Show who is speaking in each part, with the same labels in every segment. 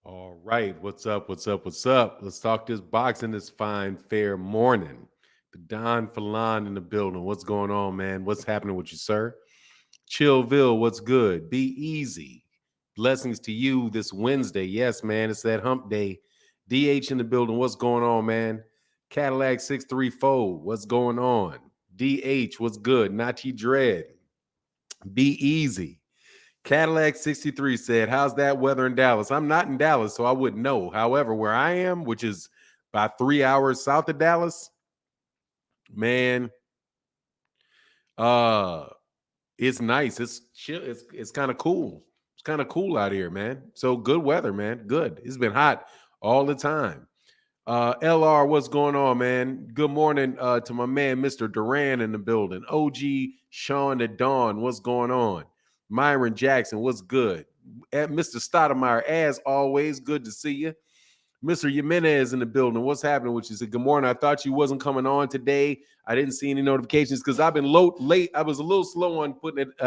Speaker 1: All right, what's up? What's up? What's up? Let's talk this boxing this fine, fair morning. The Don Falon in the building. What's going on, man? What's happening with you, sir? Chillville, what's good? Be easy. Blessings to you this Wednesday. Yes, man, it's that hump day. DH in the building. What's going on, man? Cadillac 634, what's going on? DH, what's good? Nachi Dread. Be easy. Cadillac 63 said, how's that weather in Dallas? I'm not in Dallas, so I wouldn't know. However, where I am, which is about 3 hours south of Dallas, man, uh, it's nice. It's chill. It's kind of cool. It's kind of cool out here, man. So good weather, man. Good. It's been hot all the time. LR, what's going on, man? Good morning to my man, Mr. Duran in the building. OG Sean the Dawn, what's going on? Myron Jackson, what's good? At Mr. Stoudemire, as always, good to see you. Mr. Jimenez in the building. What's happening with you? Said, good morning. I thought you wasn't coming on today. I didn't see any notifications because I've been late. I was a little slow on putting it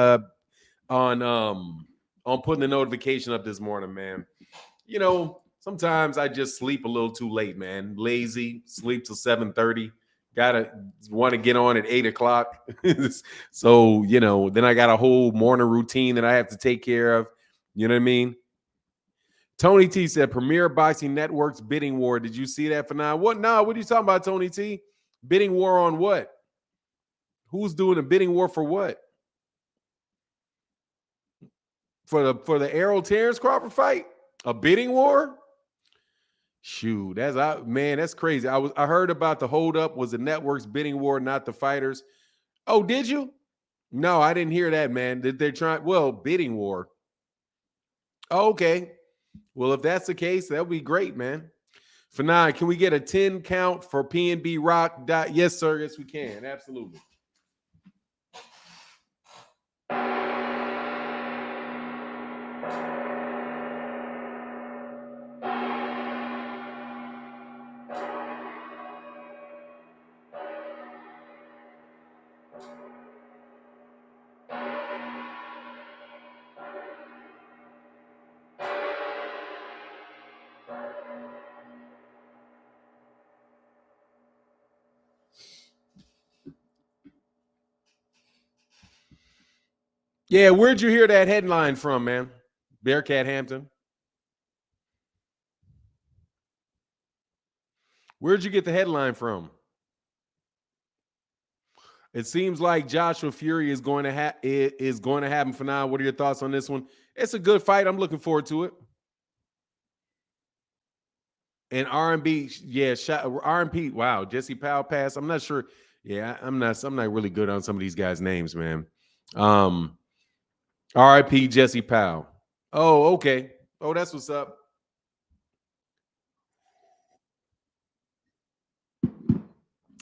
Speaker 1: on putting the notification up this morning, man. You know, sometimes I just sleep a little too late, man. Lazy, sleep till 7:30. Gotta want to get on at 8 o'clock. So, you know, then I got a whole morning routine that I have to take care of. You know what I mean? Tony T said Premier Boxing Network's bidding war. Did you see that for now? What? No, what are you talking about, Tony T? Bidding war on what? Who's doing a bidding war for what? For the Errol Terence Crawford fight? A bidding war? Shoot, that's crazy. I heard about the holdup was the network's bidding war, not the fighters. Oh, did you? No, I didn't hear that, man. Did they try? Well, bidding war. Oh, okay. Well, if that's the case, that would be great, man. For now, can we get a 10 count for PNB Rock? Yes, sir. Yes, we can. Absolutely. Yeah, where'd you hear that headline from, man? Bearcat Hampton. Where'd you get the headline from? It seems like Joshua Fury is going to happen for now. What are your thoughts on this one? It's a good fight. I'm looking forward to it. And R&B, yeah, R&B. Wow, Jesse Powell passed. I'm not sure. Yeah, I'm not really good on some of these guys' names, man. R.I.P. Jesse Powell. Oh, okay. Oh, that's what's up.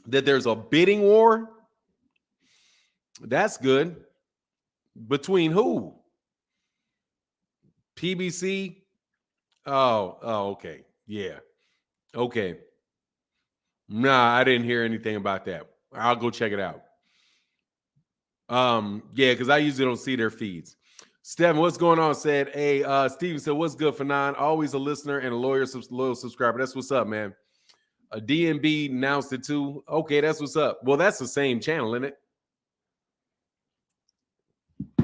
Speaker 1: That there's a bidding war. That's good. Between who? PBC. Oh, okay. Yeah. Okay. Nah, I didn't hear anything about that. I'll go check it out. Yeah, because I usually don't see their feeds. Stephen, what's going on? Said, hey, Steven said, what's good for nine? Always a listener and a loyal subscriber. That's what's up, man. A DNB announced it too. Okay, that's what's up. Well, that's the same channel, isn't it?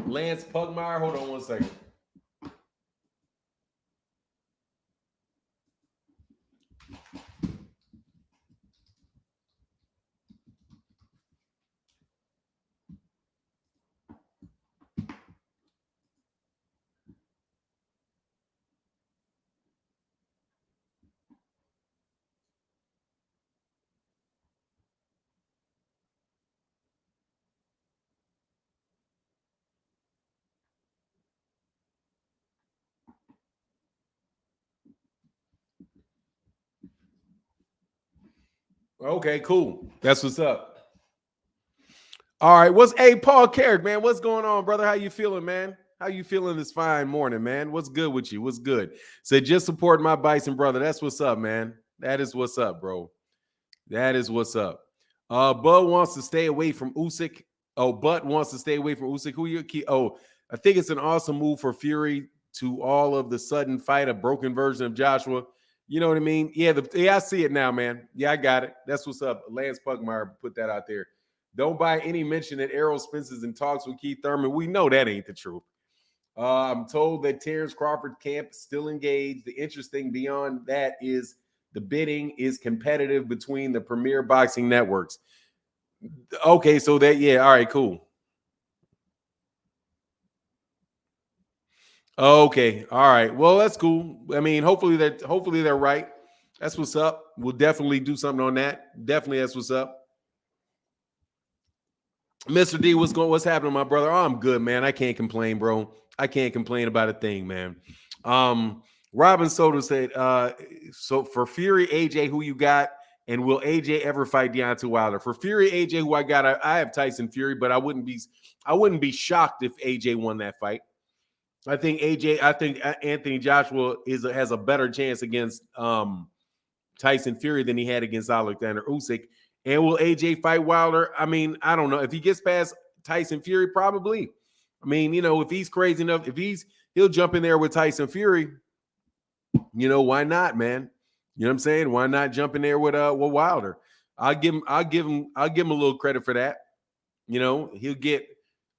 Speaker 1: Lance Pugmire. Hold on one second. Okay, cool. That's what's up. All right, Paul Carrick, man? What's going on, brother? How you feeling, man? How you feeling this fine morning, man? What's good with you? What's good? Say, just support my bison brother. That's what's up, man. That is what's up, bro. That is what's up. Bud wants to stay away from Usyk. Oh, Butt wants to stay away from Usyk. Who you keep? Oh, I think it's an awesome move for Fury to all of the sudden fight a broken version of Joshua. You know what I mean? Yeah, I see it now, man. Yeah, I got it. That's what's up. Lance Pugmire put that out there. Don't buy any mention that Errol Spence is in talks with Keith Thurman. We know that ain't the truth. I'm told that Terence Crawford camp is still engaged. The interesting beyond that is the bidding is competitive between the premier boxing networks. Okay, so that, yeah, all right, cool. Okay, all right. Well, that's cool. I mean, hopefully they're right. That's what's up. We'll definitely do something on that. Definitely, that's what's up. Mr. D, what's happening, my brother? Oh, I'm good, man. I can't complain, bro. I can't complain about a thing, man. Robin Soto said, so for Fury, AJ, who you got? And will AJ ever fight Deontay Wilder? For Fury, AJ, who I got, I have Tyson Fury, but I wouldn't be shocked if AJ won that fight. I think Anthony Joshua has a better chance against Tyson Fury than he had against Alexander Usyk. And will AJ fight Wilder? I mean, I don't know. If he gets past Tyson Fury, probably. I mean, if he's crazy enough, he'll jump in there with Tyson Fury. Why not, man? You know what I'm saying? Why not jump in there with Wilder? I'll give him a little credit for that. He'll get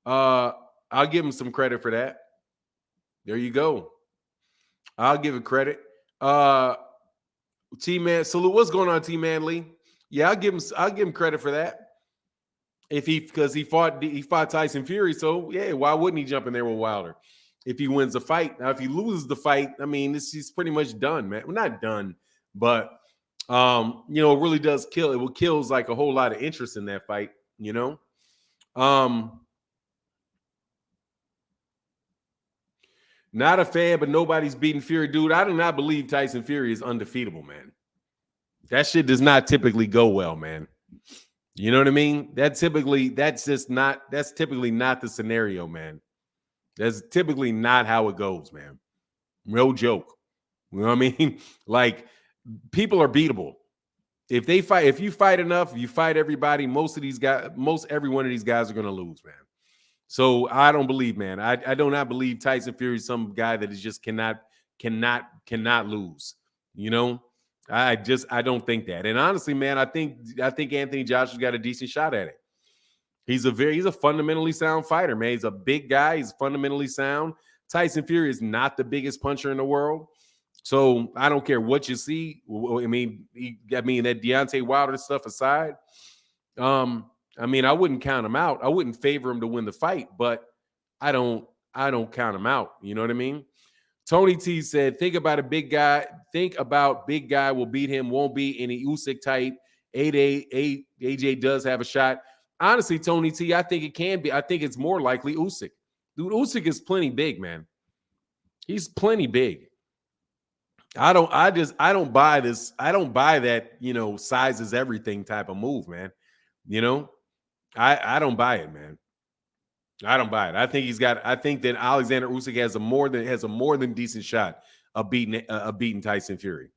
Speaker 1: I'll give him some credit for that. There you go. I'll give it credit. T-Man, salute. What's going on, T-Man Lee? Yeah, I'll give him credit for that. Because he fought Tyson Fury, so yeah, why wouldn't he jump in there with Wilder if he wins the fight? Now, if he loses the fight, I mean, he's pretty much done, man. Well, not done, but it really does kill. It kills like a whole lot of interest in that fight, Not a fan, but nobody's beating Fury, dude. I do not believe Tyson Fury is undefeatable, man. That shit does not typically go well, man. You know what I mean? That's typically not the scenario, man. That's typically not how it goes, man. No joke. You know what I mean? Like, people are beatable. If you fight enough, you fight everybody, most every one of these guys are going to lose, man. So I don't believe, man. I do not believe Tyson Fury is some guy that is just cannot lose. I don't think that. And honestly, man, I think Anthony Joshua's got a decent shot at it. He's a fundamentally sound fighter, man. He's a big guy. He's fundamentally sound. Tyson Fury is not the biggest puncher in the world. So I don't care what you see. I mean, that Deontay Wilder stuff aside, I mean, I wouldn't count him out. I wouldn't favor him to win the fight, but I don't count him out. You know what I mean? Tony T said, think about big guy will beat him, won't be any Usyk type. AJ does have a shot. Honestly, Tony T, I think it can be. I think it's more likely Usyk. Dude, Usyk is plenty big, man. He's plenty big. I don't buy this. I don't buy that, size is everything type of move, man. I don't buy it, man. I don't buy it. I think that Alexander Usyk has a more than decent shot of beating Tyson Fury.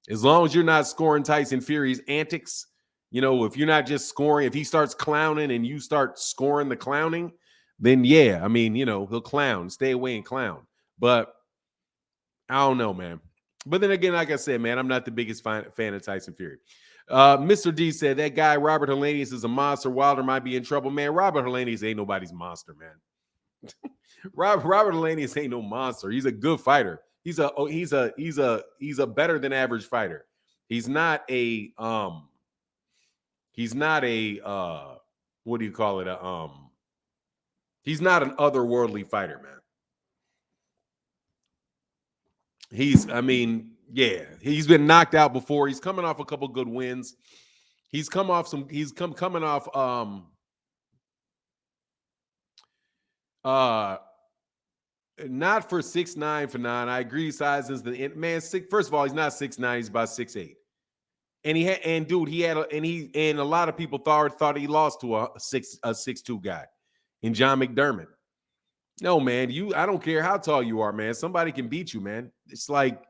Speaker 1: As long as you're not scoring Tyson Fury's antics, if you're not just scoring, if he starts clowning and you start scoring the clowning, then yeah, I mean, he'll clown, stay away and clown. But I don't know, man. But then again, like I said, man, I'm not the biggest fan of Tyson Fury. Mr. D said that guy Robert Helenius is a monster. Wilder might be in trouble, man. Robert Helenius ain't nobody's monster, man. Robert Helenius ain't no monster. He's a good fighter. He's a better than average fighter. He's not a what do you call it? He's not an otherworldly fighter, man. He's been knocked out before. He's coming off a couple good wins. He's coming off not for 6'9" for 9. I agree sizes the man. First of all, he's not 6'9", he's about 6'8". And a lot of people thought he lost to a 6'2" guy in John McDermott. No, man, I don't care how tall you are, man. Somebody can beat you, man. It's like,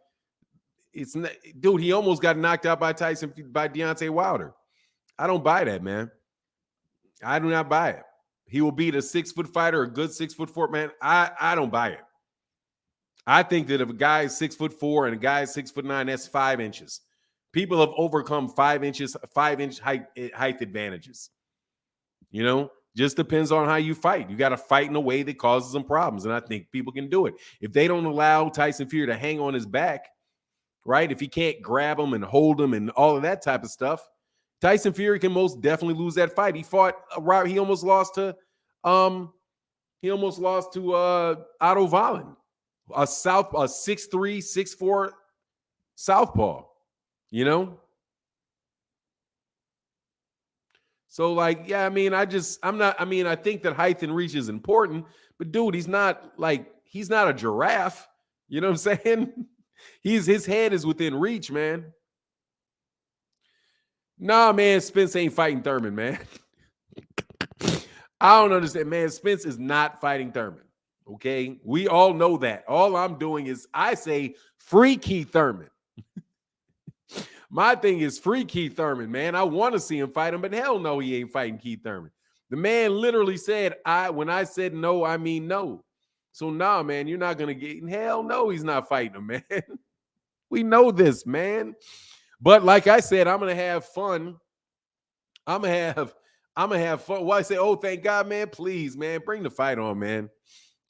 Speaker 1: dude, he almost got knocked out by Deontay Wilder. I don't buy that, man. I do not buy it. He will beat a 6-foot fighter, a good 6'4" man. I don't buy it. I think that if a guy is 6'4" and a guy is 6'9", that's 5 inches. People have overcome 5 inches, 5 inch height advantages. You know, just depends on how you fight. You got to fight in a way that causes them problems, and I think people can do it. If they don't allow Tyson Fury to hang on his back, right? If he can't grab him and hold him and all of that type of stuff, Tyson Fury can most definitely lose that fight. He fought he almost lost to Otto Volin, a 6'3", 6'4" southpaw, you know? So, like, yeah, I mean, I think that height and reach is important, but dude, he's not a giraffe. You know what I'm saying? His head is within reach, man. Nah, man, Spence ain't fighting Thurman, man. I don't understand, man. Spence is not fighting Thurman. Okay, we all know that. All I'm doing is I say free Keith Thurman. My thing is free Keith Thurman, man. I want to see him fight him, but hell no, he ain't fighting Keith Thurman. The man literally said, when I said no, I mean no. So nah, man, you're not gonna get. Hell no, he's not fighting him, man. We know this, man. But like I said, I'm gonna have fun. I'm gonna have fun. Why say, oh, thank God, man? Please, man, bring the fight on, man.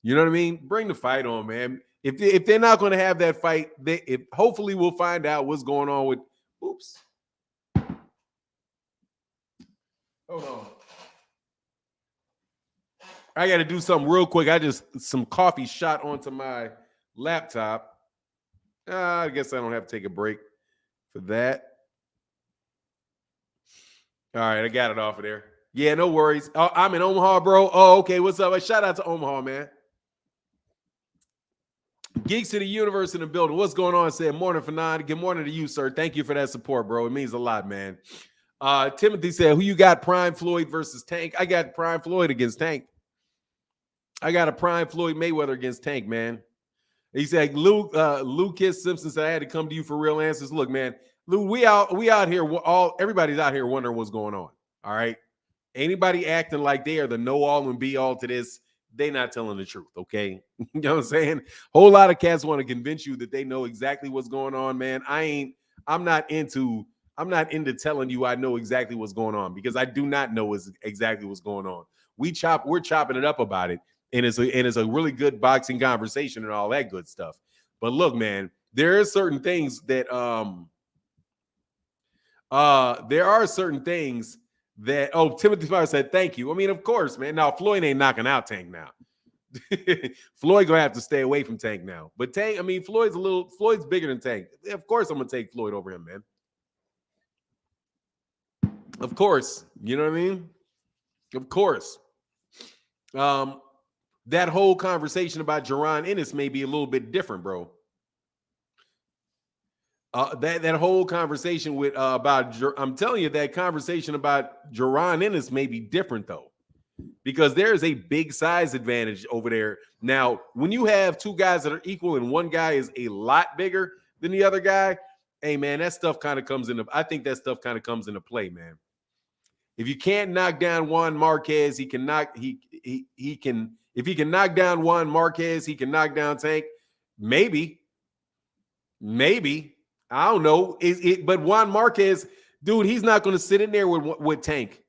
Speaker 1: You know what I mean? Bring the fight on, man. If they're not going to have that fight, hopefully we'll find out what's going on with. Oops. Hold on. I got to do something real quick. Some coffee shot onto my laptop. I guess I don't have to take a break for that. All right, I got it off of there. Yeah, no worries. Oh, I'm in Omaha, bro. Oh, okay. What's up? Shout out to Omaha, man. Geeks of the Universe in the building. What's going on? Said morning, Fanon. Good morning to you, sir. Thank you for that support, bro. It means a lot, man. Timothy said, who you got, Prime Floyd versus Tank? I got Prime Floyd against Tank. I got a Prime Floyd Mayweather against Tank, man. He said, Lucas Simpson said, I had to come to you for real answers. Look, man, Lou, we out here. Everybody's out here wondering what's going on. All right. Anybody acting like they are the know all and be all to this, they not telling the truth, okay? You know what I'm saying? Whole lot of cats want to convince you that they know exactly what's going on, man. I'm not into telling you I know exactly what's going on, because I do not know exactly what's going on. We're chopping it up about it, and it's a really good boxing conversation and all that good stuff. But look, man, there are certain things that Timothy Fire said, thank you. I mean, of course, man. Now, Floyd ain't knocking out Tank now. Floyd gonna have to stay away from Tank now. But Tank, I mean, Floyd's bigger than Tank. Of course, I'm gonna take Floyd over him, man. Of course. You know what I mean? Of course. That whole conversation about Jaron Ennis may be a little bit different, bro. That whole conversation I'm telling you, that conversation about Jaron Ennis may be different though, because there's a big size advantage over there. Now, when you have two guys that are equal and one guy is a lot bigger than the other guy, hey man, that stuff kind of comes into. I think that stuff kind of comes into play, man. If you can't knock down Juan Marquez, he can. If he can knock down Juan Marquez, he can knock down Tank. Maybe. I don't know. But Juan Marquez, dude, he's not going to sit in there with Tank.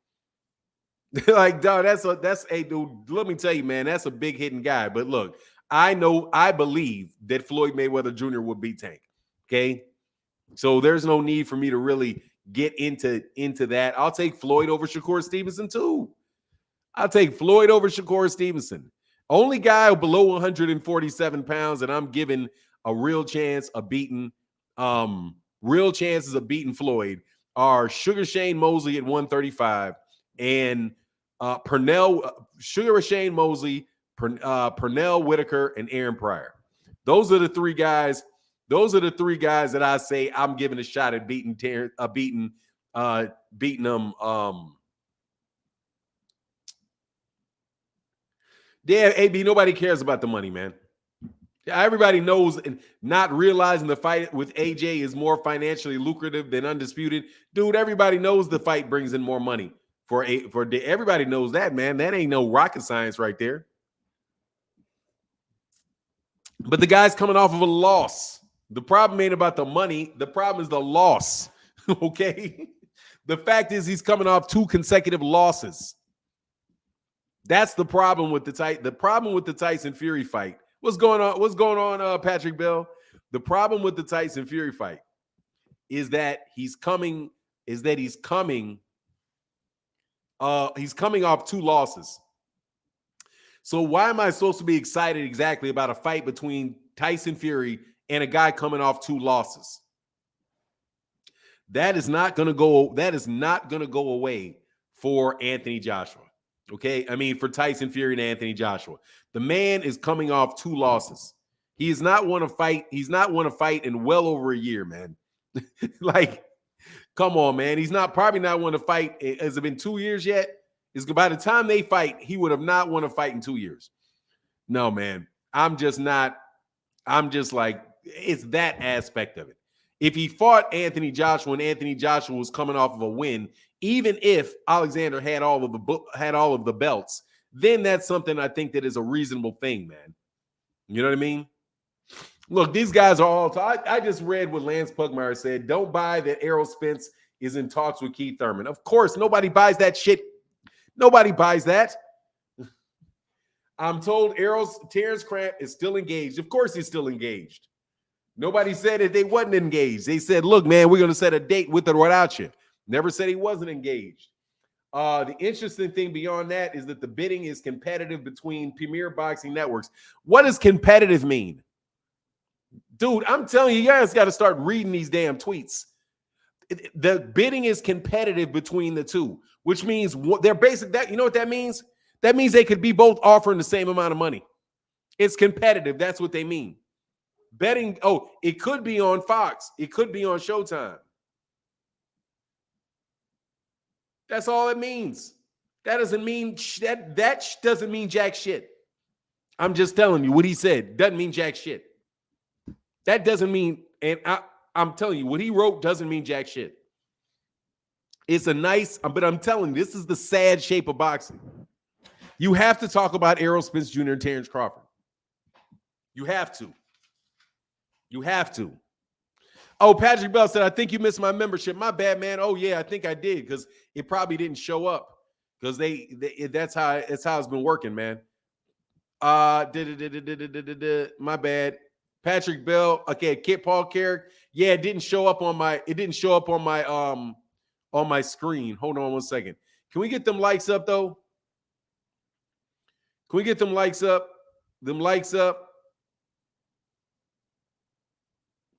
Speaker 1: Like, dog, that's a dude. Let me tell you, man, that's a big hitting guy. But look, I believe that Floyd Mayweather Jr. would beat Tank. Okay, so there's no need for me to really get into that. I'll take Floyd over Shakur Stevenson too. I'll take Floyd over Shakur Stevenson. Only guy below 147 pounds that I'm giving a real chance of beating. Real chances of beating Floyd are Sugar Shane Mosley at 135 and Sugar Shane Mosley, Pernell Whitaker, and Aaron Pryor. Those are the three guys. Those are the three guys that I say I'm giving a shot at beating them. Yeah, AB, nobody cares about the money, man. Everybody knows, and not realizing the fight with AJ is more financially lucrative than Undisputed. Dude, everybody knows the fight brings in more money for everybody knows that, man. That ain't no rocket science right there. But the guy's coming off of a loss. The problem ain't about the money. The problem is the loss. Okay. The fact is he's coming off 2 consecutive losses. That's the problem with the problem with the Tyson Fury fight. What's going on? What's going on, Patrick Bell? The problem with the Tyson Fury fight is that he's coming off 2 losses. So why am I supposed to be excited exactly about a fight between Tyson Fury and a guy coming off 2 losses? That is not going to go away for Anthony Joshua. Okay? I mean, for Tyson Fury and Anthony Joshua. The man is coming off 2 losses. He has not won a fight. He's not won a fight in well over a year, man. Like, come on, man. He's probably not won a fight. Has it been 2 years yet? By the time they fight, he would have not won a fight in 2 years. No, man. I'm just like, it's that aspect of it. If he fought Anthony Joshua and Anthony Joshua was coming off of a win, even if Alexander had all of the belts, then that's something I think that is a reasonable thing, man. You know what I mean? Look, these guys are all I just read what Lance Pugmire said. Don't buy that Errol Spence is in talks with Keith Thurman. Of course, nobody buys that shit. Nobody buys that. I'm told Terence Cramp is still engaged. Of course he's still engaged. Nobody said that they wasn't engaged. They said, look, man, we're going to set a date with or without you. Never said he wasn't engaged. The interesting thing beyond that is that the bidding is competitive between Premier Boxing Networks. What does competitive mean? Dude, I'm telling you guys got to start reading these damn tweets. The bidding is competitive between the two, which means they're basic. That you know what that means? That means they could be both offering the same amount of money. It's competitive. That's what they mean. Betting. Oh, it could be on Fox. It could be on Showtime. That's all it means. That doesn't mean that doesn't mean jack shit. I'm just telling you what he said. Doesn't mean jack shit. That doesn't mean, and I'm telling you, what he wrote doesn't mean jack shit. It's a nice, but I'm telling you, this is the sad shape of boxing. You have to talk about Errol Spence Jr. and Terence Crawford. You have to. You have to. Oh, Patrick Bell said, I think you missed my membership. My bad, man. Oh, yeah, I think I did because it probably didn't show up because that's how it's been working, man. My bad. Patrick Bell. Okay, Kit Paul Carrick. Yeah, it didn't show up on my on my screen. Hold on 1 second. Can we get them likes up though? Can we get them likes up? Them likes up.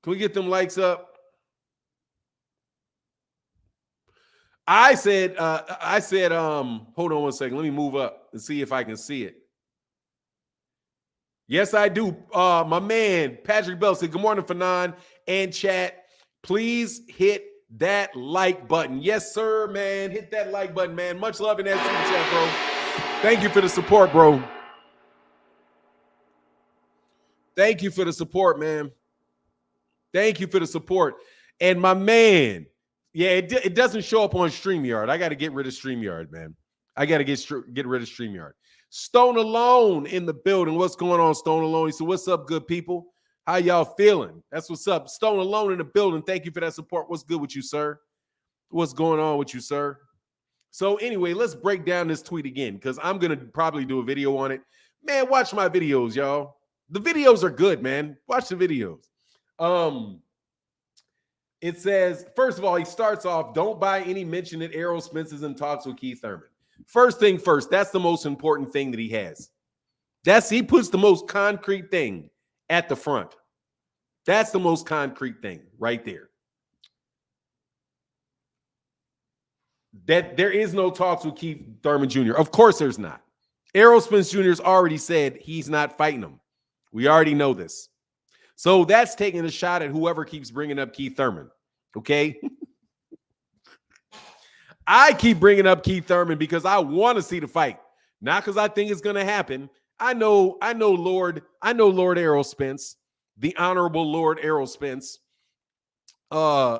Speaker 1: Can we get them likes up? I said, hold on 1 second. Let me move up and see if I can see it. Yes, I do. My man, Patrick Bell said, good morning, Fanon and chat. Please hit that like button. Yes, sir, man. Hit that like button, man. Much love in that super chat, bro. Thank you for the support, bro. Thank you for the support, man. Thank you for the support. And my man, yeah, it doesn't show up on StreamYard. I got to get rid of StreamYard, man. I got to get rid of StreamYard. Stone Alone in the building. What's going on, Stone Alone? He said, what's up, good people? How y'all feeling? That's what's up. Stone Alone in the building. Thank you for that support. What's good with you, sir? What's going on with you, sir? So anyway, let's break down this tweet again because I'm going to probably do a video on it. Man, watch my videos, y'all. The videos are good, man. Watch the videos. It says, first of all, he starts off, don't buy any mention that Errol Spence is in talks with Keith Thurman. First thing first, that's the most important thing that he has. He puts the most concrete thing at the front. That's the most concrete thing right there. That there is no talks with Keith Thurman Jr. Of course there's not. Errol Spence Jr. has already said he's not fighting him. We already know this. So that's taking a shot at whoever keeps bringing up Keith Thurman, okay? I keep bringing up Keith Thurman because I want to see the fight, not because I think it's going to happen. I know Lord Errol Spence, the Honorable Lord Errol Spence. The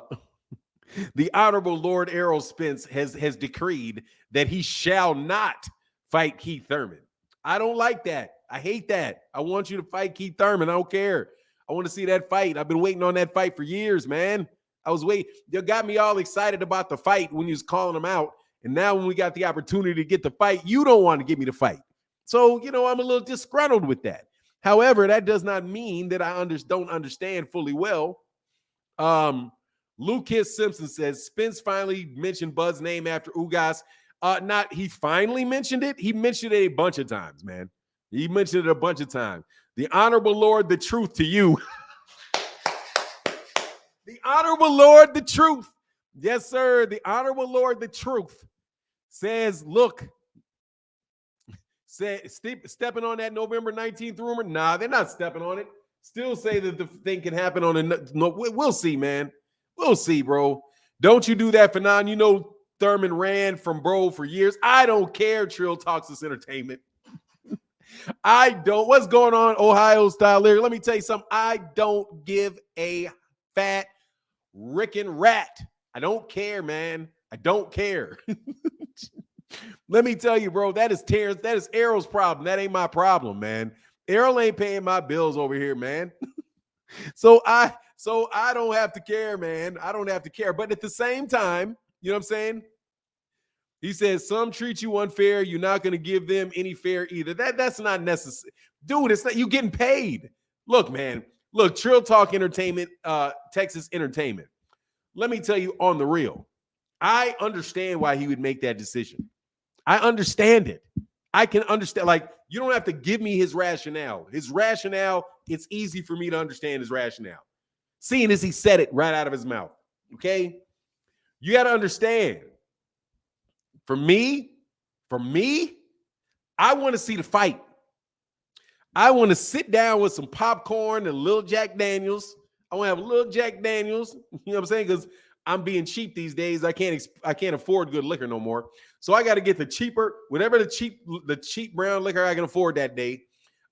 Speaker 1: Honorable Lord Errol Spence has decreed that he shall not fight Keith Thurman. I don't like that. I hate that. I want you to fight Keith Thurman. I don't care. I want to see that fight. I've been waiting on that fight for years, man. I was waiting. You got me all excited about the fight when you was calling him out. And now when we got the opportunity to get the fight, you don't want to give me the fight. So, I'm a little disgruntled with that. However, that does not mean that I don't understand fully well. Lucas Simpson says, Spence finally mentioned Bud's name after Ugas. He finally mentioned it. He mentioned it a bunch of times, man. He mentioned it a bunch of times. The Honorable Lord, the truth to you. The Honorable Lord, the truth. Yes, sir. The Honorable Lord, the truth says, look, stepping on that November 19th rumor. Nah, they're not stepping on it. Still say that the thing can happen on we'll see, man. We'll see, bro. Don't you do that for now. Thurman ran from bro for years. I don't care. Trill Talks is entertainment. I don't. What's going on, Ohio style lyric? Let me tell you something. I don't give a fat rickin' rat. I don't care, man. I don't care. Let me tell you, bro, that is Terence. That is Errol's problem. That ain't my problem, man. Errol ain't paying my bills over here, man. So I don't have to care, man. I don't have to care. But at the same time, you know what I'm saying? He says, some treat you unfair. You're not going to give them any fair either. That's not necessary. Dude, it's not, you getting paid. Look, man. Look, Trill Talk Entertainment, Texas Entertainment. Let me tell you on the real. I understand why he would make that decision. I understand it. I can understand. Like, you don't have to give me his rationale. His rationale, it's easy for me to understand his rationale. Seeing as he said it right out of his mouth. Okay? You got to understand. For me, I want to see the fight. I want to sit down with some popcorn and a little Jack Daniels. I want to have a little Jack Daniels. You know what I'm saying? Because I'm being cheap these days. I can't afford good liquor no more. So I got to get the cheaper, whatever the cheap brown liquor I can afford that day.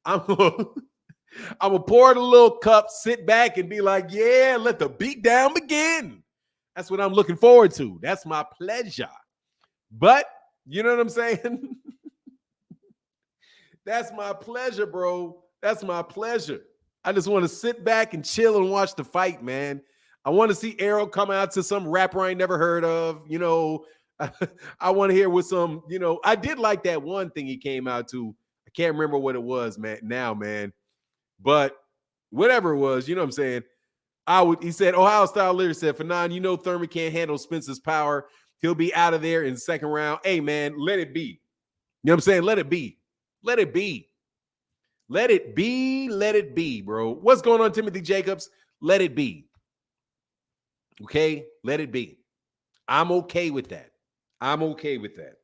Speaker 1: I'm gonna pour it in a little cup, sit back, and be like, yeah, let the beat down begin. That's what I'm looking forward to. That's my pleasure. But you know what I'm saying? That's my pleasure, bro. That's my pleasure. I just want to sit back and chill and watch the fight, man. I want to see Errol come out to some rapper I ain't never heard of. I want to hear with some, I did like that one thing he came out to. I can't remember what it was, man. But whatever it was, you know what I'm saying? He said, Ohio style lyric said, for nine, Thurman can't handle Spence's power. He'll be out of there in the second round. Hey, man, let it be. You know what I'm saying? Let it be. Let it be. Let it be. Let it be, bro. What's going on, Timothy Jacobs? Let it be. Okay? Let it be. I'm okay with that. I'm okay with that.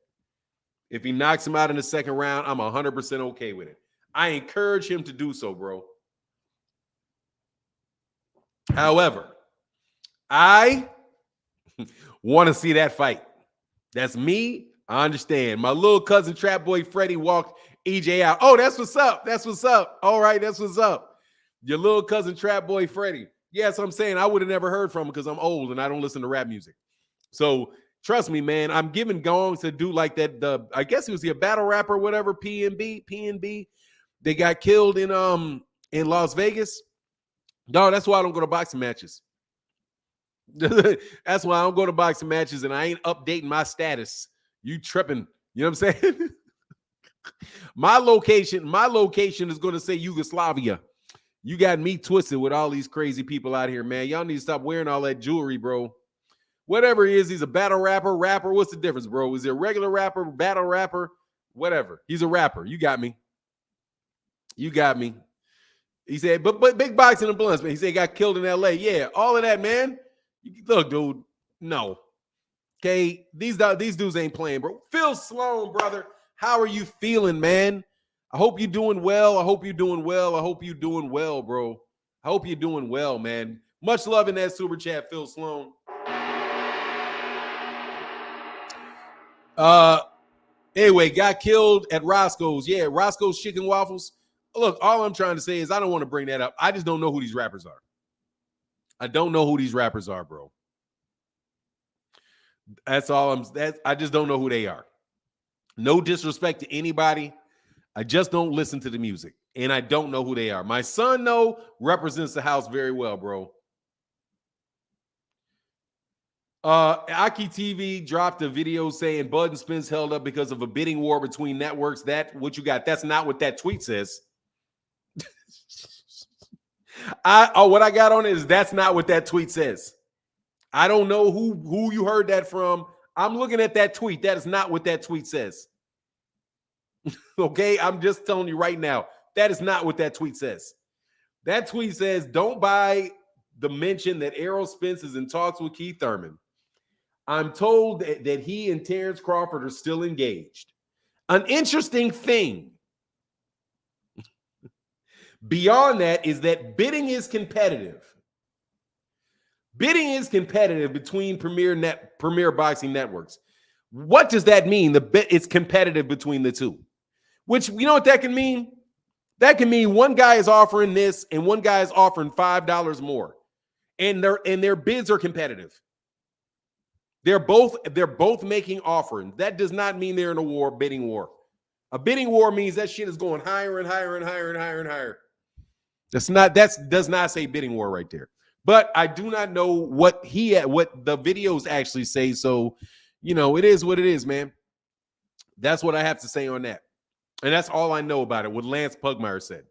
Speaker 1: If he knocks him out in the second round, I'm 100% okay with it. I encourage him to do so, bro. However, I want to see that fight. That's me. I understand. My little cousin Trap Boy Freddie walked EJ out. Oh, that's what's up. That's what's up. All right, that's what's up. Your little cousin Trap Boy Freddie. Yes, I'm saying I would have never heard from him because I'm old and I don't listen to rap music. So trust me, man. I'm giving gongs to do like that. I guess he was a battle rapper, whatever. PNB. They got killed in Las Vegas. No, that's why I don't go to boxing matches. That's why I don't go to boxing matches and I ain't updating my status. You tripping. You know what I'm saying? My location is going to say Yugoslavia. You got me twisted with all these crazy people out here, man. Y'all need to stop wearing all that jewelry, bro. Whatever he is, he's a battle rapper. What's the difference, bro? Is he a regular rapper, battle rapper, whatever? He's a rapper. You got me. He said, but big boxing and blunts, man. He said he got killed in L.A. Yeah, all of that, man. Look, dude, no. Okay, these dudes ain't playing, bro. Phil Sloan, brother, how are you feeling, man? I hope you're doing well. I hope you're doing well, bro. I hope you're doing well, man. Much love in that super chat, Phil Sloan. Anyway, got killed at Roscoe's. Yeah, Roscoe's Chicken Waffles. Look, all I'm trying to say is I don't want to bring that up. I just don't know who these rappers are. I don't know who these rappers are, bro. That's all I just don't know who they are. No disrespect to anybody. I just don't listen to the music, and I don't know who they are. My son, though, represents the house very well, bro. Aki TV dropped a video saying Bud and Spence held up because of a bidding war between networks. That what you got? That's not what that tweet says. What I got on it is that's not what that tweet says. I don't know who you heard that from. I'm looking at that tweet. That is not what that tweet says. Okay, I'm just telling you right now. That is not what that tweet says. That tweet says, don't buy the mention that Errol Spence is in talks with Keith Thurman. I'm told that he and Terence Crawford are still engaged. An interesting thing beyond that is that bidding is competitive. Bidding is competitive between premier boxing networks. What does that mean? It's competitive between the two. Which, you know what that can mean? That can mean one guy is offering this and one guy is offering $5 more. And their bids are competitive. They're both making offerings. That does not mean they're in a bidding war. A bidding war means that shit is going higher and higher and higher and higher and higher. That does not say bidding war right there. But I do not know what the videos actually say. So, it is what it is, man. That's what I have to say on that. And that's all I know about it, what Lance Pugmire said.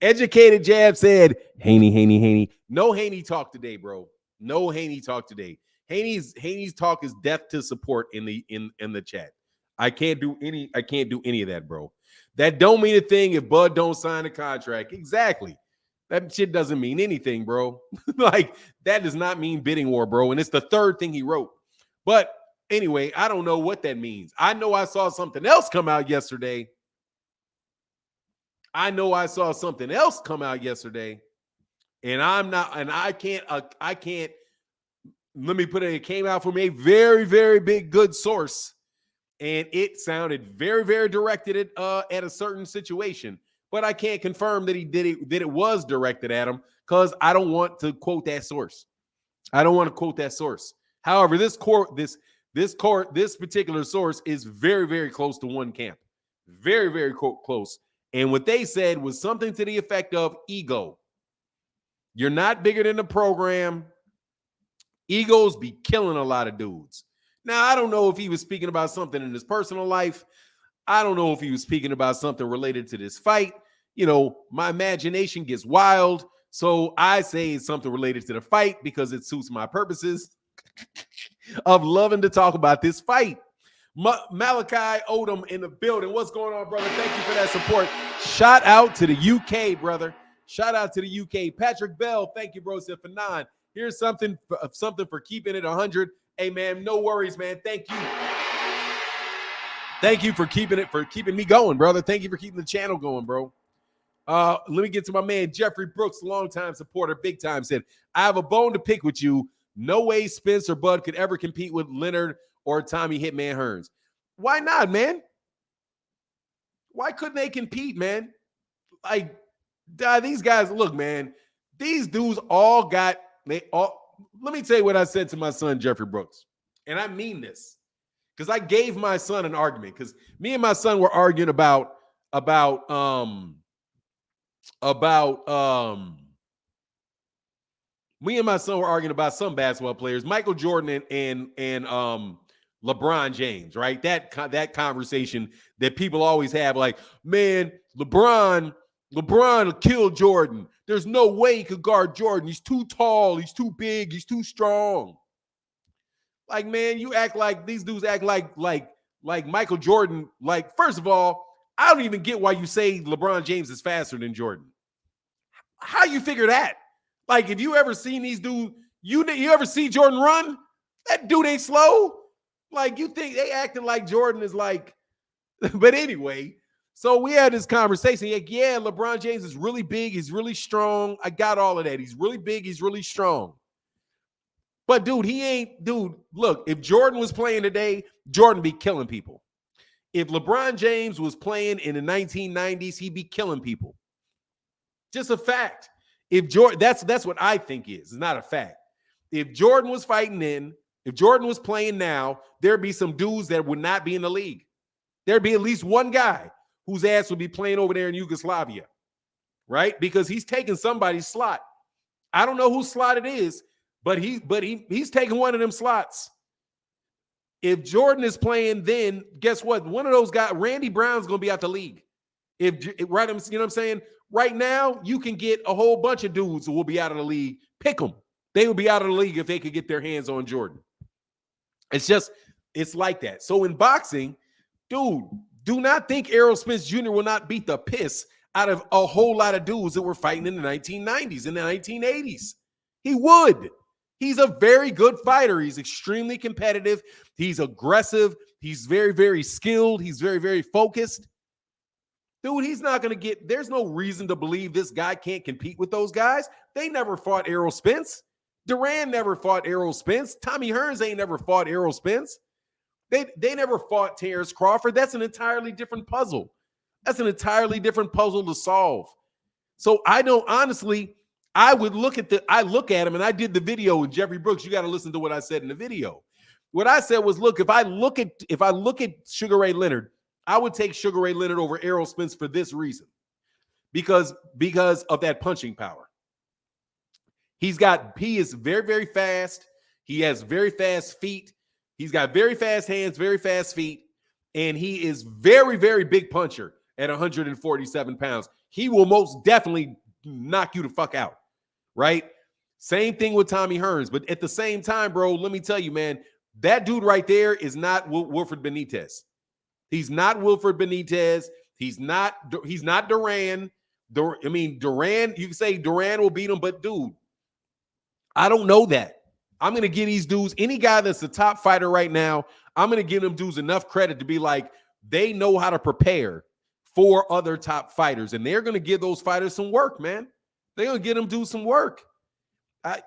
Speaker 1: Educated Jab said, Haney. No Haney talk today, bro. No Haney talk today. Haney's talk is death to support in the chat. I can't do any of that, bro. That don't mean a thing if Bud don't sign a contract. Exactly. That shit doesn't mean anything, bro. Like, that does not mean bidding war, bro. And it's the third thing he wrote. But anyway, I don't know what that means. I know I saw something else come out yesterday. And I can't, let me put it came out from a very, very big, good source. And it sounded very, very directed at a certain situation. But I can't confirm that it was directed at him because I don't want to quote that source. However, this particular source is very, very close to one camp. Very, very close. And what they said was something to the effect of ego. You're not bigger than the program. Egos be killing a lot of dudes. Now, I don't know if he was speaking about something in his personal life. I don't know if he was speaking about something related to this fight. My imagination gets wild. So I say it's something related to the fight because it suits my purposes of loving to talk about this fight. Malachi Odom in the building. What's going on, brother? Thank you for that support. Shout out to the UK, brother. Shout out to the UK. Patrick Bell, thank you, bro. Said for 9. Here's something for keeping it 100. Hey, man, no worries, man. Thank you. Thank you for keeping me going, brother. Thank you for keeping the channel going, bro. Let me get to my man, Jeffrey Brooks, longtime supporter, big time, said, I have a bone to pick with you. No way Spence or Bud could ever compete with Leonard or Tommy Hitman Hearns. Why not, man? Why couldn't they compete, man? Like, these guys, look, man, these dudes let me tell you what I said to my son, Jeffrey Brooks. And I mean this because I gave my son an argument because me and my son were arguing about some basketball players, Michael Jordan and LeBron James, right? That conversation that people always have, like, man, LeBron killed Jordan. There's no way he could guard Jordan. He's too tall. He's too big. He's too strong. Like, man, you act like these dudes act like Michael Jordan. Like, first of all, I don't even get why you say LeBron James is faster than Jordan. How you figure that? Like, if you ever seen these dudes, you ever see Jordan run? That dude ain't slow. Like, you think they acting like Jordan is like, but anyway. So we had this conversation. Like, yeah, LeBron James is really big. He's really strong. I got all of that. He's really big. He's really strong. But, dude, look, if Jordan was playing today, Jordan be killing people. If LeBron James was playing in the 1990s, he'd be killing people. Just a fact. If Jordan, that's what I think is. It's not a fact. If Jordan was fighting if Jordan was playing now, there'd be some dudes that would not be in the league. There'd be at least one guy whose ass would be playing over there in Yugoslavia, right? Because he's taking somebody's slot. I don't know whose slot it is, but he's taking one of them slots. If Jordan is playing, then guess what? One of those guys, Randy Brown's going to be out the league. Right, you know what I'm saying? Right now, you can get a whole bunch of dudes who will be out of the league. Pick them. They will be out of the league if they could get their hands on Jordan. It's like that. So in boxing, dude, do not think Errol Spence Jr. will not beat the piss out of a whole lot of dudes that were fighting in the 1990s, in the 1980s. He would. He's a very good fighter. He's extremely competitive. He's aggressive. He's very, very skilled. He's very, very focused. Dude, he's not going to get, there's no reason to believe this guy can't compete with those guys. They never fought Errol Spence. Duran never fought Errol Spence. Tommy Hearns ain't never fought Errol Spence. They never fought Terence Crawford. That's an entirely different puzzle. That's an entirely different puzzle to solve. So I don't, honestly, I look at him, and I did the video with Jeffrey Brooks. You got to listen to what I said in the video. What I said was, look, if I look at Sugar Ray Leonard, I would take Sugar Ray Leonard over Errol Spence for this reason. Because of that punching power. He is very, very fast. He has very fast feet. He's got very fast hands, very fast feet. And he is very, very big puncher at 147 pounds. He will most definitely knock you the fuck out, right? Same thing with Tommy Hearns. But at the same time, bro, let me tell you, man, that dude right there is not Wilfred Benitez. He's not Wilfred Benitez. He's not Duran. Duran, you can say Duran will beat him, but dude, I don't know that. I'm going to give these dudes, any guy that's the top fighter right now, I'm going to give them dudes enough credit to be like, they know how to prepare for other top fighters. And they're going to give those fighters some work, man. They're going to get them do some work.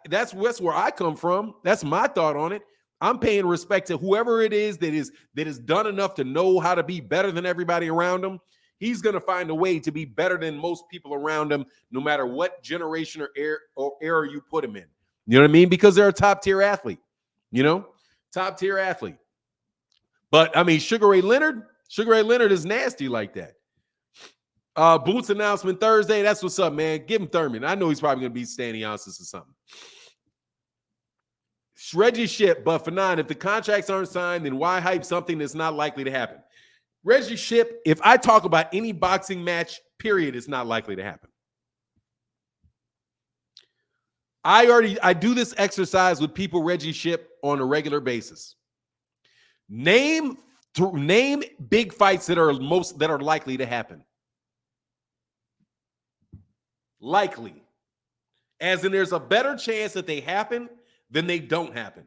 Speaker 1: That's where I come from. That's my thought on it. I'm paying respect to whoever it is that is done enough to know how to be better than everybody around him. He's going to find a way to be better than most people around him, no matter what generation or era you put him in. You know what I mean? Because they're a top-tier athlete, top-tier athlete. But, I mean, Sugar Ray Leonard is nasty like that. Boots announcement Thursday. That's what's up, man. Give him Thurman. I know he's probably going to beat Stanionis or something. Reggie Shipp, but for 9, if the contracts aren't signed, then why hype something that's not likely to happen? Reggie Shipp, if I talk about any boxing match, period, it's not likely to happen. I do this exercise with people, Reggie Shipp, on a regular basis. Name big fights that are likely to happen. Likely. As in, there's a better chance that they happen than they don't happen.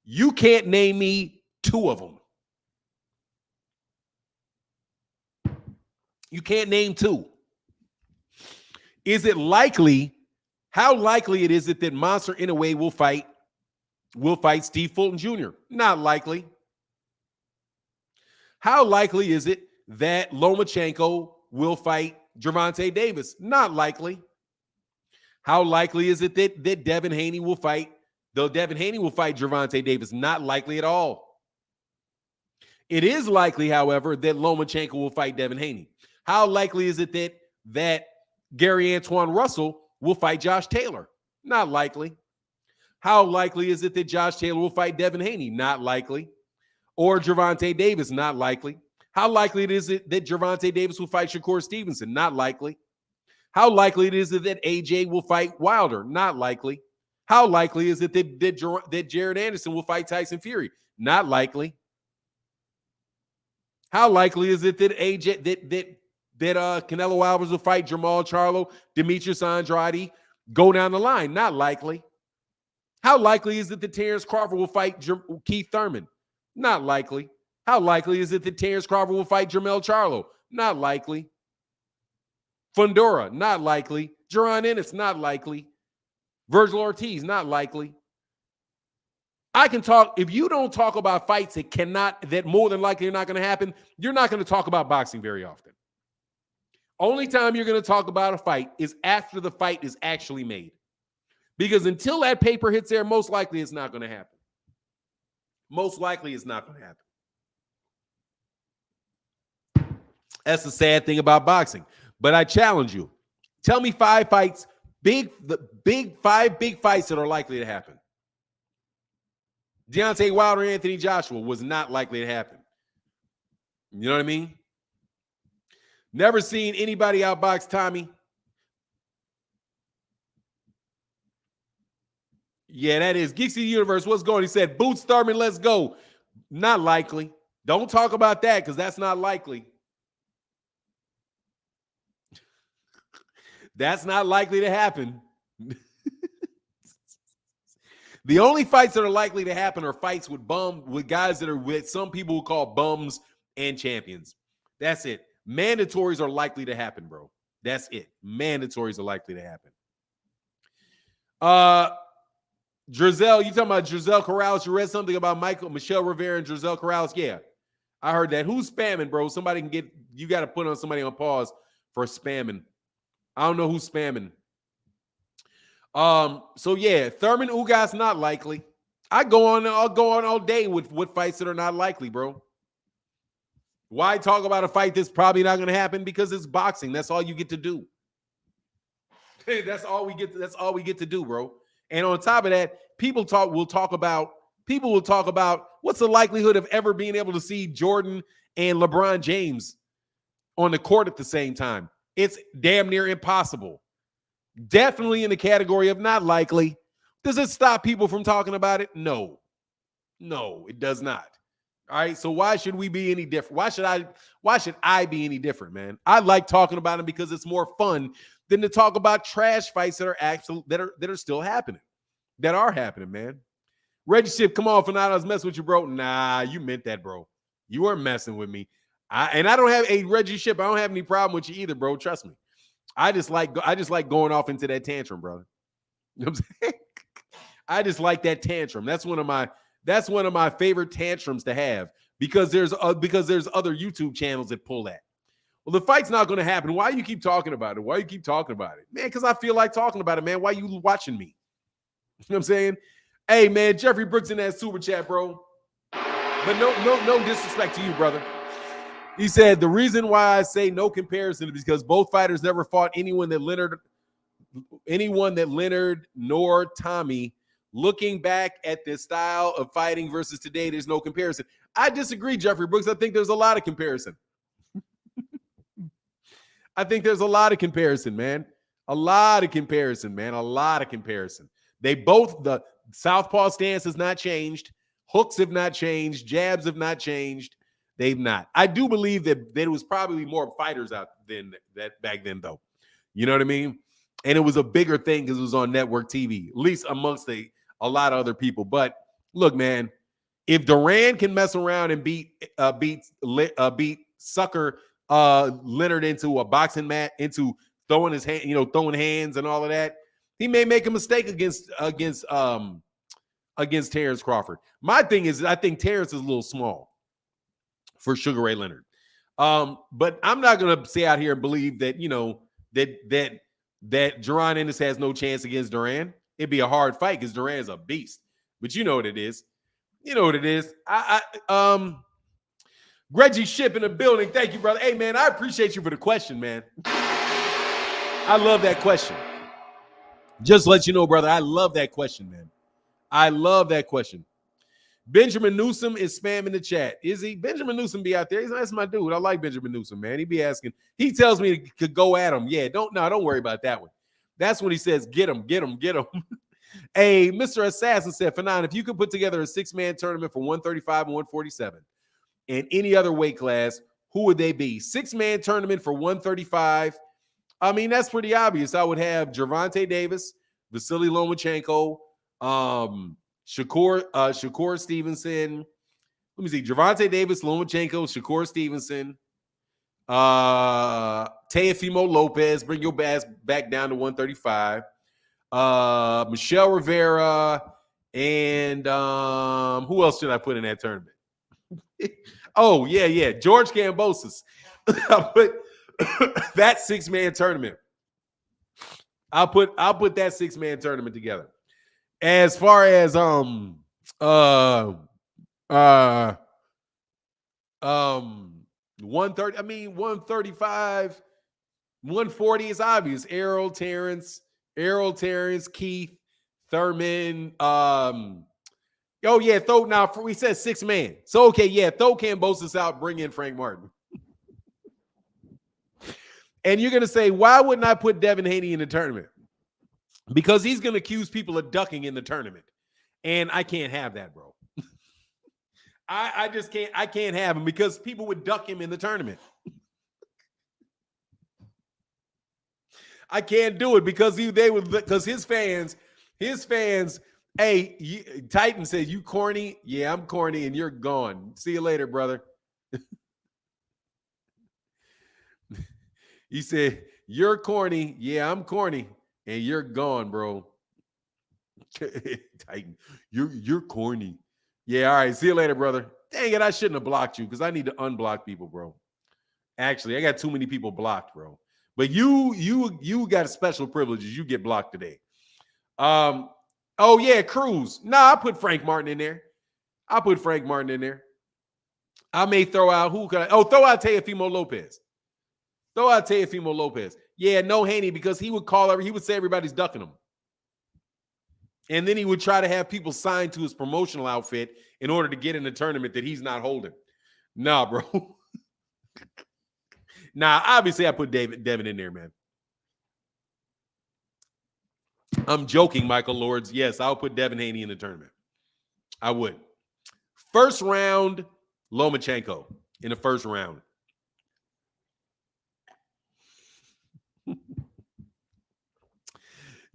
Speaker 1: You can't name me 2 of them. You can't name 2. Is it likely? How likely is it that Monster Inoue will fight Steve Fulton Jr.? Not likely. How likely is it that Lomachenko will fight Gervonta Davis? Not likely. How likely is it that Devin Haney will fight Gervonta Davis? Not likely at all. It is likely, however, that Lomachenko will fight Devin Haney. How likely is it that Gary Antoine Russell will fight Josh Taylor? Not likely. How likely is it that Josh Taylor will fight Devin Haney? Not likely. Or Gervonta Davis? Not likely. How likely is it that Gervonta Davis will fight Shakur Stevenson? Not likely. How likely is it that AJ will fight Wilder? Not likely. How likely is it that Jared Anderson will fight Tyson Fury? Not likely. How likely is it that Canelo Alvarez will fight Jamal Charlo, Demetrius Andrade, go down the line? Not likely. How likely is it that Terence Crawford will fight Keith Thurman? Not likely. How likely is it that Terence Crawford will fight Jermell Charlo? Not likely. Fundora? Not likely. Jaron Ennis? Not likely. Virgil Ortiz? Not likely. I can talk, if you don't talk about fights that more than likely are not going to happen, you're not going to talk about boxing very often. Only time you're going to talk about a fight is after the fight is actually made. Because until that paper hits there, most likely it's not going to happen. Most likely it's not going to happen. That's the sad thing about boxing. But I challenge you. Tell me 5 fights, five big fights that are likely to happen. Deontay Wilder, Anthony Joshua was not likely to happen. You know what I mean? Never seen anybody outbox Tommy. Yeah, that is Geeksy Universe. What's going? He said, Boots Thurman, let's go. Not likely. Don't talk about that because that's not likely. That's not likely to happen. The only fights that are likely to happen are fights with guys that are with some people who call bums and champions. That's it. Mandatories are likely to happen, bro. That's it. Mandatories are likely to happen. Giselle, you talking about Giselle Corrales? You read something about Michelle Rivera and Giselle Corrales? Yeah, I heard that. Who's spamming, bro? Somebody can get, you got to put on somebody on pause for spamming. I don't know who's spamming. So yeah, Thurman Ugas not likely. I'll go on all day with fights that are not likely, bro. Why talk about a fight that's probably not going to happen? Because it's boxing. That's all you get to do. That's all we get to do, bro. And on top of that, people will talk about what's the likelihood of ever being able to see Jordan and LeBron James on the court at the same time. It's damn near impossible. Definitely in the category of not likely. Does it stop people from talking about it? No, it does not. All right. So why should we be any different? Why should I be any different, man? I like talking about them because it's more fun than to talk about trash fights that are still happening. That are happening, man. Reggie Ship, come on, Fernando. I was messing with you, bro. Nah, you meant that, bro. You weren't messing with me. I don't have a Reggie Ship. I don't have any problem with you either, bro. Trust me. I just like going off into that tantrum, brother. You know what I'm saying? I just like that tantrum. That's one of my favorite tantrums to have because there's other YouTube channels that pull that. Well, the fight's not going to happen. Why you keep talking about it? Man, because I feel like talking about it, man. Why you watching me? You know what I'm saying? Hey, man, Jeffrey Brooks in that super chat, bro. But no disrespect to you, brother. He said, the reason why I say no comparison is because both fighters never fought anyone that Leonard nor Tommy. Looking back at the style of fighting versus today, there's no comparison. I disagree, Jeffrey Brooks. I think there's a lot of comparison. I think there's a lot of comparison, man. A lot of comparison. The southpaw stance has not changed. Hooks have not changed. Jabs have not changed. They've not. I do believe that there was probably more fighters out than that back then, though. You know what I mean? And it was a bigger thing because it was on network TV, at least amongst a lot of other people. But look, man, if Duran can mess around and beat sucker Leonard into a boxing mat, into throwing his hand, throwing hands and all of that, he may make a mistake against Terence Crawford. My thing is, I think Terence is a little small for Sugar Ray Leonard. But I'm not gonna say out here and believe that that Jaron Ennis has no chance against Duran. It'd be a hard fight because Duran is a beast. But you know what it is. Reggie Ship in the building. Thank you, brother. Hey, man, I appreciate you for the question, man. I love that question. Just to let you know, brother, I love that question, man. I love that question. Benjamin Newsom is spamming the chat. Is he? Benjamin Newsom be out there. That's my dude. I like Benjamin Newsom, man. He be asking. He tells me to go at him. Yeah, don't worry about that one. That's when he says, get him. Hey, Mr. Assassin said, Fanon, if you could put together a 6-man tournament for 135 and 147 and any other weight class, who would they be? 6-man tournament for 135. I mean, that's pretty obvious. I would have Gervonta Davis, Vasily Lomachenko, Shakur Stevenson. Let me see. Gervonta Davis, Lomachenko, Shakur Stevenson, Teofimo Lopez. Bring your ass back down to 135. Michelle Rivera, and who else should I put in that tournament? Oh, yeah. George Kambosos. I'll put that 6-man tournament. I'll put that 6-man tournament together. As far as 130. I mean, 135, 140 is obvious. Errol, Terence, Keith, Thurman. Oh yeah, Tho. Now we said 6 man. So okay, yeah, Tho can't boast us out. Bring in Frank Martin. And you're gonna say, why wouldn't I put Devin Haney in the tournament? Because he's gonna accuse people of ducking in the tournament, and I can't have that, bro. I just can't. I can't have him because people would duck him in the tournament. I can't do it because his fans. Hey, Titan says you corny. Yeah, I'm corny, and you're gone. See you later, brother. He said you're corny. Yeah, I'm corny, and you're gone, bro. Titan, you're corny. Yeah, all right. See you later, brother. Dang it, I shouldn't have blocked you because I need to unblock people, bro. Actually, I got too many people blocked, bro. But you got special privileges. You get blocked today. Oh yeah, Cruz. Nah, I put Frank Martin in there. I may throw out who could I? Oh, throw out Teofimo Lopez. Yeah, no Haney because he would say everybody's ducking him. And then he would try to have people sign to his promotional outfit in order to get in the tournament that he's not holding. Nah, bro. Nah, obviously I put Devin in there, man. I'm joking, Michael Lords. Yes, I'll put Devin Haney in the tournament. I would. First round, Lomachenko in the first round.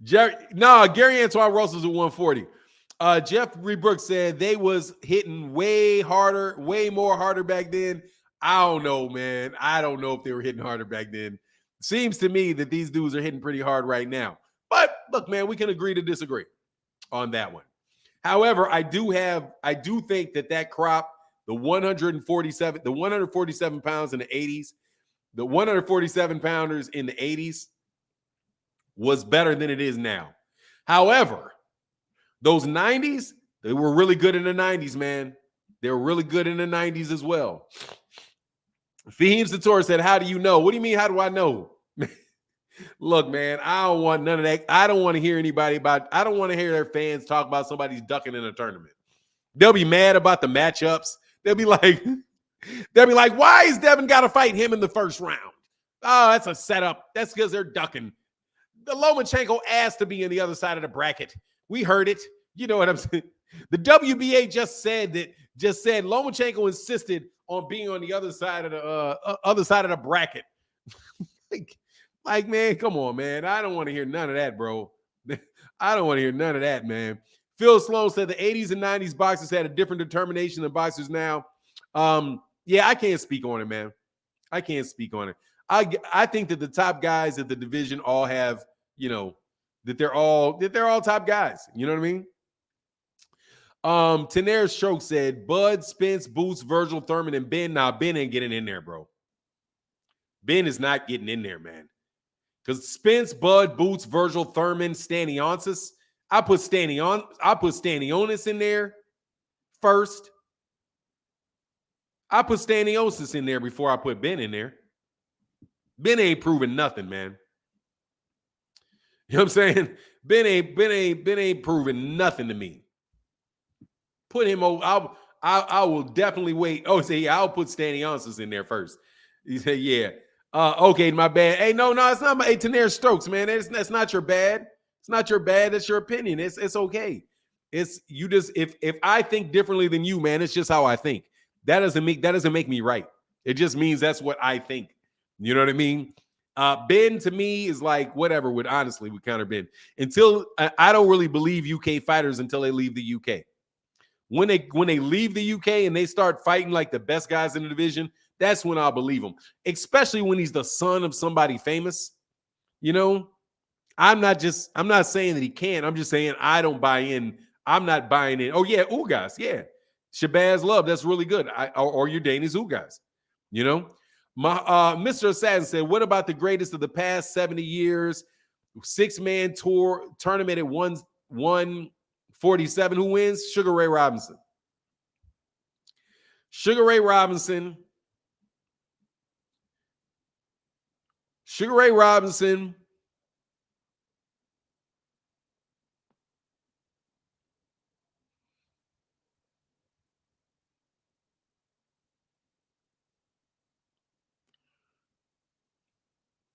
Speaker 1: Gary Antoine Russell's at 140. Jeff Rebrooks said they was hitting way more harder back then. I don't know, man. I don't know if they were hitting harder back then. Seems to me that these dudes are hitting pretty hard right now. But look, man, we can agree to disagree on that one. However, I do think that crop, the 147 pounds in the 80s, the 147 pounders in the 80s was better than it is now. However, those 90s, they were really good in the 90s, man. They were really good in the 90s as well. Fahim Sator said, how do you know? What do you mean, how do I know? Look, man, I don't want none of that. I don't want to hear I don't want to hear their fans talk about somebody's ducking in a tournament. They'll be mad about the matchups. They'll be like, why is Devin got to fight him in the first round? Oh, that's a setup. That's because they're ducking. The Lomachenko asked to be on the other side of the bracket. We heard it. You know what I'm saying? The WBA just said Lomachenko insisted on being on the other side of the bracket. like, man, come on, man. I don't want to hear none of that, bro. I don't want to hear none of that, man. Phil Sloan said the 80s and 90s boxers had a different determination than boxers now. Yeah, I can't speak on it, man. I can't speak on it. I think that the top guys at the division all have, that they're all top guys. You know what I mean? Tenair Stroke said Bud, Spence, Boots, Virgil, Thurman, and Ben. Nah, Ben ain't getting in there, bro. Ben is not getting in there, man. Because Spence, Bud, Boots, Virgil, Thurman, Stanionis. I put Stanionis in there first. I put Stanionis in there before I put Ben in there. Ben ain't proving nothing, man. You know what I'm saying? Ben ain't proving nothing to me. Put him over. I will definitely wait. Oh, say yeah, I'll put Stanionis in there first. He said, yeah. Okay, my bad. Hey, no, it's not my Tenair Strokes, man. That's not your bad. It's not your bad. That's your opinion. It's okay. It's you just if I think differently than you, man, it's just how I think. That doesn't make me right. It just means that's what I think. You know what I mean? Ben to me is like whatever would counter Ben. Until I don't really believe UK fighters until they leave the UK. When they leave the UK and they start fighting like the best guys in the division, that's when I'll believe him. Especially when he's the son of somebody famous. I'm not saying that he can't. I'm just saying I don't buy in. I'm not buying in. Oh yeah, Ugas, yeah. Shabazz Love, that's really good. Or your Danish Ugas. Mr. Assassin said, what about the greatest of the past 70 years? 6-man tour tournament at 147. Who wins? Sugar Ray Robinson. Sugar Ray Robinson Sugar Ray Robinson.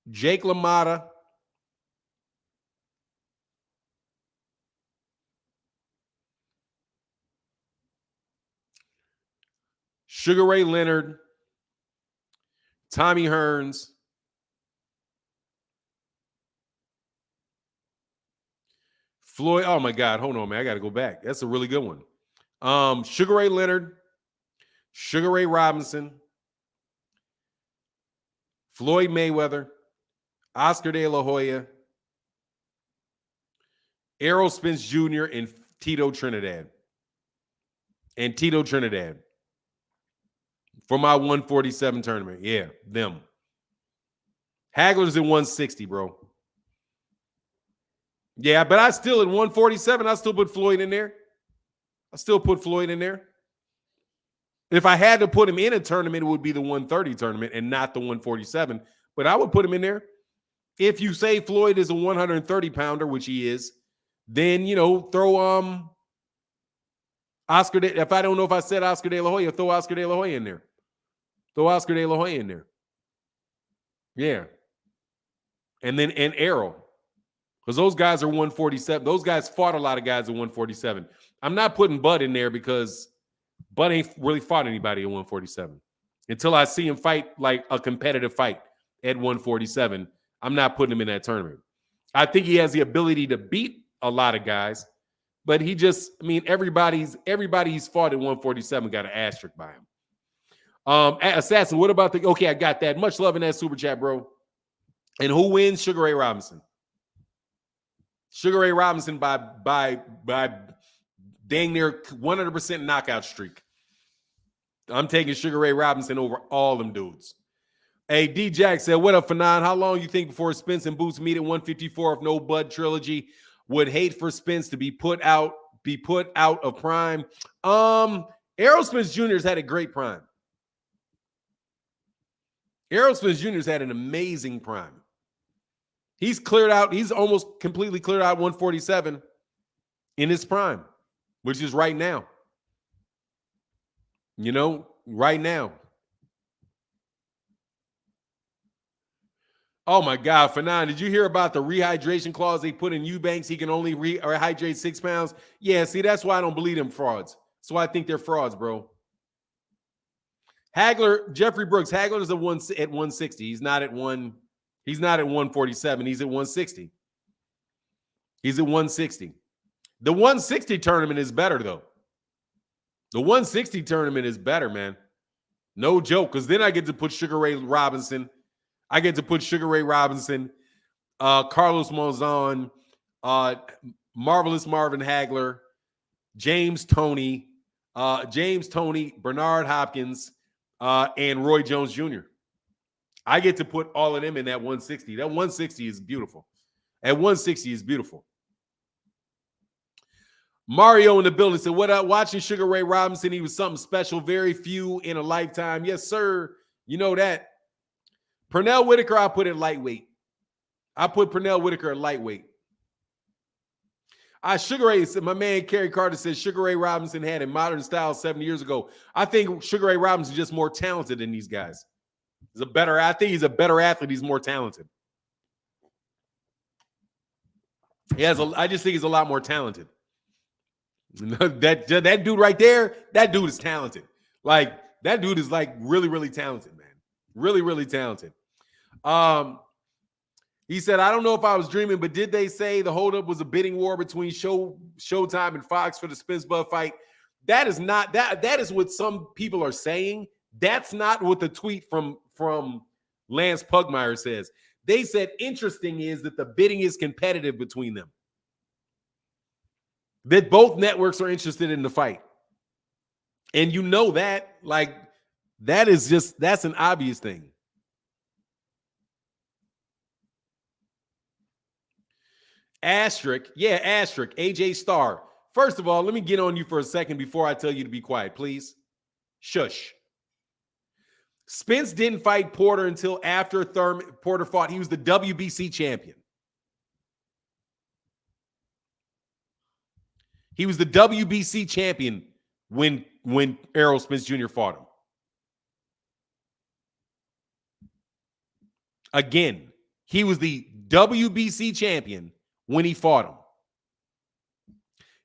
Speaker 1: Jake LaMotta. Sugar Ray Leonard. Tommy Hearns. Floyd. Oh my God. Hold on, man. I got to go back. That's a really good one. Sugar Ray Leonard. Sugar Ray Robinson. Floyd Mayweather. Oscar De La Hoya. Errol Spence Jr. and Tito Trinidad. For my 147 tournament. Yeah, them. Hagler's in 160, bro. Yeah, but I still in 147, I still put Floyd in there. If I had to put him in a tournament, it would be the 130 tournament and not the 147. But I would put him in there. If you say Floyd is a 130 pounder, which he is, then throw Oscar. If I don't know if I said Oscar De La Hoya, throw Oscar De La Hoya in there. Yeah. And Errol. Because those guys are 147. Those guys fought a lot of guys at 147. I'm not putting Bud in there because Bud ain't really fought anybody at 147. Until I see him fight like a competitive fight at 147, I'm not putting him in that tournament. I think he has the ability to beat a lot of guys, but everybody's fought at 147 got an asterisk by him. Assassin, what about okay, I got that. Much love in that super chat, bro. And who wins? Sugar Ray Robinson. Sugar Ray Robinson by dang near 100% knockout streak. I'm taking Sugar Ray Robinson over all them dudes. Hey, D Jack said, what up, Fanon? How long you think before Spence and Boots meet at 154 if no Bud trilogy? Would hate for Spence to be put out of prime. Errol Spence Jr.'s had a great prime. Errol Spence Jr.'s had an amazing prime. He's cleared out. He's almost completely cleared out 147 in his prime, which is right now. Right now. Oh my God, Fanon, did you hear about the rehydration clause they put in Eubanks? He can only rehydrate 6 pounds. Yeah, see, that's why I don't believe them frauds. That's why I think they're frauds, bro. Hagler, Jeffrey Brooks, Hagler's at 160. He's not at 147. He's at 160. He's at 160. The 160 tournament is better, though. The 160 tournament is better, man. No joke, because then I get to put Sugar Ray Robinson. Carlos Monzon, Marvelous Marvin Hagler, James Toney, Bernard Hopkins, and Roy Jones Jr. I get to put all of them in that 160. That 160 is beautiful. Mario in the building said, what up? Watching Sugar Ray Robinson, he was something special, very few in a lifetime. Yes, sir. You know that. Pernell Whitaker, I put at lightweight. Sugar Ray, my man Kerry Carter says Sugar Ray Robinson had a modern style 7 years ago. I think Sugar Ray Robinson is just more talented than these guys. I think he's a better athlete. He's more talented. I just think he's a lot more talented. That dude right there, that dude is talented. Like, that dude is like really, really talented, man. Really, really talented. He said, I don't know if I was dreaming, but did they say the holdup was a bidding war between Showtime and Fox for the Spence Bud fight? That is not that. That is what some people are saying. That's not what the tweet from Lance Pugmire says. They said interesting is that the bidding is competitive between them. That both networks are interested in the fight. And you know that, like, that's an obvious thing. Asterisk, AJ Starr. First of all, let me get on you for a second before I tell you to be quiet, please. Shush. Spence didn't fight Porter until after Porter fought. He was the WBC champion. He was the WBC champion when Errol Spence Jr. fought him. Again, he was the WBC champion when he fought him.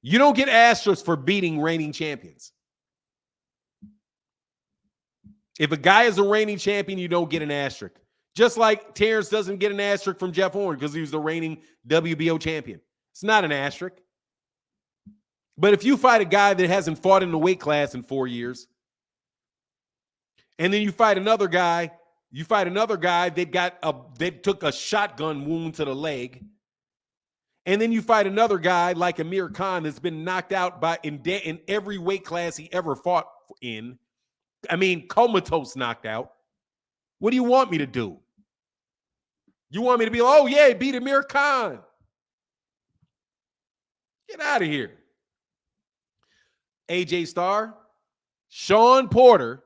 Speaker 1: You don't get asterisks for beating reigning champions. If a guy is a reigning champion, you don't get an asterisk. Just like Terence doesn't get an asterisk from Jeff Horn because he was the reigning WBO champion. It's not an asterisk. But if you fight a guy that hasn't fought in the weight class in 4 years, and then you fight another guy that took a shotgun wound to the leg, and then you fight another guy like Amir Khan that's been knocked out in every weight class he ever fought in. I mean, comatose knocked out. What do you want me to do? You want me to be like, oh, yeah, he beat Amir Khan. Get out of here. AJ Starr, Sean Porter,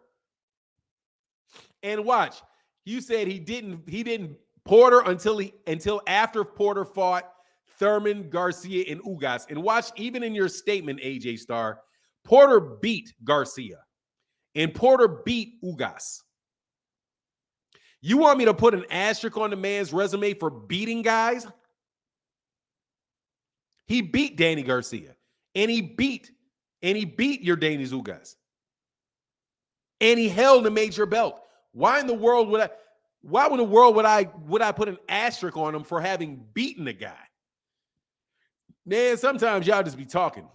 Speaker 1: and watch. You said he didn't Porter until after Porter fought Thurman, Garcia, and Ugas. And watch, even in your statement, AJ Starr, Porter beat Garcia. And Porter beat Ugas. You want me to put an asterisk on the man's resume for beating guys? He beat Danny Garcia. And he beat your Danny Ugas. And he held a major belt. Why in the world would I put an asterisk on him for having beaten a guy? Man, sometimes y'all just be talking.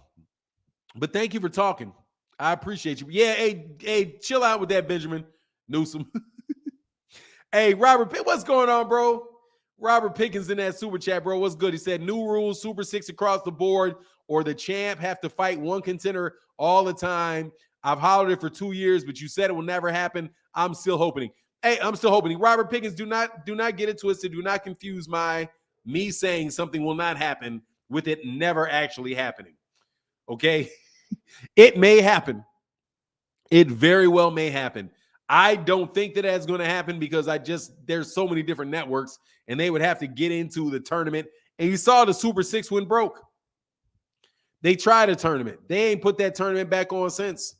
Speaker 1: But thank you for talking. I appreciate you. Yeah, hey, chill out with that, Benjamin Newsom. Hey, Robert, what's going on, bro? Robert Pickens in that super chat, bro. What's good? He said, new rules, Super 6 across the board, or the champ have to fight one contender all the time. I've hollered it for 2 years, but you said it will never happen. I'm still hoping. Hey, I'm still hoping. Robert Pickens, do not get it twisted. Do not confuse me saying something will not happen with it never actually happening. Okay? It may happen. It very well may happen. I don't think that that's going to happen because there's so many different networks and they would have to get into the tournament. And you saw the Super 6 went broke. They tried a tournament. They ain't put that tournament back on since.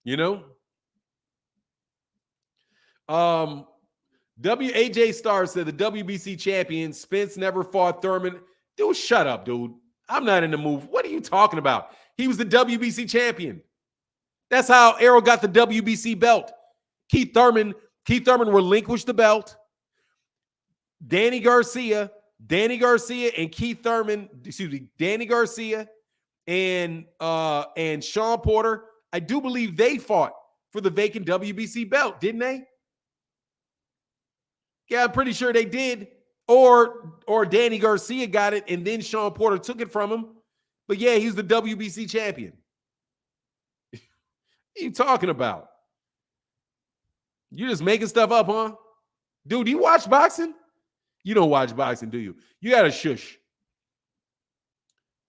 Speaker 1: You know? AJ Starr said the WBC champion, Spence never fought Thurman. Dude, shut up, dude. I'm not in the move. What are you talking about? He was the WBC champion. That's how Errol got the WBC belt. Keith Thurman relinquished the belt. Danny Garcia and Keith Thurman, Danny Garcia and Sean Porter, I do believe they fought for the vacant WBC belt, didn't they? Yeah, I'm pretty sure they did. Or Danny Garcia got it and then Sean Porter took it from him. But yeah, he's the WBC champion. What are you talking about? You just making stuff up, huh? Dude, do you watch boxing? You don't watch boxing, do you? You gotta shush.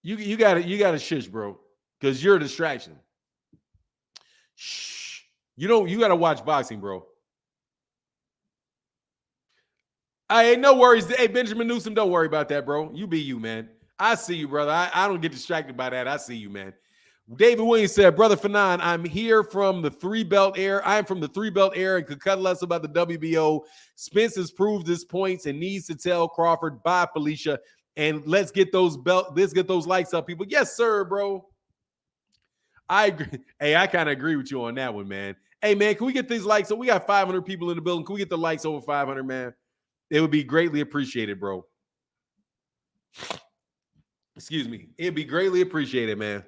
Speaker 1: You gotta shush, bro. Because you're a distraction. Shh. You gotta watch boxing, bro. Hey, no worries. Hey, Benjamin Newsom, don't worry about that, bro. You be you, man. I see you, brother. I don't get distracted by that. I see you, man. David Williams said, Brother Fanon, I'm here from the 3-belt era. I'm from the 3-belt era and could cut less about the WBO. Spence has proved his points and needs to tell Crawford, bye, Felicia. And let's get those likes up, people. Yes, sir, bro. I agree. Hey, I kind of agree with you on that one, man. Hey, man, can we get these likes? So we got 500 people in the building. Can we get the likes over 500, man? It would be greatly appreciated, bro. Excuse me. It'd be greatly appreciated, man.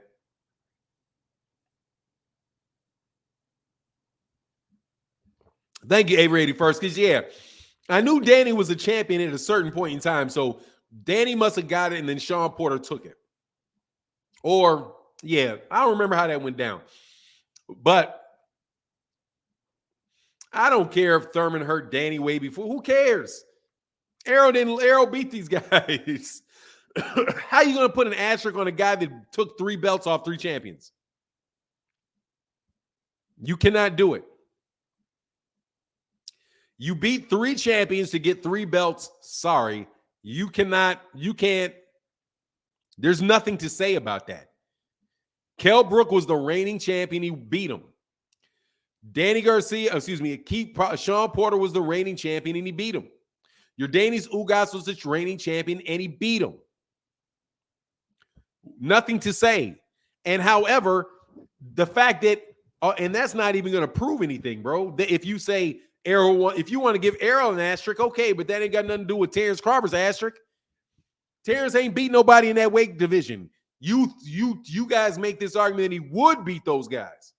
Speaker 1: Thank you, Avery 81st. Because, yeah, I knew Danny was a champion at a certain point in time. So Danny must have got it, and then Sean Porter took it. Or, yeah, I don't remember how that went down. But I don't care if Thurman hurt Danny way before. Who cares? Errol beat these guys. How are you going to put an asterisk on a guy that took 3 belts off 3 champions? You cannot do it. You beat 3 champions to get 3 belts. Sorry. You can't. There's nothing to say about that. Kell Brook was the reigning champion. He beat him. Danny Garcia, Sean Porter was the reigning champion and he beat him. Yordenis Ugas was the reigning champion and he beat him. Nothing to say. And however, the fact that, and that's not even going to prove anything, bro. If you say Errol, if you want to give Errol an asterisk, okay, but that ain't got nothing to do with Terence Crawford's asterisk. Terence ain't beat nobody in that weight division. You guys make this argument that he would beat those guys.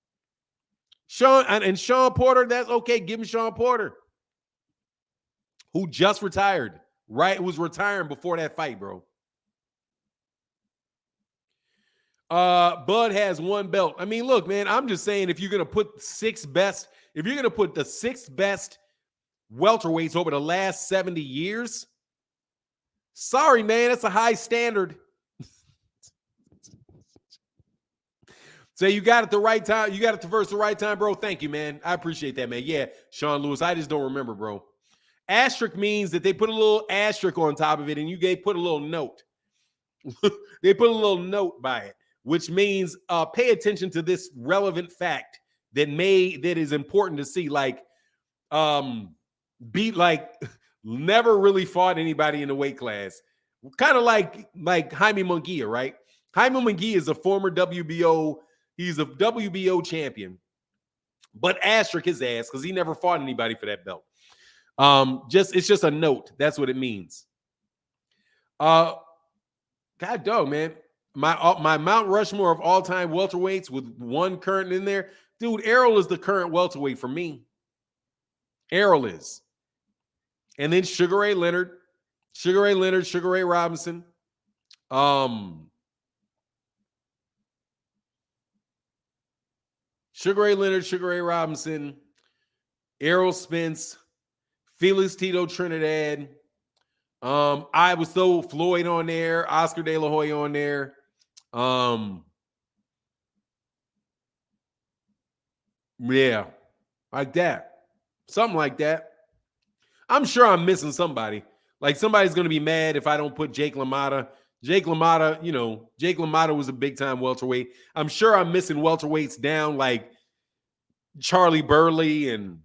Speaker 1: Sean Porter, that's okay. Give him Sean Porter, who just retired, right? Was retiring before that fight, bro. Bud has 1 belt. I mean, look, man, I'm just saying if you're going to put the 6 best welterweights over the last 70 years, sorry, man, that's a high standard. So you got it the right time. You got it the first the right time, bro. Thank you, man. I appreciate that, man. Yeah, Sean Lewis. I just don't remember, bro. Asterisk means that they put a little asterisk on top of it and put a little note. They put a little note by it, which means pay attention to this relevant fact that is important to see. Like, never really fought anybody in the weight class. Kind of like Jaime Munguia, right? Jaime Munguia is a former WBO. He's a WBO champion, but asterisk his ass because he never fought anybody for that belt. It's just a note. That's what it means. God dog, man. My Mount Rushmore of all-time welterweights with 1 current in there. Dude, Errol is the current welterweight for me. Errol is. And then Sugar Ray Leonard, Sugar Ray Robinson. Sugar Ray Leonard, Sugar Ray Robinson, Errol Spence, Felix Tito Trinidad. I was so Floyd on there, Oscar De La Hoya on there. Yeah, like that. Something like that. I'm sure I'm missing somebody. Like somebody's going to be mad if I don't put Jake LaMotta. Jake LaMotta was a big-time welterweight. I'm sure I'm missing welterweights down like Charlie Burley and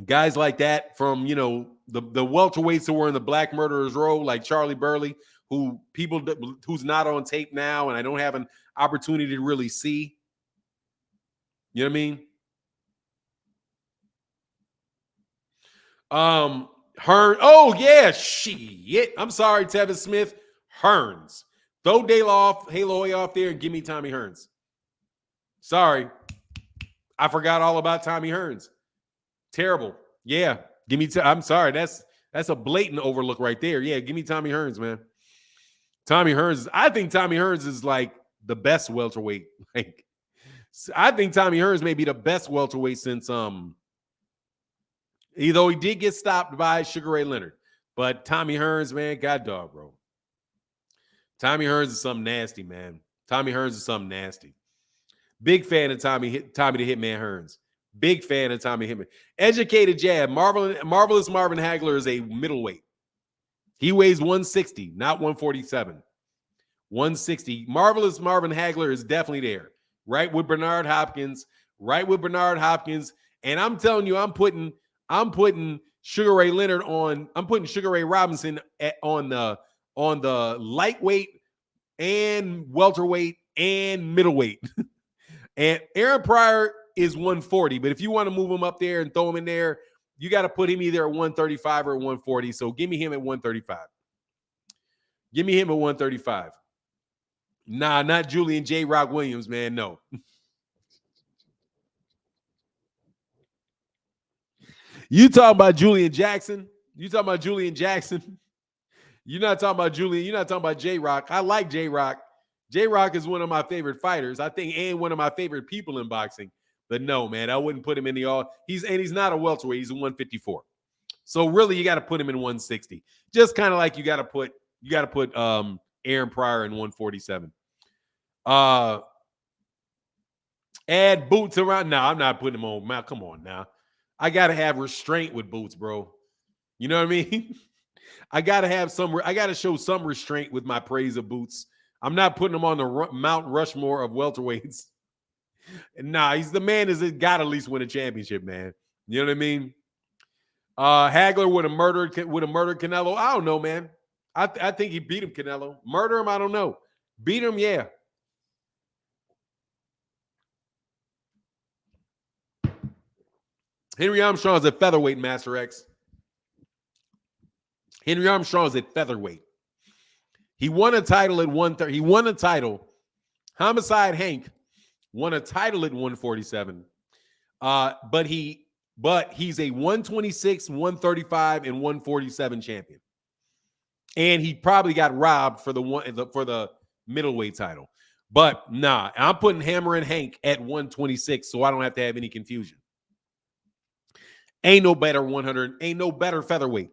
Speaker 1: guys like that from, the welterweights who were in the Black Murderers Row, like Charlie Burley, who's not on tape now and I don't have an opportunity to really see. You know what I mean? Hearn. Oh, yeah, shit. I'm sorry, Tevin Smith. Hearns. Throw Halo off there and give me Tommy Hearns. Sorry. I forgot all about Tommy Hearns. Terrible. Yeah. Give me I'm sorry. That's a blatant overlook right there. Yeah, give me Tommy Hearns, man. I think Tommy Hearns is like the best welterweight. Like I think Tommy Hearns may be the best welterweight since though he did get stopped by Sugar Ray Leonard. But Tommy Hearns, man, god dog, bro. Tommy Hearns is something nasty, man. Tommy Hearns is something nasty. Big fan of Tommy the Hitman Hearns. Big fan of Tommy Hitman. Educated jab. Marvelous Marvin Hagler is a middleweight. He weighs 160, not 147. 160. Marvelous Marvin Hagler is definitely there. Right with Bernard Hopkins. And I'm telling you, I'm putting Sugar Ray Leonard on. I'm putting Sugar Ray Robinson on the lightweight and welterweight and middleweight. And Aaron Pryor is 140, but if you want to move him up there and throw him in there, you got to put him either at 135 or 140. So give me him at 135. Nah, not Julian J. Rock Williams, man. No. You talking about Julian Jackson? You're not talking about Julian. You're not talking about J. Rock. I like J. Rock. J. Rock is one of my favorite fighters, I think, and one of my favorite people in boxing. But no, man, I wouldn't put him in the all. He's not a welterweight. He's a 154. So really, you got to put him in 160. Just kind of like you got to put Aaron Pryor in 147. Add boots around. No, I'm not putting him on. Come on now. I gotta have restraint with Boots, bro. You know what I mean? I gotta show some restraint with my praise of Boots. I'm not putting him on the Mount Rushmore of welterweights. Nah, he's the man that's got to at least win a championship, man. You know what I mean? Hagler would have murdered Canelo. I don't know, man. I think he beat him, Canelo. Murder him, I don't know. Beat him, yeah. Henry Armstrong's at featherweight, Master X. Henry Armstrong's at featherweight. He won a title at 130. He won a title. Homicide Hank won a title at 147. But he's a 126, 135, and 147 champion. And he probably got robbed for the middleweight title. But nah, I'm putting Hammer and Hank at 126, so I don't have to have any confusion. Ain't no better 100, ain't no better featherweight.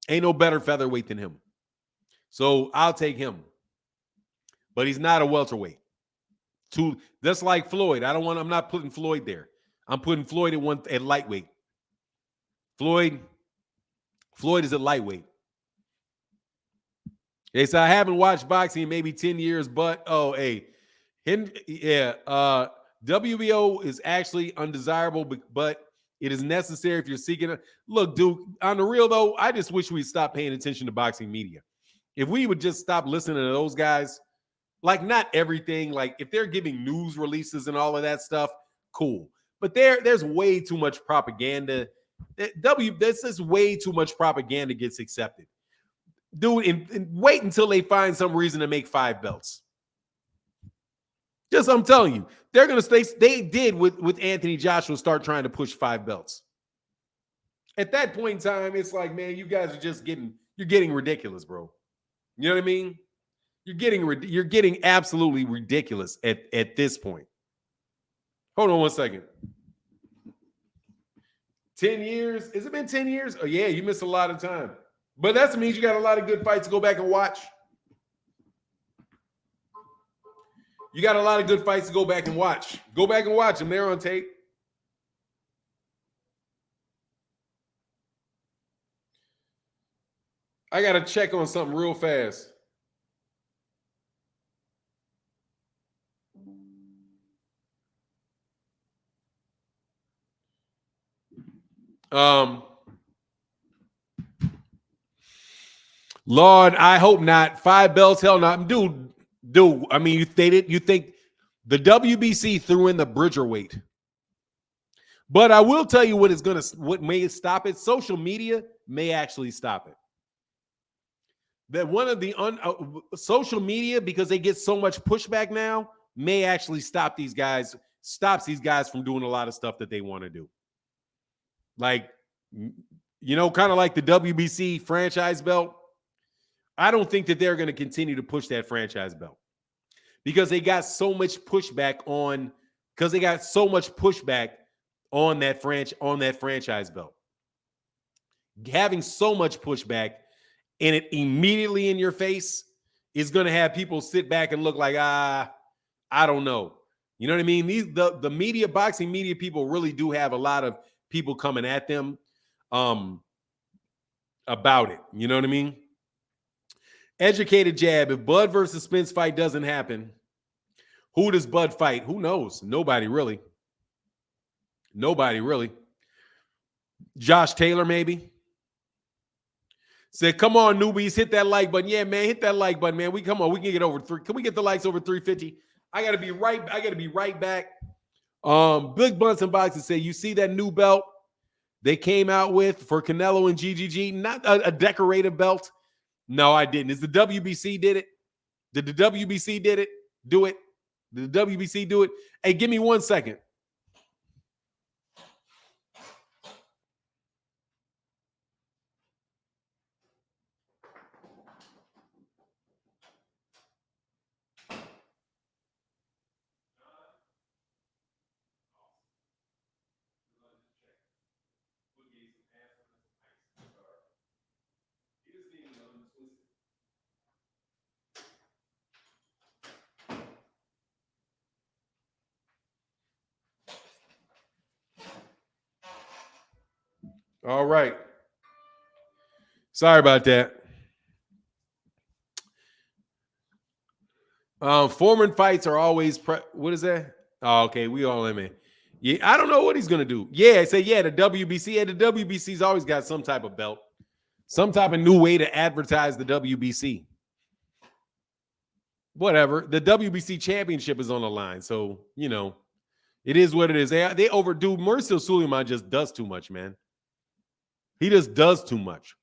Speaker 1: Ain't no better featherweight than him. So I'll take him. But he's not a welterweight. That's like Floyd. I'm not putting Floyd there. I'm putting Floyd at lightweight. Floyd is at lightweight. They said I haven't watched boxing in maybe 10 years, but WBO is actually undesirable, but it is necessary if you're seeking it. Look, dude, on the real though, I just wish we'd stop paying attention to boxing media. If we would just stop listening to those guys, like not everything, like if they're giving news releases and all of that stuff, cool. But there's way too much propaganda. This is way too much propaganda gets accepted. Dude, and wait until they find some reason to make 5 belts. Just I'm telling you, they're gonna stay. They did with Anthony Joshua start trying to push 5 belts. At that point in time, it's like, man, you guys are just getting ridiculous, bro. You know what I mean? You're getting absolutely ridiculous at this point. Hold on one second. 10 years? Has it been 10 years? Oh yeah, you missed a lot of time. But that means you got a lot of good fights to go back and watch. You got a lot of good fights to go back and watch. Go back and watch them. They're on tape. I got to check on something real fast. Lord, I hope not. 5 belts, hell no. Dude, I mean, you think the WBC threw in the Bridger weight. But I will tell you what may stop it. Social media may actually stop it. That one of the social media, because they get so much pushback now, may actually stops these guys from doing a lot of stuff that they want to do. Like, you know, kind of like the WBC franchise belt. I don't think that they're going to continue to push that franchise belt because they got so much pushback on that franchise belt. Having so much pushback and it immediately in your face is going to have people sit back and look like, I don't know. You know what I mean? The media, boxing media people really do have a lot of people coming at them about it. You know what I mean? Educated jab. If Bud versus Spence fight doesn't happen, who does Bud fight? Who knows? Nobody really. Josh Taylor, maybe. Said, come on, newbies, hit that like button. Yeah, man, hit that like button, man. We can get over 3. Can we get the likes over 350? I gotta be right back. Big Bunsen Boxing say, you see that new belt they came out with for Canelo and GGG? Not a decorative belt. No, I didn't. Is the WBC did it? Did the WBC do it? Did the WBC do it? Hey, give me 1 second. All right. Sorry about that. Foreman fights are always what is that? Oh, okay, we all in it. Yeah, I don't know what he's gonna do. Yeah, say the WBC. Yeah, the WBC's always got some type of belt, some type of new way to advertise the WBC. Whatever. The WBC championship is on the line, so it is what it is. They overdo. Mauricio Suleiman just does too much, man. He just does too much,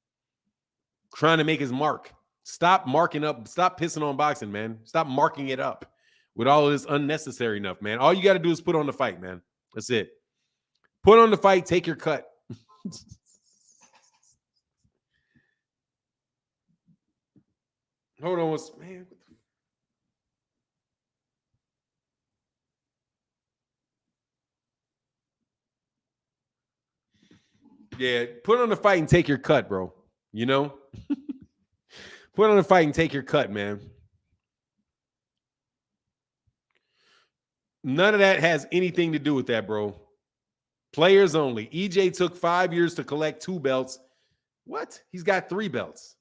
Speaker 1: trying to make his mark. Stop marking up. Stop pissing on boxing, man. Stop marking it up with all of this unnecessary enough, man. All you got to do is put on the fight, man. That's it. Put on the fight. Take your cut. Hold on, man. Yeah, put on the fight and take your cut, bro. Put on the fight and take your cut, man. None of that has anything to do with that, bro. Players only. EJ took 5 years to collect 2 belts. What? He's got 3 belts.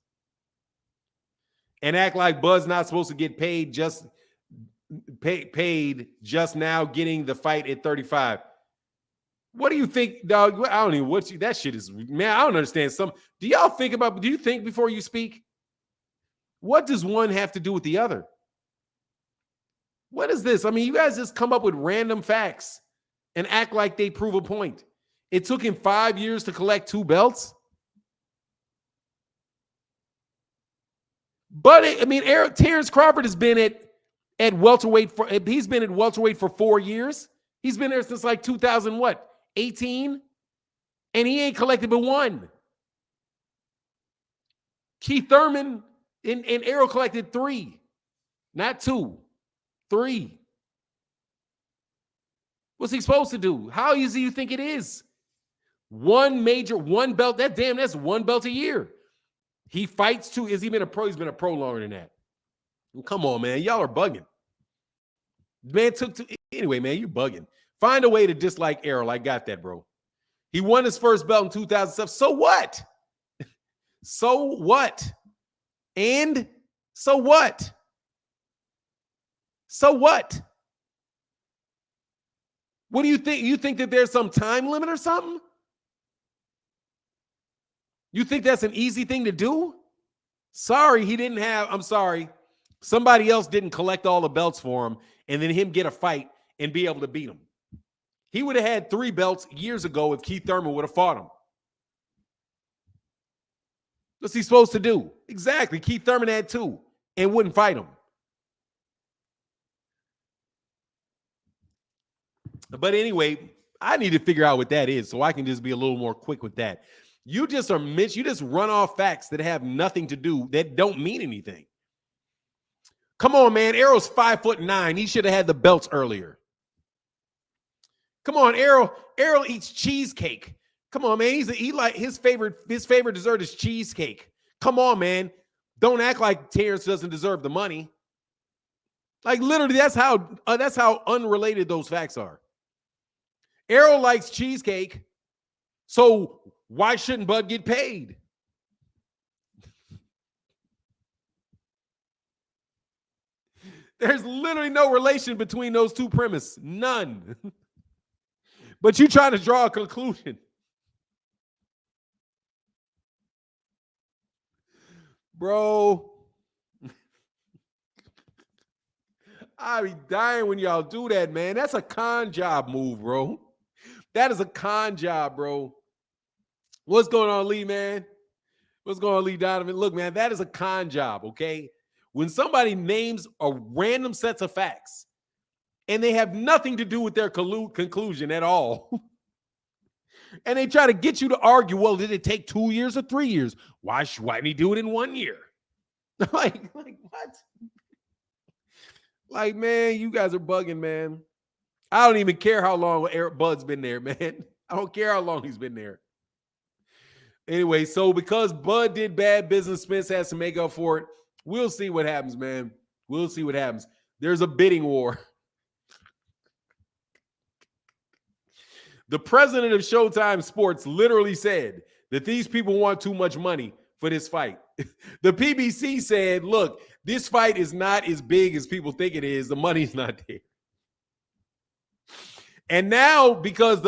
Speaker 1: And act like Bud's not supposed to get paid just now getting the fight at 35. What do you think, dog? I don't even that shit is, man. I don't understand. Do y'all think do you think before you speak? What does one have to do with the other? What is this? I mean, you guys just come up with random facts and act like they prove a point. It took him 5 years to collect 2 belts. But Terence Crawford has been at welterweight he's been at welterweight for 4 years. He's been there since like 2018, and he ain't collected but 1. Keith Thurman and Errol collected 3, not 2, 3. What's he supposed to do? How easy do you think it is? One belt. That's 1 belt a year. He fights 2. Has he been a pro? He's been a pro longer than that. Come on, man. Y'all are bugging. Man anyway, man, you're bugging. Find a way to dislike Errol. I got that, bro. He won his first belt in 2007. So what? So what? And so what? So what? What do you think? You think that there's some time limit or something? You think that's an easy thing to do? Sorry, I'm sorry. Somebody else didn't collect all the belts for him and then him get a fight and be able to beat him. He would have had 3 belts years ago if Keith Thurman would have fought him. What's he supposed to do? Exactly. Keith Thurman had 2 and wouldn't fight him. But anyway, I need to figure out what that is so I can just be a little more quick with that. You just run off facts that have nothing to do, that don't mean anything. Come on, man. Errol's 5'9". He should have had the belts earlier. Come on, Errol. Errol eats cheesecake. Come on, man. His favorite dessert is cheesecake. Come on, man. Don't act like Terence doesn't deserve the money. Like literally, that's how unrelated those facts are. Errol likes cheesecake, so why shouldn't Bud get paid? There's literally no relation between those two premises. None. But you trying to draw a conclusion. Bro. I be dying when y'all do that, man. That's a con job move, bro. That is a con job, bro. What's going on, Lee, man? What's going on, Lee Donovan? Look, man, that is a con job, okay? When somebody names a random sets of facts and they have nothing to do with their conclusion at all, and they try to get you to argue, well, did it take 2 years or 3 years? Why didn't he do it in 1 year? like what? Like, man, you guys are bugging, man. I don't even care how long Bud's been there, man. I don't care how long he's been there. Anyway, so because Bud did bad business, Spence has to make up for it. We'll see what happens, man. We'll see what happens. There's a bidding war. The president of Showtime Sports literally said that these people want too much money for this fight. The PBC said, look, this fight is not as big as people think it is. The money's not there. And now, because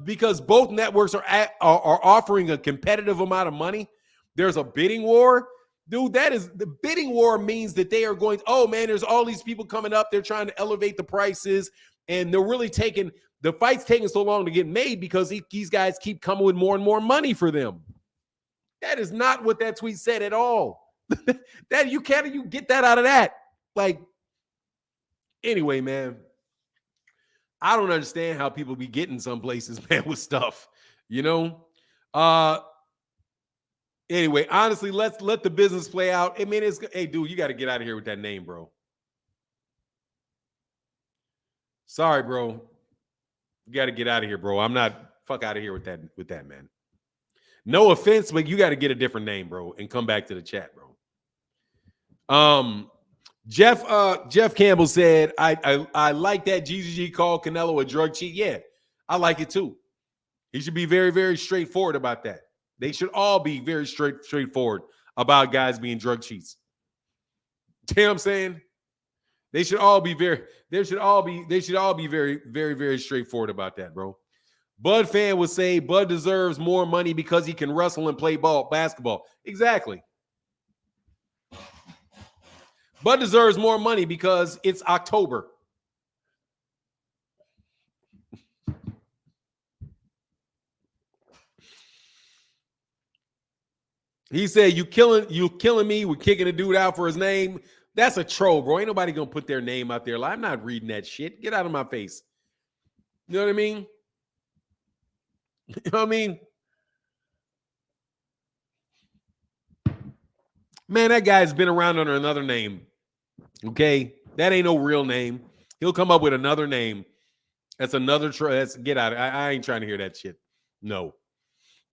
Speaker 1: because both networks are offering a competitive amount of money, there's a bidding war. Dude, that is the bidding war means that they are going, oh man, there's all these people coming up. They're trying to elevate the prices, and they're really taking the fight's taking so long to get made because these guys keep coming with more and more money for them. That is not what that tweet said at all. That you get that out of that. Like, anyway, man, I don't understand how people be getting some places, man, with stuff, you know? Anyway, honestly, let's let the business play out. I mean, hey, dude, you got to get out of here with that name, bro. Sorry, bro. You got to get out of here, bro. I'm not fuck out of here with that, man. No offense, but you got to get a different name, bro, and come back to the chat, bro. Jeff Campbell said, I like that GGG called Canelo a drug cheat. Yeah, I like it too. He should be very, very straightforward about that. They should all be very straightforward about guys being drug cheats. You know what I'm saying? They should all be very, very, very, very straightforward about that, bro. Bud fan would say Bud deserves more money because he can wrestle and play basketball. Exactly. Bud deserves more money because it's October. He said, you killing me with kicking a dude out for his name. That's a troll, bro. Ain't nobody gonna put their name out there. I'm not reading that shit. Get out of my face. You know what I mean? You know what I mean? Man, that guy's been around under another name. Okay? That ain't no real name. He'll come up with another name. That's another get out. I ain't trying to hear that shit. No.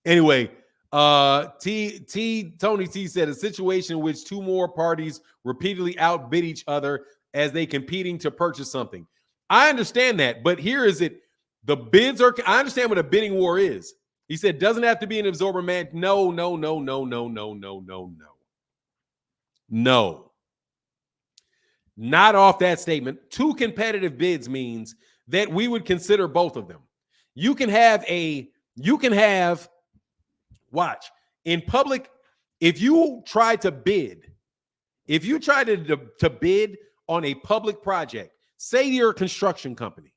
Speaker 1: Anyway, Tony T said a situation in which two more parties repeatedly outbid each other as they competing to purchase something. I understand that, but here is it. The bids are, I understand what a bidding war is. He said, doesn't have to be an absorber, man. No. Not off that statement. Two competitive bids means that we would consider both of them. You can have, watch, in public, if you try to bid on a public project, say you're a construction company,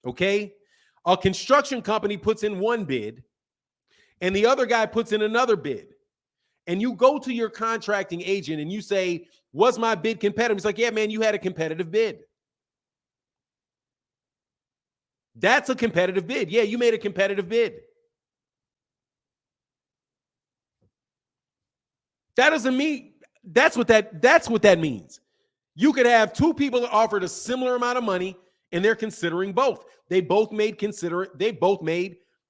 Speaker 1: okay? A construction company puts in one bid and the other guy puts in another bid. And you go to your contracting agent and you say, was my bid competitive? He's like, yeah, man, you had a competitive bid. That's a competitive bid. Yeah, you made a competitive bid. That doesn't mean that's what that means. You could have two people that offered a similar amount of money and they're considering both. They both made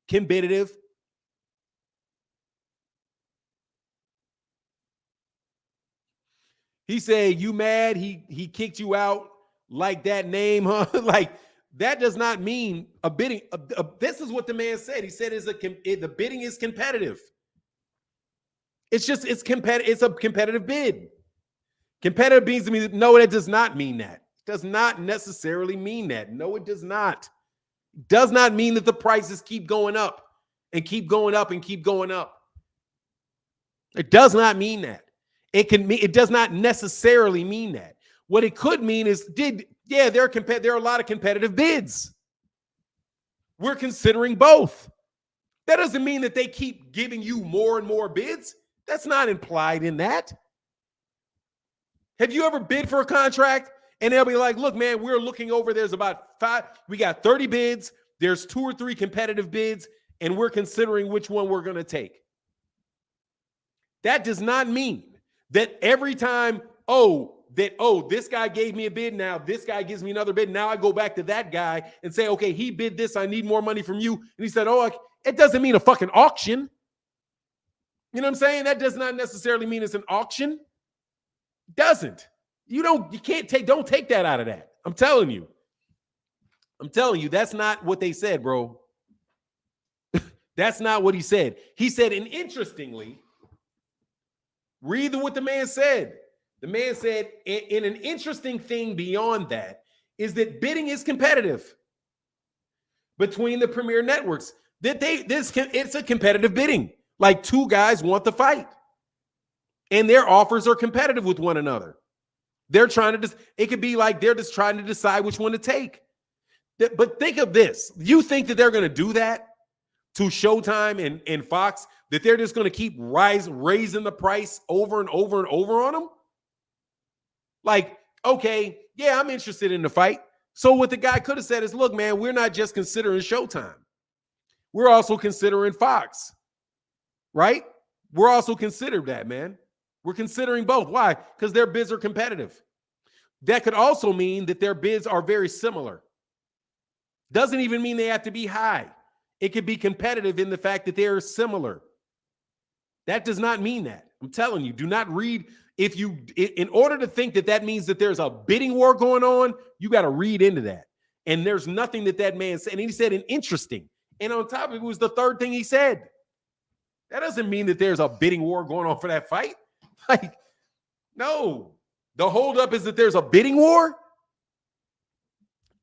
Speaker 1: competitive. He said, you mad? He kicked you out like that name, huh? Like, that does not mean a bidding. This is what the man said. He said the bidding is competitive. It's a competitive bid. Competitive means to me, no, it does not mean that. It does not necessarily mean that. No, it does not. It does not mean that the prices keep going up and keep going up and keep going up. It does not mean that. It does not necessarily mean that. What it could mean is, there are a lot of competitive bids. We're considering both. That doesn't mean that they keep giving you more and more bids. That's not implied in that. Have you ever bid for a contract and they'll be like, look, man, we're looking over, there's about 5, we got 30 bids, there's 2 or 3 competitive bids, and we're considering which one we're going to take. That does not mean that every time, this guy gave me a bid, now this guy gives me another bid, now I go back to that guy and say, okay, he bid this, I need more money from you. And he said, it doesn't mean a fucking auction. You know what I'm saying? That does not necessarily mean it's an auction. It doesn't. Don't take that out of that. I'm telling you, that's not what they said, bro. That's not what he said. He said, and interestingly, read what the man said. The man said, in an interesting thing beyond that, is that bidding is competitive between the premier networks. It's a competitive bidding. Like two guys want the fight, and their offers are competitive with one another. They're trying to it could be like they're just trying to decide which one to take. But think of this. You think that they're going to do that to Showtime and Fox, that they're just going to keep raising the price over and over and over on them? Like, okay, yeah, I'm interested in the fight. So what the guy could have said is, look, man, we're not just considering Showtime. We're also considering Fox, right? We're also considered that, man. We're considering both. Why? Because their bids are competitive. That could also mean that their bids are very similar. Doesn't even mean they have to be high. It could be competitive in the fact that they're similar. That does not mean that. I'm telling you, do not read. In order to think that that means that there's a bidding war going on, you got to read into that. And there's nothing that man said. And he said an interesting. And on top of it was the third thing he said. That doesn't mean that there's a bidding war going on for that fight. Like, no. The holdup is that there's a bidding war.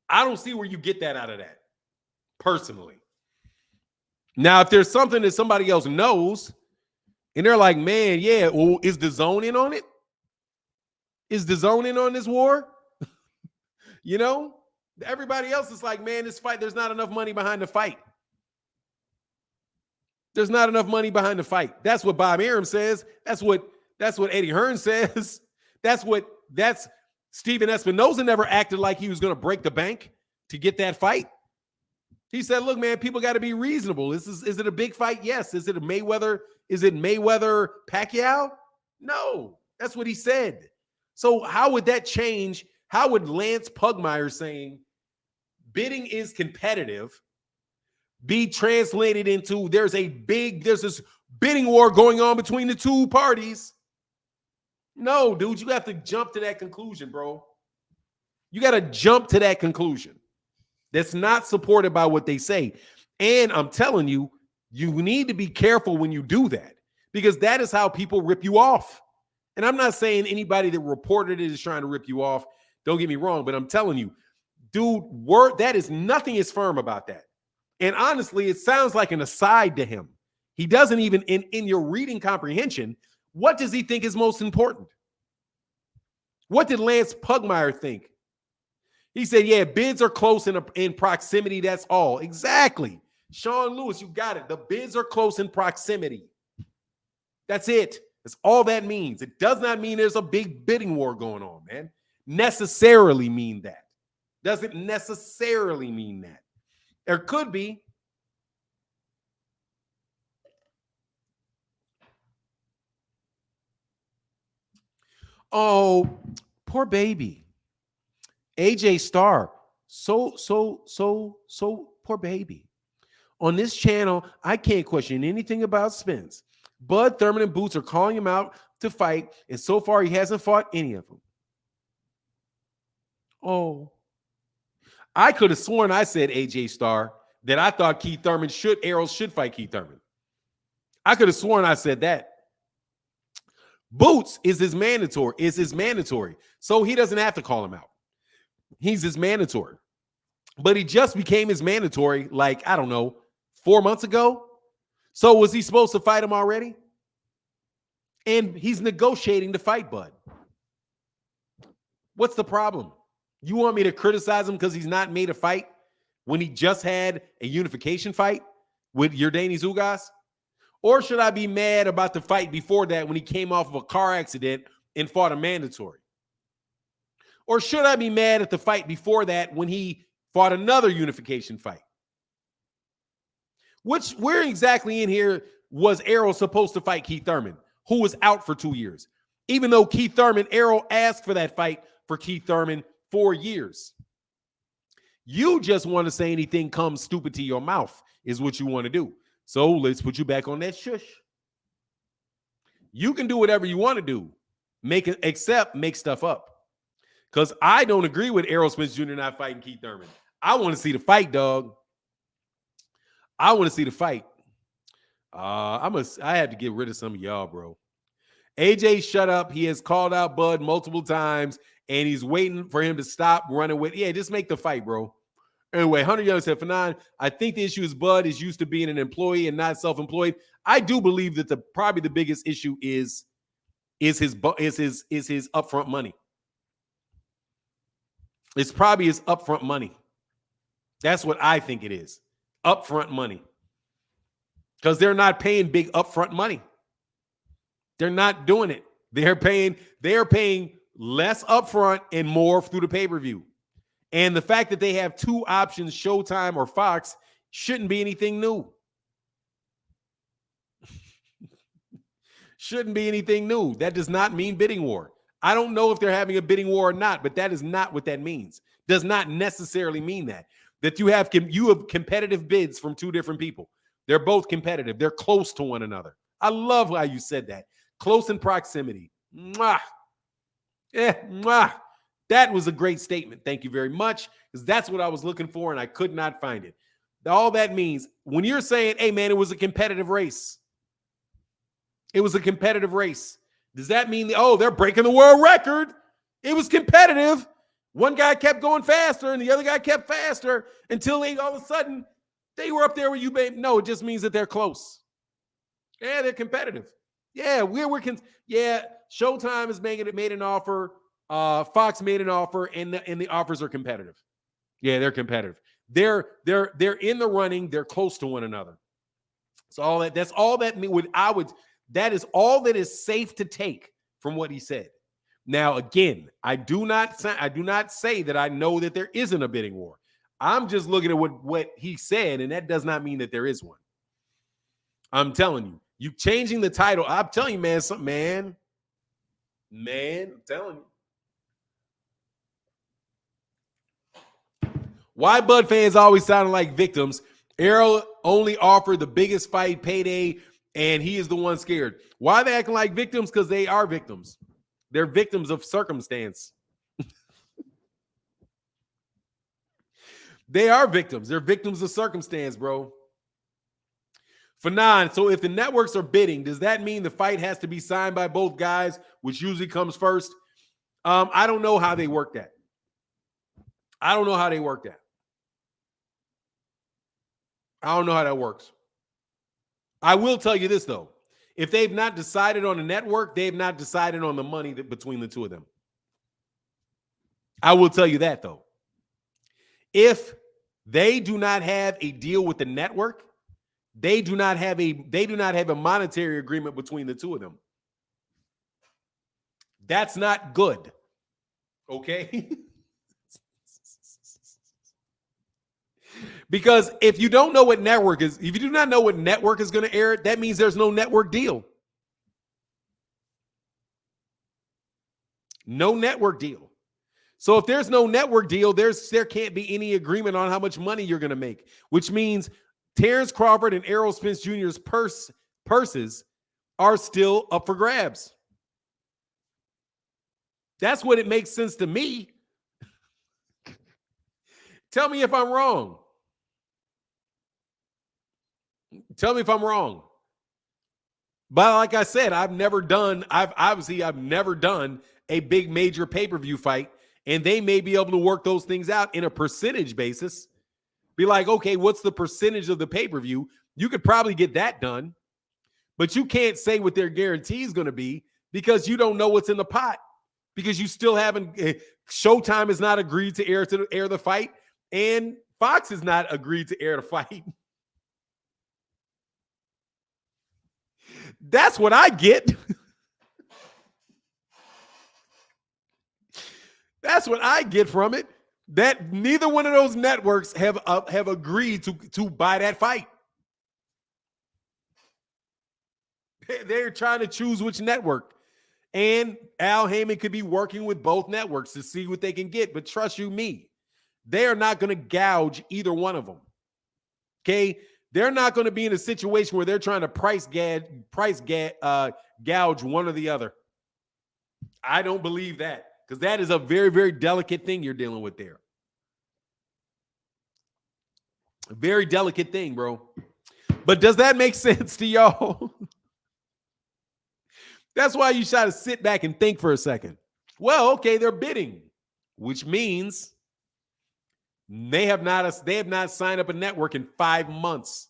Speaker 1: I don't see where you get that out of that, personally. Now, if there's something that somebody else knows, and they're like, man, yeah, well, is the zone in on it? Is the zone in on this war? You know? Everybody else is like, man, this fight, there's not enough money behind the fight. There's not enough money behind the fight. That's what Bob Arum says. That's what Eddie Hearn says. That's Steven Espinoza never acted like he was going to break the bank to get that fight. He said, look, man, people got to be reasonable. Is it a big fight? Yes. Is it Mayweather Pacquiao? No. That's what he said. So how would that change? How would Lance Pugmire saying bidding is competitive be translated into there's this bidding war going on between the two parties? No, dude, you have to jump to that conclusion, bro. You got to jump to that conclusion. That's not supported by what they say. And I'm telling you, you need to be careful when you do that, because that is how people rip you off. And I'm not saying anybody that reported it is trying to rip you off. Don't get me wrong, but I'm telling you, dude, that is nothing is firm about that. And honestly, it sounds like an aside to him. He doesn't even, in your reading comprehension, what does he think is most important? What did Lance Pugmire think? He said, yeah, bids are close in proximity. That's all. Exactly. Sean Lewis, you got it. The bids are close in proximity. That's it. That's all that means. It does not mean there's a big bidding war going on, man. Necessarily mean that. Doesn't necessarily mean that. There could be. Oh, poor baby. AJ Starr. So poor baby. On this channel, I can't question anything about Spence. Bud, Thurman, and Boots are calling him out to fight, and so far he hasn't fought any of them. Oh. I could have sworn I said AJ Starr that I thought Errol should fight Keith Thurman. I could have sworn I said that. Boots is his mandatory. So he doesn't have to call him out. He's his mandatory. But he just became his mandatory, like, I don't know, 4 months ago. So was he supposed to fight him already? And he's negotiating to fight Bud. What's the problem? You want me to criticize him because he's not made a fight when he just had a unification fight with Yordenis Ugas? Or should I be mad about the fight before that when he came off of a car accident and fought a mandatory? Or should I be mad at the fight before that when he fought another unification fight? Where exactly in here was Errol supposed to fight Keith Thurman, who was out for 2 years? Even though Errol asked for that fight for Keith Thurman 4 years. You just want to say anything comes stupid to your mouth is what you want to do. So let's put you back on that shush. You can do whatever you want to do, except make stuff up. Because I don't agree with Errol Spence Jr. not fighting Keith Thurman. I want to see the fight, dog. I want to see the fight. I had to get rid of some of y'all, bro. AJ, shut up. He has called out Bud multiple times, and he's waiting for him to stop running with. Yeah, just make the fight, bro. Anyway, Hunter Young said, Fanon, I think the issue is Bud is used to being an employee and not self-employed. I do believe that probably the biggest issue is his upfront money. It's probably his upfront money. That's what I think it is. Upfront money. Because they're not paying big upfront money. They're not doing it. They're paying less upfront and more through the pay-per-view. And the fact that they have two options, Showtime or Fox, shouldn't be anything new. Shouldn't be anything new. That does not mean bidding war. I don't know if they're having a bidding war or not, but that is not what that means. Does not necessarily mean that you have competitive bids from two different people. They're both competitive. They're close to one another. I love how you said that. Close in proximity. Mwah. Yeah, mwah. That was a great statement. Thank you very much, because that's what I was looking for, and I could not find it. All that means, when you're saying, hey, man, it was a competitive race. It was a competitive race. Does that mean, they're breaking the world record? It was competitive. One guy kept going faster, and the other guy kept faster until all of a sudden they were up there with you, babe. No, it just means that they're close. Yeah, they're competitive. Yeah, yeah, Showtime has made an offer. Fox made an offer, and the offers are competitive. Yeah, they're competitive. They're in the running. They're close to one another. So that's all that that is all that is safe to take from what he said. Now, again, I do not say that I know that there isn't a bidding war. I'm just looking at what he said, and that does not mean that there is one. I'm telling you changing the title. I'm telling you, man, I'm telling you. Why Bud fans always sounding like victims? Errol only offered the biggest fight payday, and he is the one scared. Why are they acting like victims? Because they are victims. They're victims of circumstance. They are victims. They're victims of circumstance, bro. Fanon, so if the networks are bidding, does that mean the fight has to be signed by both guys, which usually comes first? I don't know how they work that. I don't know how that works. I will tell you this, though. If they've not decided on a network, they've not decided on the money between the two of them. I will tell you that, though. If they do not have a deal with the network, they do not have a monetary agreement between the two of them. That's not good. Okay? Because if you don't know what network is, if you do not know what network is going to air it, that means there's no network deal. No network deal. So if there's no network deal, there can't be any agreement on how much money you're going to make, which means Terence Crawford and Errol Spence Jr.'s purses are still up for grabs. That's what it makes sense to me. Tell me if I'm wrong. Tell me if I'm wrong. But like I said, I've never done a big major pay-per-view fight, and they may be able to work those things out in a percentage basis. Be like, okay, what's the percentage of the pay-per-view? You could probably get that done, but you can't say what their guarantee is going to be because you don't know what's in the pot, because you still haven't. Showtime has not agreed to air the fight, and Fox has not agreed to air the fight. That's what I get. That's what I get from it. That neither one of those networks have agreed to buy that fight. They're trying to choose which network. And Al Heyman could be working with both networks to see what they can get. But trust you me, they are not going to gouge either one of them. Okay? They're not going to be in a situation where they're trying to gouge one or the other. I don't believe that, because that is a very, very delicate thing you're dealing with there. A very delicate thing, bro. But does that make sense to y'all? That's why you try to sit back and think for a second. Well, okay, they're bidding, which means they have not signed up a network in 5 months.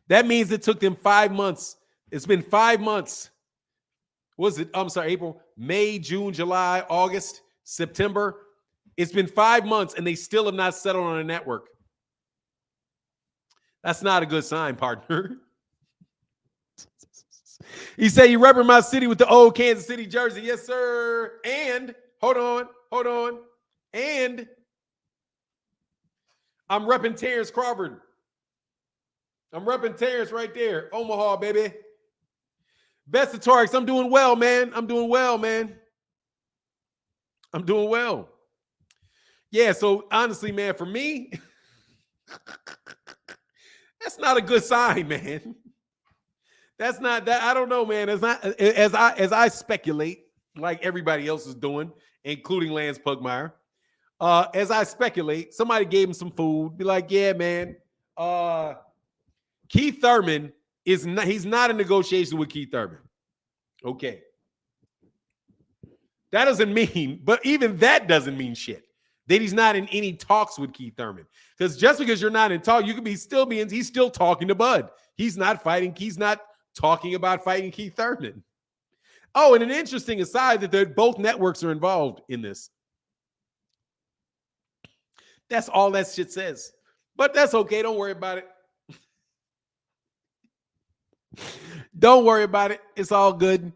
Speaker 1: That means it took them 5 months. It's been 5 months. Was it? I'm sorry, April, May, June, July, August, September. It's been 5 months and they still have not settled on a network. That's not a good sign, partner. He said, you repping my city with the old Kansas City jersey. Yes, sir. And hold on. And I'm repping Terence Crawford. I'm repping Terence right there. Omaha, baby. Best of Tarks. I'm doing well, man. I'm doing well. Yeah, so honestly, man, for me, that's not a good sign, man. That's not that. I don't know, man. It's not as I speculate, like everybody else is doing, including Lance Pugmire. As I speculate, somebody gave him some food. Be like, yeah, man. Keith Thurman is not. He's not in negotiation with Keith Thurman. Okay. That doesn't mean, but even that doesn't mean shit. That he's not in any talks with Keith Thurman. Because just because you're not in talk, you could be still being. He's still talking to Bud. He's not fighting. He's not talking about fighting Keith Thurman. Oh, and an interesting aside that both networks are involved in this. That's all that shit says. But that's okay. Don't worry about it. Don't worry about it. It's all good.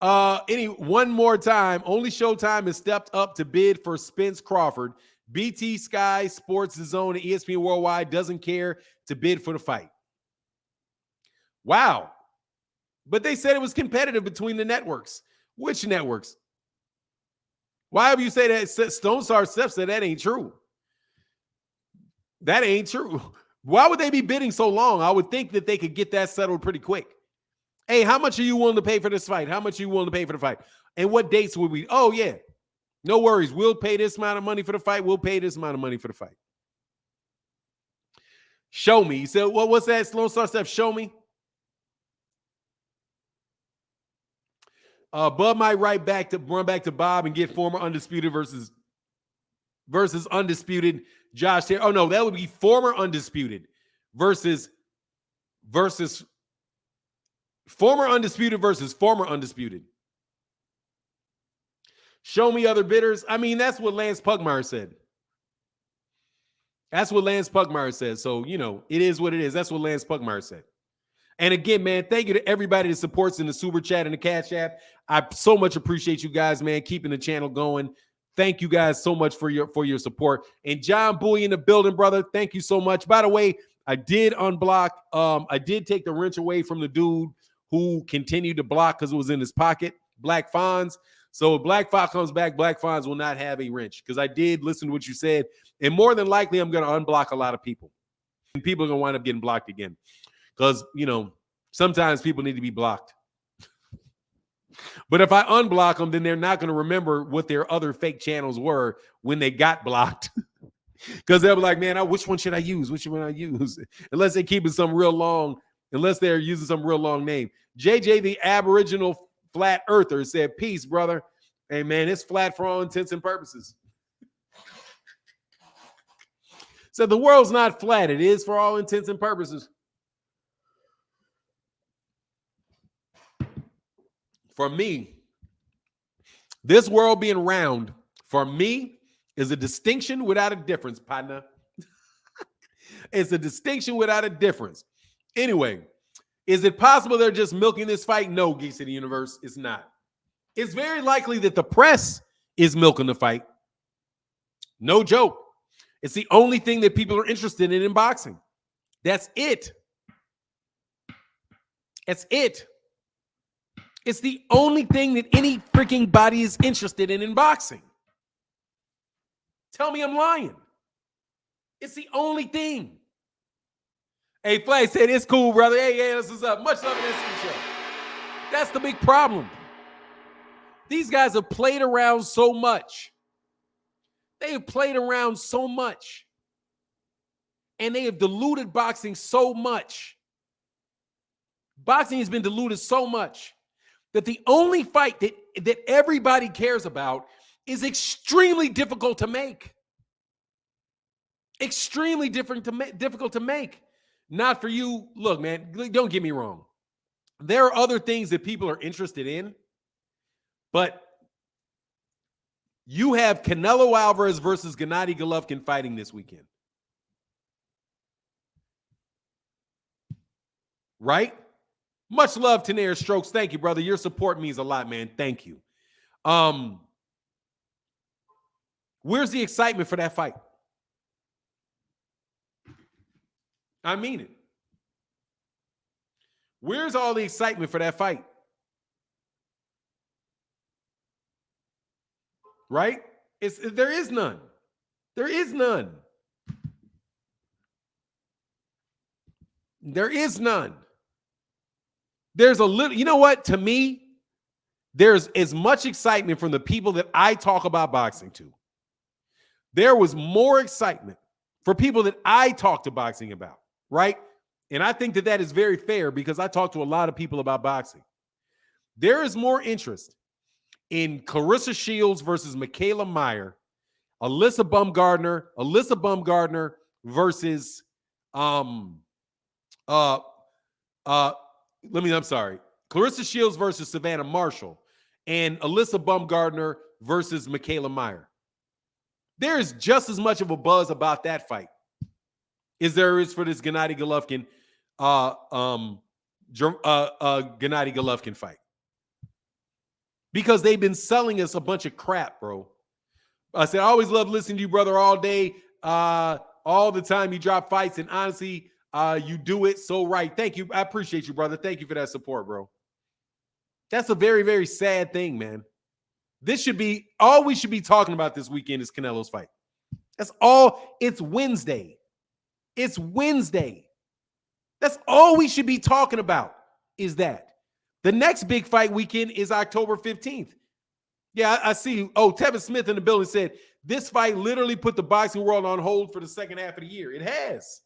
Speaker 1: One more time. Only Showtime has stepped up to bid for Spence Crawford. BT, Sky, Sports, The Zone, and ESPN Worldwide doesn't care to bid for the fight. Wow. But they said it was competitive between the networks. Which networks? Why have you say that? Stone Star Steph said that ain't true. That ain't true. Why would they be bidding so long? I would think that they could get that settled pretty quick. Hey, how much are you willing to pay for this fight? How much are you willing to pay for the fight? And what dates would we? Oh, yeah. No worries. We'll pay this amount of money for the fight. We'll pay this amount of money for the fight. Show me. He said, well, what's that? Slow Star Steph, show me. Bud might run back to Bob and get former undisputed versus undisputed Josh Terry. Oh no, that would be former undisputed versus former undisputed versus former undisputed. Show me other bidders. I mean, that's what Lance Pugmire said. That's what Lance Pugmire said. So, you know, it is what it is. That's what Lance Pugmire said. And again, man, thank you to everybody that supports in the Super Chat and the Cash App. I so much appreciate you guys, man, keeping the channel going. Thank you guys so much for your support. And John Bowie in the building, brother. Thank you so much. By the way, I did unblock. I did take the wrench away from the dude who continued to block because it was in his pocket, Black Fonz. So if Black Fonz comes back, Black Fonz will not have a wrench because I did listen to what you said. And more than likely, I'm going to unblock a lot of people. And people are going to wind up getting blocked again. Because, you know, sometimes people need to be blocked. But if I unblock them, then they're not going to remember what their other fake channels were when they got blocked. Because they'll be like, man, which one should I use? Which one I use? Unless they're keeping some real long, unless they're using some real long name. JJ, the Aboriginal Flat Earther, said, peace, brother. Hey, man, it's flat for all intents and purposes. So the world's not flat. It is for all intents and purposes. For me, this world being round, for me, is a distinction without a difference, partner. It's a distinction without a difference. Anyway, is it possible they're just milking this fight? No, Geeks of the Universe, it's not. It's very likely that the press is milking the fight. No joke. It's the only thing that people are interested in boxing. That's it. That's it. It's the only thing that any freaking body is interested in boxing. Tell me I'm lying. It's the only thing. Hey, Flay said, it's cool, brother. Hey, this is up. Much love in this show. That's the big problem. These guys have played around so much. They have played around so much. And they have diluted boxing so much. Boxing has been diluted so much that the only fight that everybody cares about is extremely difficult to make. Extremely difficult to make. Not for you. Look, man, don't get me wrong. There are other things that people are interested in, but you have Canelo Alvarez versus Gennady Golovkin fighting this weekend. Right? Much love to Nair Strokes. Thank you, brother. Your support means a lot, man. Thank you. Where's the excitement for that fight? I mean it. Where's all the excitement for that fight? Right? There is none. There is none. There is none. There's a little, you know what? To me, there's as much excitement from the people that I talk about boxing to. There was more excitement for people that I talk to boxing about, right? And I think that is very fair because I talk to a lot of people about boxing. There is more interest in Clarissa Shields versus Michaela Meyer, Alyssa Baumgardner versus Clarissa Shields versus Savannah Marshall and Alyssa Baumgardner versus Michaela Meyer. There is just as much of a buzz about that fight as there is for this Gennady Golovkin Gennady Golovkin fight. Because they've been selling us a bunch of crap, bro. I said, I always love listening to you, brother, all day, all the time you drop fights, and honestly, you do it so right. Thank you. I appreciate you, brother. Thank you for that support, bro. That's a very, very sad thing, man. This should be all we should be talking about this weekend is Canelo's fight. That's all. It's Wednesday. It's Wednesday. That's all we should be talking about is that. The next big fight weekend is October 15th. Yeah, I see. Oh, Tevin Smith in the building said, this fight literally put the boxing world on hold for the second half of the year. It has.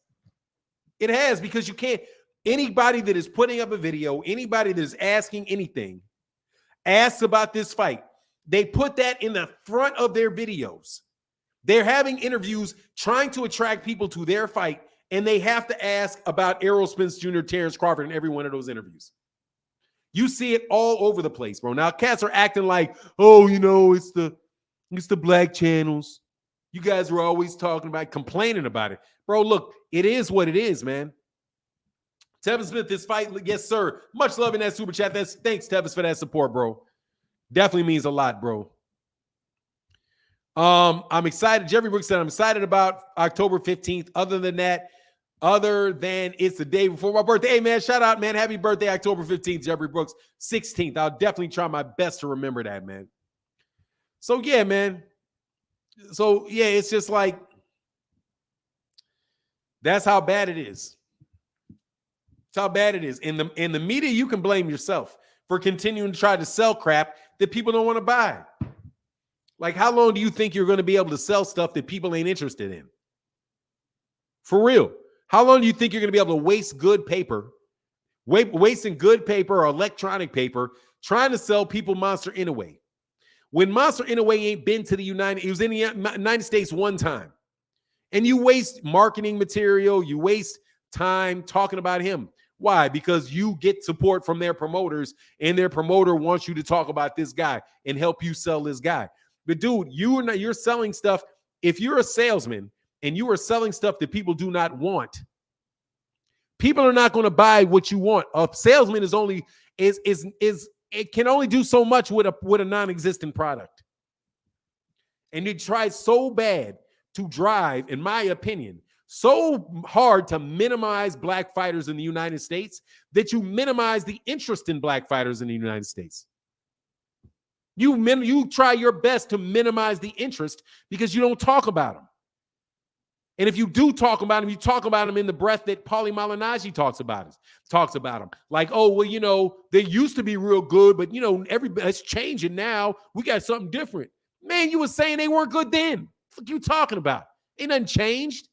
Speaker 1: It has, because you can't, anybody that is putting up a video, anybody that is asking anything, asks about this fight. They put that in the front of their videos. They're having interviews trying to attract people to their fight, and they have to ask about Errol, Spence Jr., Terence, Crawford in every one of those interviews. You see it all over the place, bro. Now, cats are acting like, oh, you know, it's the black channels. You guys are always talking about, complaining about it. Bro, look, it is what it is, man. Tevin Smith, this fight, yes, sir. Much love in that super chat. Thanks, Tevin, for that support, bro. Definitely means a lot, bro. I'm excited. Jeffrey Brooks said, I'm excited about October 15th. Other than it's the day before my birthday. Hey, man, shout out, man. Happy birthday, October 15th, Jeffrey Brooks. 16th. I'll definitely try my best to remember that, man. So, yeah, man. So, yeah, it's just like, that's how bad it is. That's how bad it is. In the media, you can blame yourself for continuing to try to sell crap that people don't want to buy. Like, how long do you think you're going to be able to sell stuff that people ain't interested in? For real. How long do you think you're going to be able to waste good paper, wasting good paper or electronic paper, trying to sell people Monster Inouye? When Monster Inouye ain't been to the he was in the United States one time. And you waste marketing material, you waste time talking about him. Why? Because you get support from their promoters, and their promoter wants you to talk about this guy and help you sell this guy. But dude, you're selling stuff. If you're a salesman and you are selling stuff that people do not want, people are not going to buy what you want. A salesman it can only do so much with a non-existent product. And you try so bad to drive, in my opinion, so hard to minimize black fighters in the United States that you minimize the interest in black fighters in the United States. You try your best to minimize the interest because you don't talk about them. And if you do talk about them, you talk about them in the breath that Paulie Malignaggi talks about them. Like, oh, well, you know, they used to be real good, but, you know, it's changing now. We got something different. Man, you were saying they weren't good then. What are you talking about? Ain't nothing changed.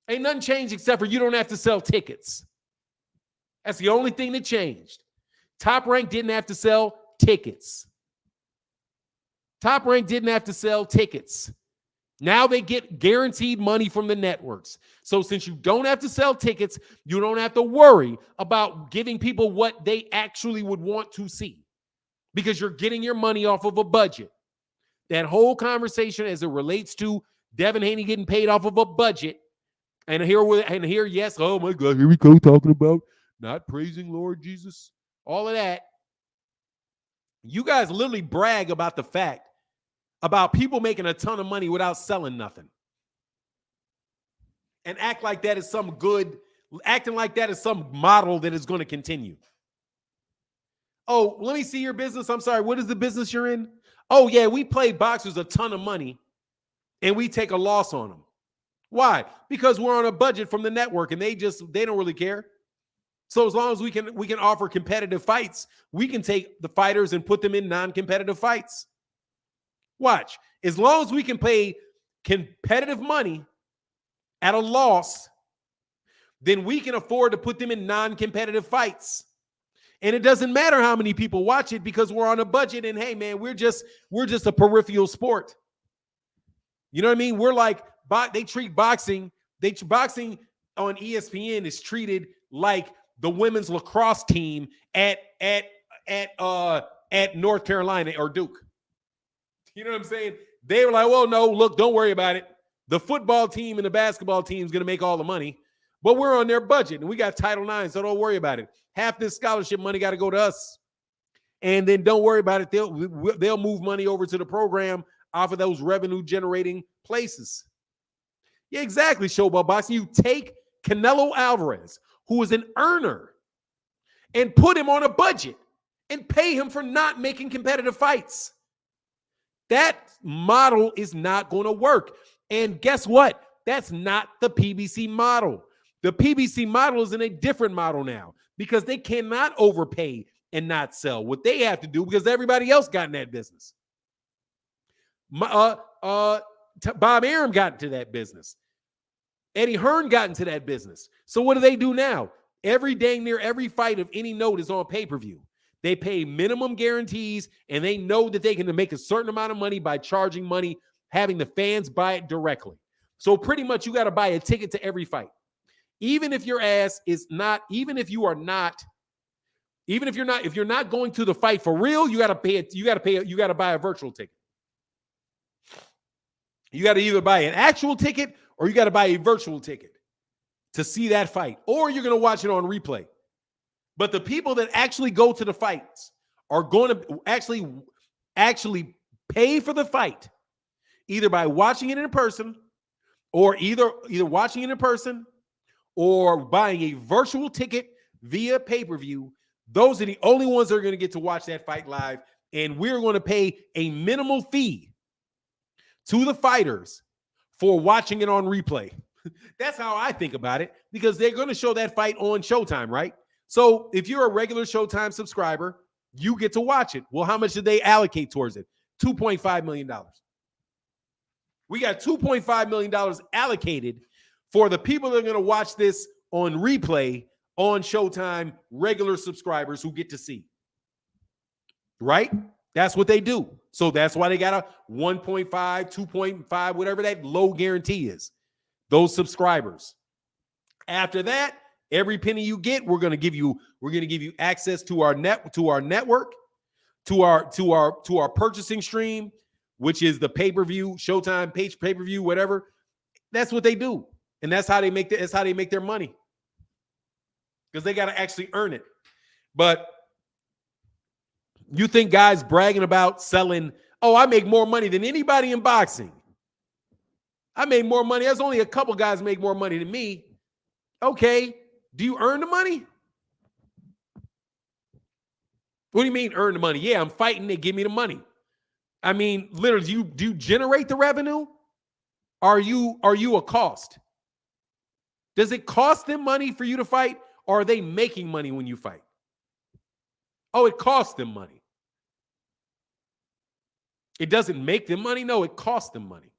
Speaker 1: Ain't nothing changed except for you don't have to sell tickets. That's the only thing that changed. Top Rank didn't have to sell tickets. Top Rank didn't have to sell tickets. Now they get guaranteed money from the networks. So since you don't have to sell tickets, you don't have to worry about giving people what they actually would want to see because you're getting your money off of a budget. That whole conversation as it relates to Devin Haney getting paid off of a budget, and here, yes, oh my God, here we go talking about not praising Lord Jesus, all of that. You guys literally brag about the fact about people making a ton of money without selling nothing. And act like that is some good, acting like that is some model that is going to continue. Oh, let me see your business. I'm sorry, what is the business you're in? Oh, yeah, we pay boxers a ton of money and we take a loss on them. Why? Because we're on a budget from the network and they don't really care. So as long as we can offer competitive fights, we can take the fighters and put them in non-competitive fights. Watch. As long as we can pay competitive money at a loss, then we can afford to put them in non-competitive fights. And it doesn't matter how many people watch it because we're on a budget and hey man, we're just a peripheral sport. You know what I mean? We're like, they treat boxing on ESPN is treated like the women's lacrosse team at North Carolina or Duke. You know what I'm saying? They were like, well, no, look, don't worry about it. The football team and the basketball team is going to make all the money, but we're on their budget and we got Title IX, so don't worry about it. Half this scholarship money got to go to us. And then don't worry about it. They'll move money over to the program off of those revenue generating places. Yeah, exactly, Showball Boxing. You take Canelo Alvarez, who is an earner, and put him on a budget and pay him for not making competitive fights. That model is not going to work. And guess what? That's not the PBC model. The PBC model is in a different model now because they cannot overpay and not sell what they have to do because everybody else got in that business. Bob Arum got into that business. Eddie Hearn got into that business. So what do they do now? Dang near every fight of any note is on pay-per-view. They pay minimum guarantees, and they know that they can make a certain amount of money by charging money, having the fans buy it directly. So pretty much you got to buy a ticket to every fight. Even if your ass is not, if you're not going to the fight for real, you got to pay it. You got to buy a virtual ticket. You got to either buy an actual ticket or you got to buy a virtual ticket to see that fight, or you're going to watch it on replay. But the people that actually go to the fights are going to actually pay for the fight, either by watching it in person, or either watching it in person, or buying a virtual ticket via pay-per-view. Those are the only ones that are going to get to watch that fight live, and we're going to pay a minimal fee to the fighters for watching it on replay. That's how I think about it, because they're going to show that fight on Showtime, right? So if you're a regular Showtime subscriber, you get to watch it. Well, how much did they allocate towards it? $2.5 million. We got $2.5 million allocated for the people that are going to watch this on replay on Showtime, regular subscribers who get to see. Right? That's what they do. So that's why they got a 1.5, 2.5, whatever that low guarantee is. Those subscribers. After that, every penny you get, we're going to give you access to our network, to our purchasing stream, which is the pay-per-view, Showtime pay-per-view, whatever. That's what they do. And that's how they make their money. Because they got to actually earn it. But you think guys bragging about selling, oh, I make more money than anybody in boxing. I made more money. There's only a couple guys make more money than me. Okay. Do you earn the money? What do you mean earn the money? Yeah, I'm fighting. They give me the money. I mean, literally, do you generate the revenue? Are you a cost? Does it cost them money for you to fight, or are they making money when you fight? Oh, it costs them money. It doesn't make them money. No, it costs them money.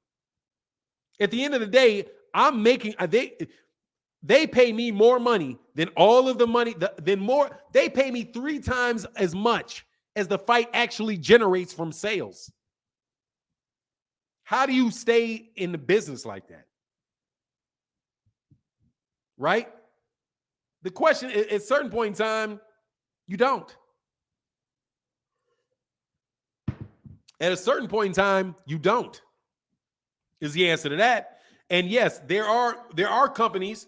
Speaker 1: At the end of the day, I'm making they pay me more money than all of the money, they pay me 3 times as much as the fight actually generates from sales. How do you stay in the business like that? Right? The question at a certain point in time, you don't. At a certain point in time, you don't. Is the answer to that. And yes, there are companies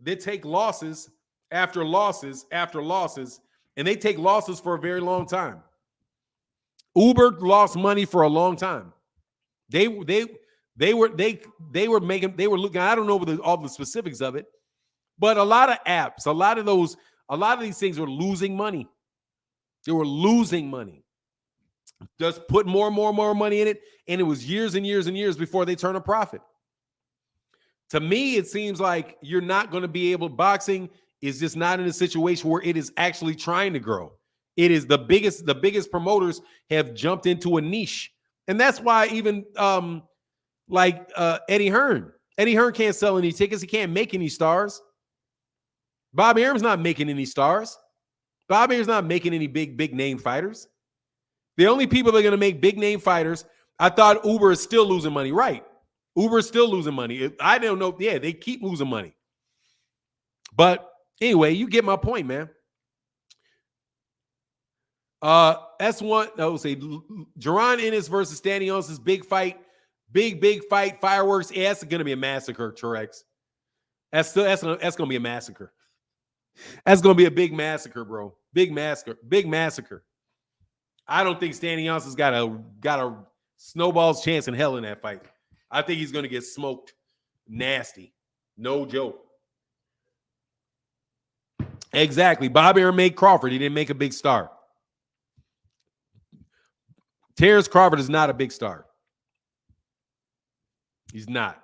Speaker 1: that take losses after losses after losses, and they take losses for a very long time. Uber lost money for a long time. They were looking. I don't know all the specifics of it, but a lot of apps, a lot of these things were losing money. They were losing money. Just put more money in it, and it was years and years and years before they turn a profit. To me, it seems like you're not going to be able. Boxing is just not in a situation where it is actually trying to grow. It is the biggest promoters have jumped into a niche, and that's why even Eddie Hearn can't sell any tickets. He can't make any stars. Bobby Arum's not making any stars. Bobby Arum's not making any big name fighters. The only people that are going to make big name fighters, I thought Uber is still losing money. Right. Uber is still losing money. I don't know. Yeah, they keep losing money. But anyway, you get my point, man. S1, I would say Jaron Ennis versus Stanionis' big fight. Big fight, fireworks. Yeah, that's going to be a massacre, Terex. That's going to be a massacre. That's going to be a big massacre, bro. Big massacre. I don't think Stanionis has got a snowball's chance in hell in that fight. I think he's going to get smoked nasty. No joke. Exactly. Bobby Arum made Crawford. He didn't make a big star. Terence Crawford is not a big star. He's not.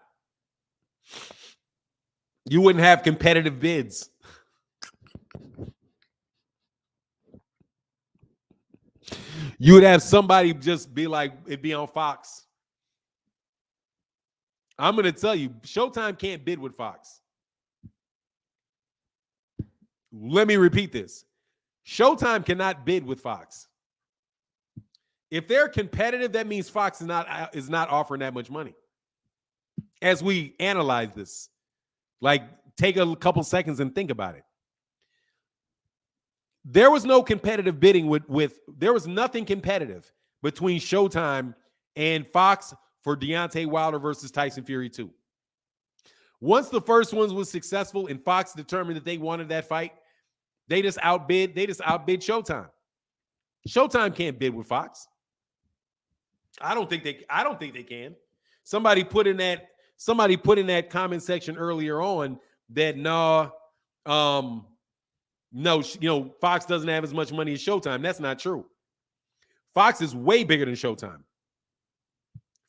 Speaker 1: You wouldn't have competitive bids. You would have somebody just be like, it'd be on Fox. I'm going to tell you, Showtime can't bid with Fox. Let me repeat this. Showtime cannot bid with Fox. If they're competitive, that means Fox is not offering that much money. As we analyze this, like take a couple seconds and think about it. There was no competitive bidding there was nothing competitive between Showtime and Fox for Deontay Wilder versus Tyson Fury 2. Once the first one was successful and Fox determined that they wanted that fight, they just outbid Showtime. Showtime can't bid with Fox. I don't think they can. Somebody put in that comment section earlier on that no, Fox doesn't have as much money as Showtime. That's not true. Fox is way bigger than Showtime.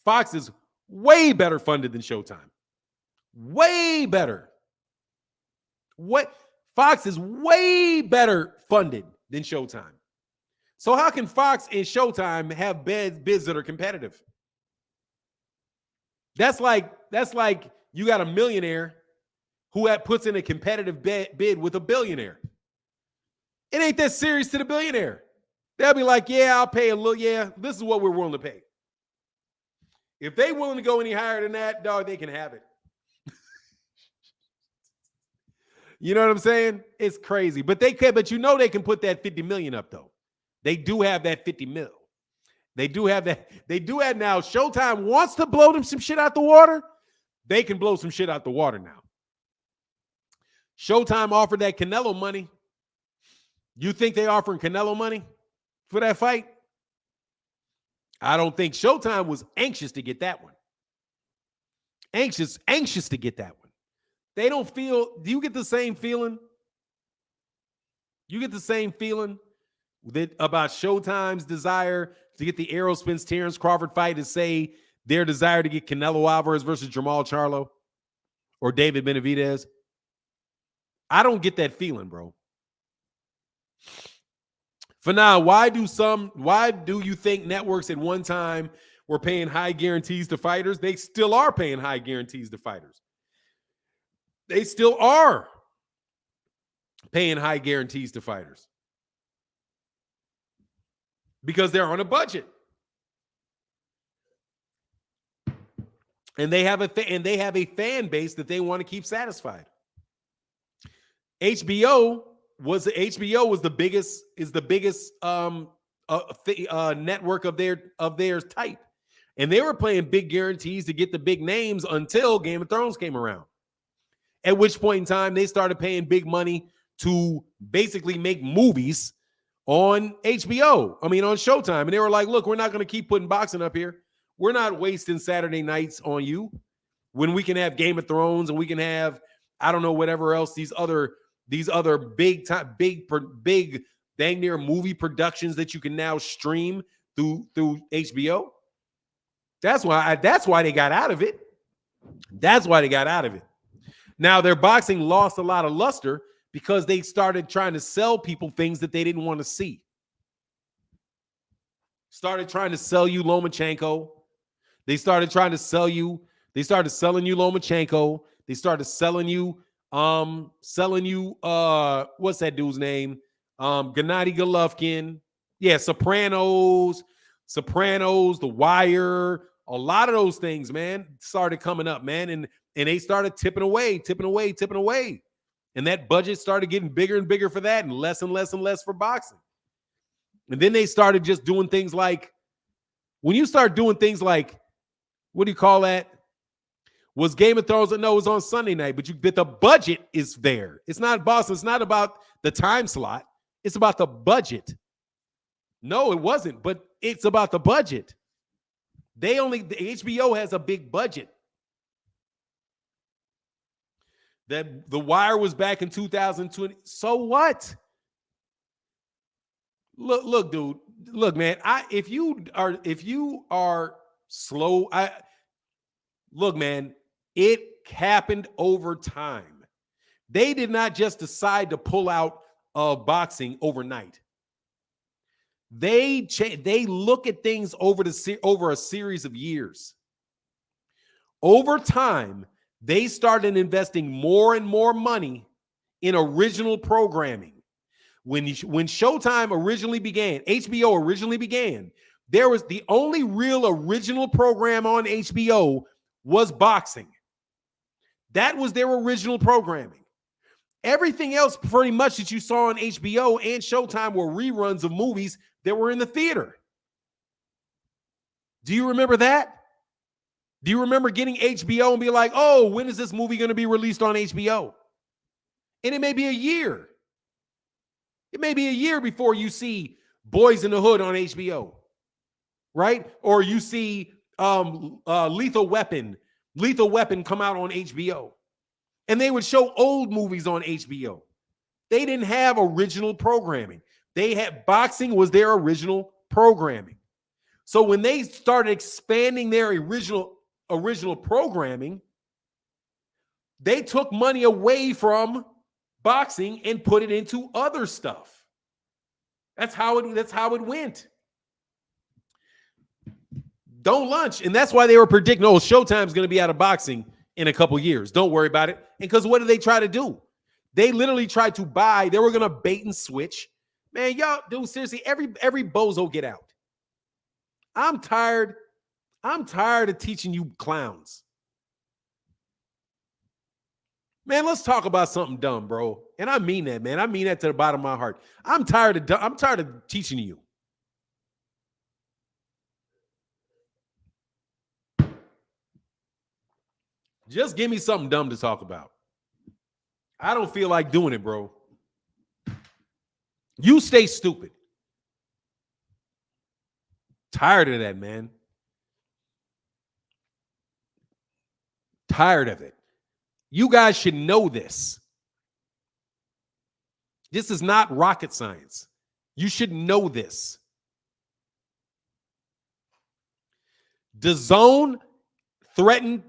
Speaker 1: Fox is way better funded than Showtime. Way better. Fox is way better funded than Showtime. So how can Fox and Showtime have bids that are competitive? That's like you got a millionaire who puts in a competitive bid with a billionaire. It ain't that serious to the billionaire. They'll be like, yeah, I'll pay a little. Yeah, this is what we're willing to pay. If they willing to go any higher than that, dog, they can have it. You know what I'm saying? It's crazy. But they can, but they can put that 50 million up, though. They do have that 50 mil. They do have that. They do have now. Showtime wants to blow them some shit out the water. They can blow some shit out the water now. Showtime offered that Canelo money. You think they offering Canelo money for that fight? I don't think Showtime was anxious to get that one. Anxious to get that one. They don't feel, do you get the same feeling? You get the same feeling about Showtime's desire to get the Errol Spence Terence Crawford fight to say their desire to get Canelo Alvarez versus Jamal Charlo or David Benavidez? I don't get that feeling, bro. For now, why do you think networks at one time were paying high guarantees to fighters? They still are paying high guarantees to fighters. They still are paying high guarantees to fighters because they're on a budget. And they have a fan base that they want to keep satisfied. HBO was the biggest network of their type, and they were playing big guarantees to get the big names until Game of Thrones came around. At which point in time they started paying big money to basically make movies on HBO. I mean, on Showtime, and they were like, "Look, we're not going to keep putting boxing up here. We're not wasting Saturday nights on you when we can have Game of Thrones and we can have, I don't know, whatever else, these other big dang near movie productions that you can now stream through HBO." That's why they got out of it. That's why they got out of it. Now their boxing lost a lot of luster because they started trying to sell people things that they didn't want to see. Started trying to sell you Lomachenko. They started selling you Lomachenko. They started selling you what's that dude's name? Gennady Golovkin. Yeah, Sopranos, The Wire, a lot of those things, man, started coming up, man, and they started tipping away. And that budget started getting bigger and bigger for that and less for boxing. And then they started just doing things like, when you start doing things like, what do you call that? Was Game of Thrones? No, it was on Sunday night, but the budget is there. It's not Boston. It's not about the time slot. It's about the budget. No, it wasn't, but it's about the budget. The HBO has a big budget. That The Wire was back in 2020. So what? Look, dude. Look, man. If you are slow, look, man. It happened over time. They did not just decide to pull out of boxing overnight. They look at things over a series of years. Over time, they started investing more and more money in original programming. When Showtime originally began, HBO originally began, there was the only real original program on HBO was boxing. That was their original programming. Everything else pretty much that you saw on HBO and Showtime were reruns of movies that were in the theater. Do you remember that? Do you remember getting HBO and be like, oh, when is this movie going to be released on HBO? And it may be a year. It may be a year before you see Boys in the Hood on HBO, right? Or you see Lethal Weapon come out on HBO. And they would show old movies on HBO. They didn't have original programming. Boxing was their original programming. So when they started expanding their original programming, they took money away from boxing and put it into other stuff. That's how it went. Don't lunch. And that's why they were predicting, oh, Showtime's going to be out of boxing in a couple years. Don't worry about it. And because what did they try to do? They literally tried to buy. They were going to bait and switch. Man, y'all, dude, seriously, every bozo get out. I'm tired of teaching you clowns. Man, let's talk about something dumb, bro. And I mean that, man. I mean that to the bottom of my heart. I'm tired of teaching you. Just give me something dumb to talk about. I don't feel like doing it, bro. You stay stupid. Tired of that, man. Tired of it. You guys should know this. This is not rocket science. You should know this. DAZN threatened,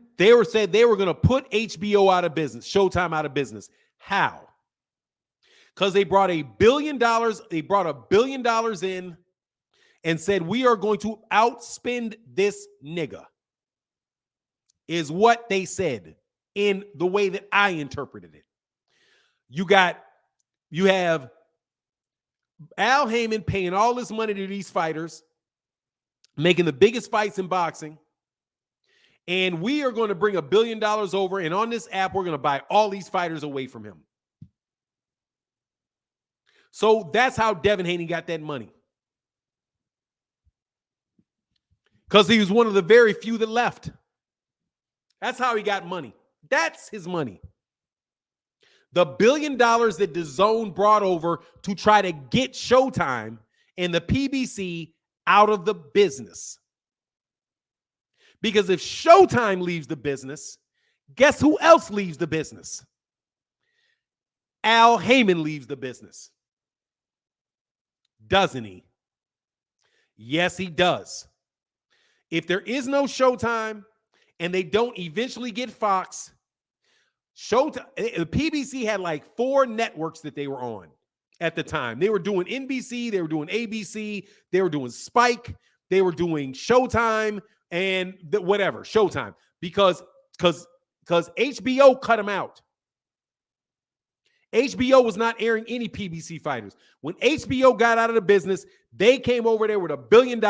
Speaker 1: said they were going to put HBO out of business, Showtime out of business. How? Because they brought $1 billion. They brought $1 billion in and said, we are going to outspend this nigga, is what they said. in the way that I interpreted it. You have Al Heyman paying all this money to these fighters, making the biggest fights in boxing. And we are going to bring $1 billion over. And on this app, we're going to buy all these fighters away from him. So that's how Devin Haney got that money. Because he was one of the very few that left. That's how he got money. That's his money. The $1 billion that DAZN brought over to try to get Showtime and the PBC out of the business. Because if Showtime leaves the business, guess who else leaves the business? Al Heyman leaves the business. Doesn't he? Yes, he does. If there is no Showtime and they don't eventually get Fox, Showtime, the PBC had like 4 networks that they were on at the time. They were doing NBC, they were doing ABC, they were doing Spike, they were doing Showtime and whatever, Showtime, because HBO cut them out. HBO was not airing any PBC fighters. When HBO got out of the business, they came over there with $1 billion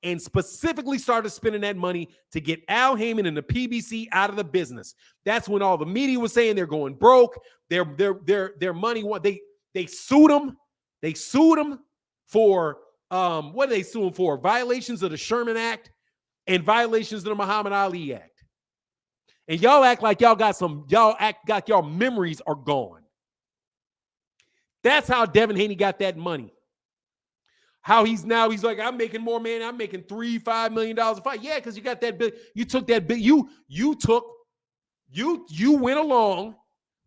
Speaker 1: and specifically started spending that money to get Al Heyman and the PBC out of the business. That's when all the media was saying they're going broke. Their money. They sued them. They sued them for what are they suing for? Violations of the Sherman Act and violations of the Muhammad Ali Act. And y'all act like y'all act like y'all memories are gone. That's how Devin Haney got that money. How he's like, I'm making more, man. I'm making $3-5 million a fight. Yeah, because you got that big. You took that big. You went along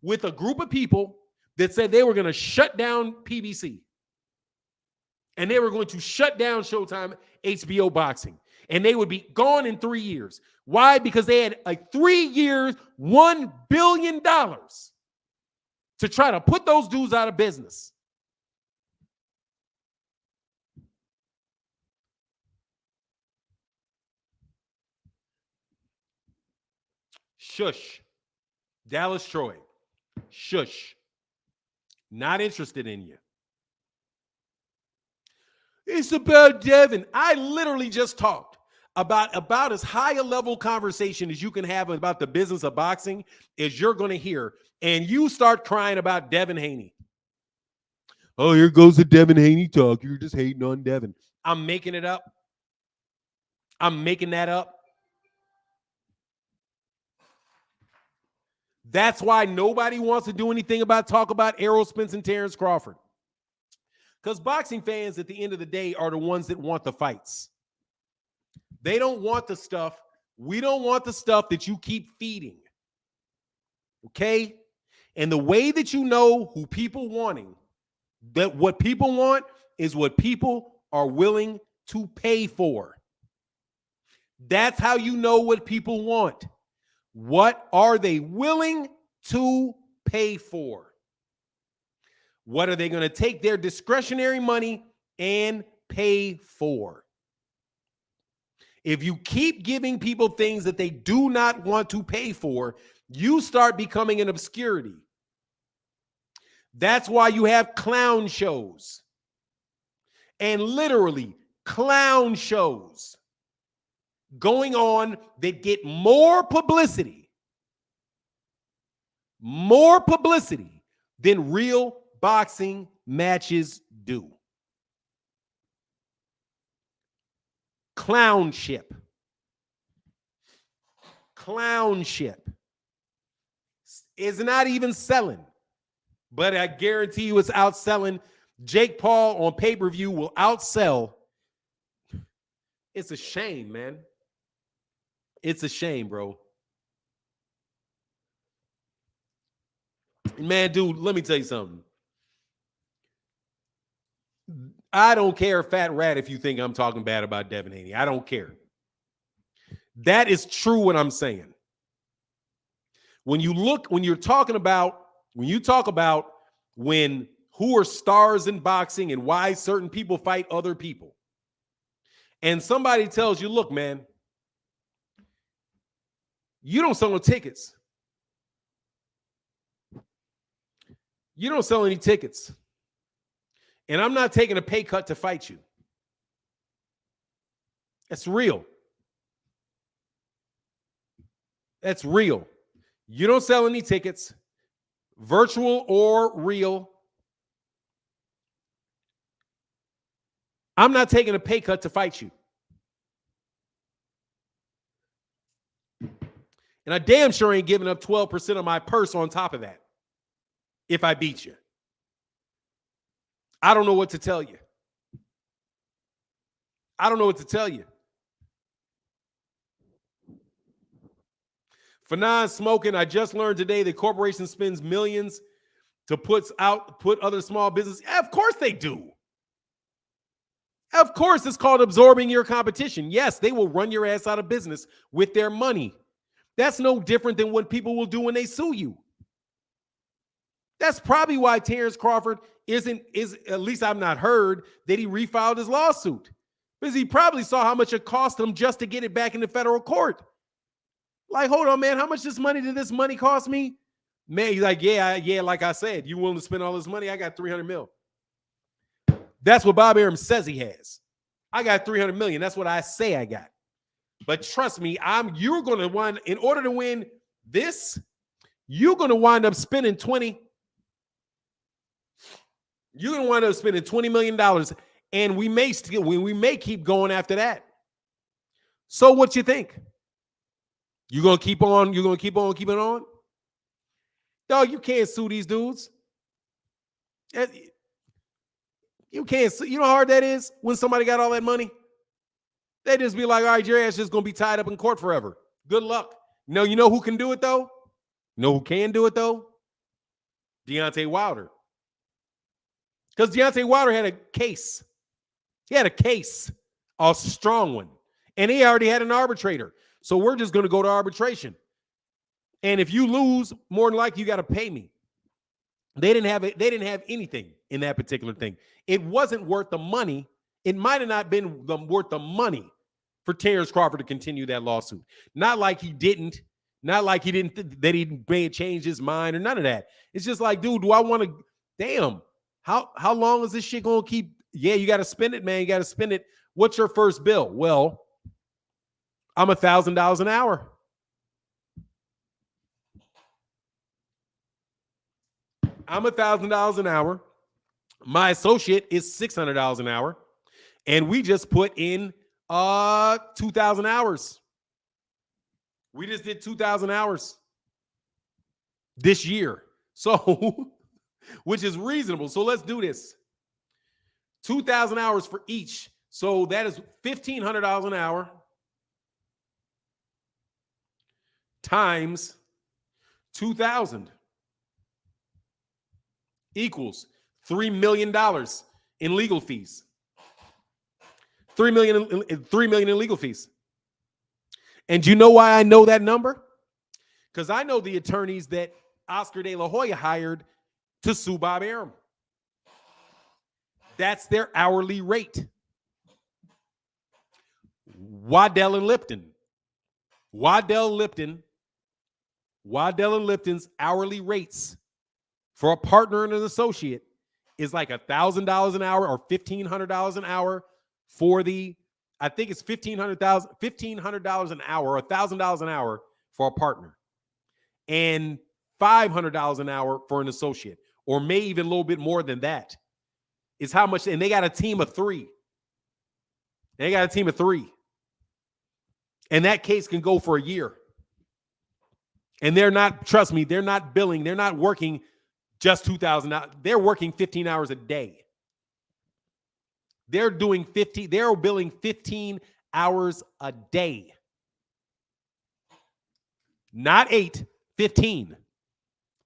Speaker 1: with a group of people that said they were going to shut down PBC. And they were going to shut down Showtime, HBO boxing. And they would be gone in 3 years. Why? Because they had like 3 years, $1 billion to try to put those dudes out of business. Shush. Dallas Troy. Shush. Not interested in you. It's about Devin. I literally just talked about as high a level conversation as you can have about the business of boxing as you're going to hear. And you start crying about Devin Haney. Oh, here goes the Devin Haney talk. You're just hating on Devin. I'm making it up. I'm making that up. That's why nobody wants to do anything talk about Errol, Spence, and Terence Crawford. Because boxing fans, at the end of the day, are the ones that want the fights. They don't want the stuff. We don't want the stuff that you keep feeding. Okay? And the way that you know who people wanting, that what people want is what people are willing to pay for. That's how you know what people want. What are they willing to pay for? What are they going to take their discretionary money and pay for? If you keep giving people things that they do not want to pay for, you start becoming an obscurity. That's why you have clown shows. And literally clown shows going on that get more publicity than real boxing matches do. Clownship is not even selling, but I guarantee you it's outselling. Jake Paul on pay-per-view will outsell. It's a shame, man. It's a shame, bro. Man, dude, let me tell you something. I don't care, Fat Rat, if you think I'm talking bad about Devin Haney. I don't care. That is true what I'm saying. When you talk about who are stars in boxing and why certain people fight other people, and somebody tells you, look, man, you don't sell no tickets. You don't sell any tickets. And I'm not taking a pay cut to fight you. That's real. That's real. You don't sell any tickets, virtual or real. I'm not taking a pay cut to fight you. And I damn sure ain't giving up 12% of my purse on top of that if I beat you. I don't know what to tell you. I don't know what to tell you. For non-smoking, I just learned today that corporation spends millions to put other small business. Of course they do. Of course, it's called absorbing your competition. Yes, they will run your ass out of business with their money. That's no different than what people will do when they sue you. That's probably why Terence Crawford is at least I've not heard that he refiled his lawsuit, because he probably saw how much it cost him just to get it back into federal court. Like, hold on, man, how much did this money cost me? Man, he's like, yeah, like I said, you willing to spend all this money? I got 300 mil. That's what Bob Arum says he has. I got 300 million. That's what I say I got. But trust me, you're going to wind, in order to win this, you're going to wind up spending 20. You're going to wind up spending $20 million, and we may keep going after that. So what you think? You're going to keep on? You're going to keep on keeping on? Dog, you can't sue these dudes. You can't sue. You know how hard that is when somebody got all that money? They just be like, all right, your ass just going to be tied up in court forever. Good luck. No, you know who can do it, though? You know who can do it, though? Deontay Wilder. Because Deontay Wilder had a case. He had a case, a strong one. And he already had an arbitrator. So we're just going to go to arbitration. And if you lose, more than likely you got to pay me. They didn't have anything in that particular thing. It wasn't worth the money. It might have not been worth the money for Terence Crawford to continue that lawsuit. Not like he didn't. Not like he didn't, that he may have changed his mind or none of that. It's just like, dude, do I want to, damn, how long is this shit going to keep? Yeah, you got to spend it, man. You got to spend it. What's your first bill? Well, I'm $1,000 an hour. I'm $1,000 an hour. My associate is $600 an hour. And we just put in 2,000 hours. We just did 2,000 hours this year. So, which is reasonable. So let's do this. 2,000 hours for each. So that is $1,500 an hour times 2,000 equals $3 million in legal fees. $3 million in legal fees. And do you know why I know that number? Because I know the attorneys that Oscar De La Hoya hired to sue Bob Arum. That's their hourly rate. Waddell and Lipton's hourly rates for a partner and an associate is like $1,000 an hour or $1,500 an hour for I think it's $1,500 an hour or $1,000 an hour for a partner, and $500 an hour for an associate, or maybe even a little bit more than that. Is how much, and they got a team of 3. And that case can go for a year. And they're not, trust me, they're not billing, they're not working just 2,000 hours. They're working 15 hours a day. They're billing 15 hours a day. Not 8, 15.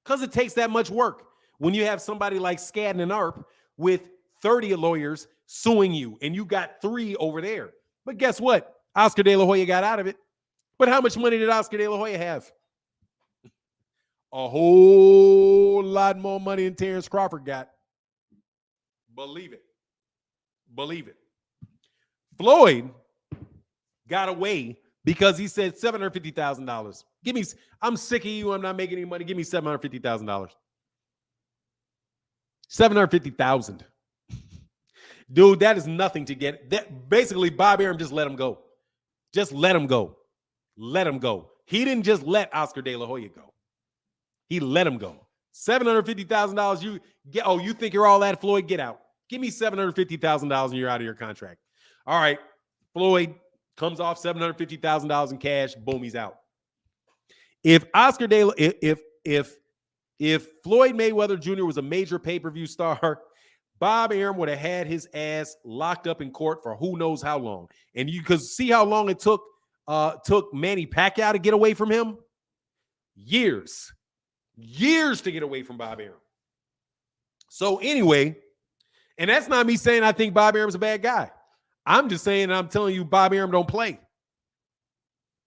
Speaker 1: Because it takes that much work. When you have somebody like Skadden and Arp with 30 lawyers suing you, and you got 3 over there. But guess what? Oscar De La Hoya got out of it. But how much money did Oscar De La Hoya have? A whole lot more money than Terence Crawford got. Believe it. Floyd got away because he said $750,000. I'm sick of you. I'm not making any money. Give me $750,000. $750,000. Dude, that is nothing to get. That basically, Bob Arum just let him go. Just let him go. Let him go. He didn't just let Oscar De La Hoya go. He let him go. $750,000. You get. Oh, you think you're all that, Floyd? Get out. Give me $750,000 and you're out of your contract. All right, Floyd comes off $750,000 in cash. Boom, he's out. If Oscar De La, if Floyd Mayweather Jr. was a major pay-per-view star, Bob Arum would have had his ass locked up in court for who knows how long. And you could see how long it took Manny Pacquiao to get away from him. Years to get away from Bob Arum. So anyway, and that's not me saying I think Bob Arum's a bad guy. I'm just saying, I'm telling you, Bob Arum don't play.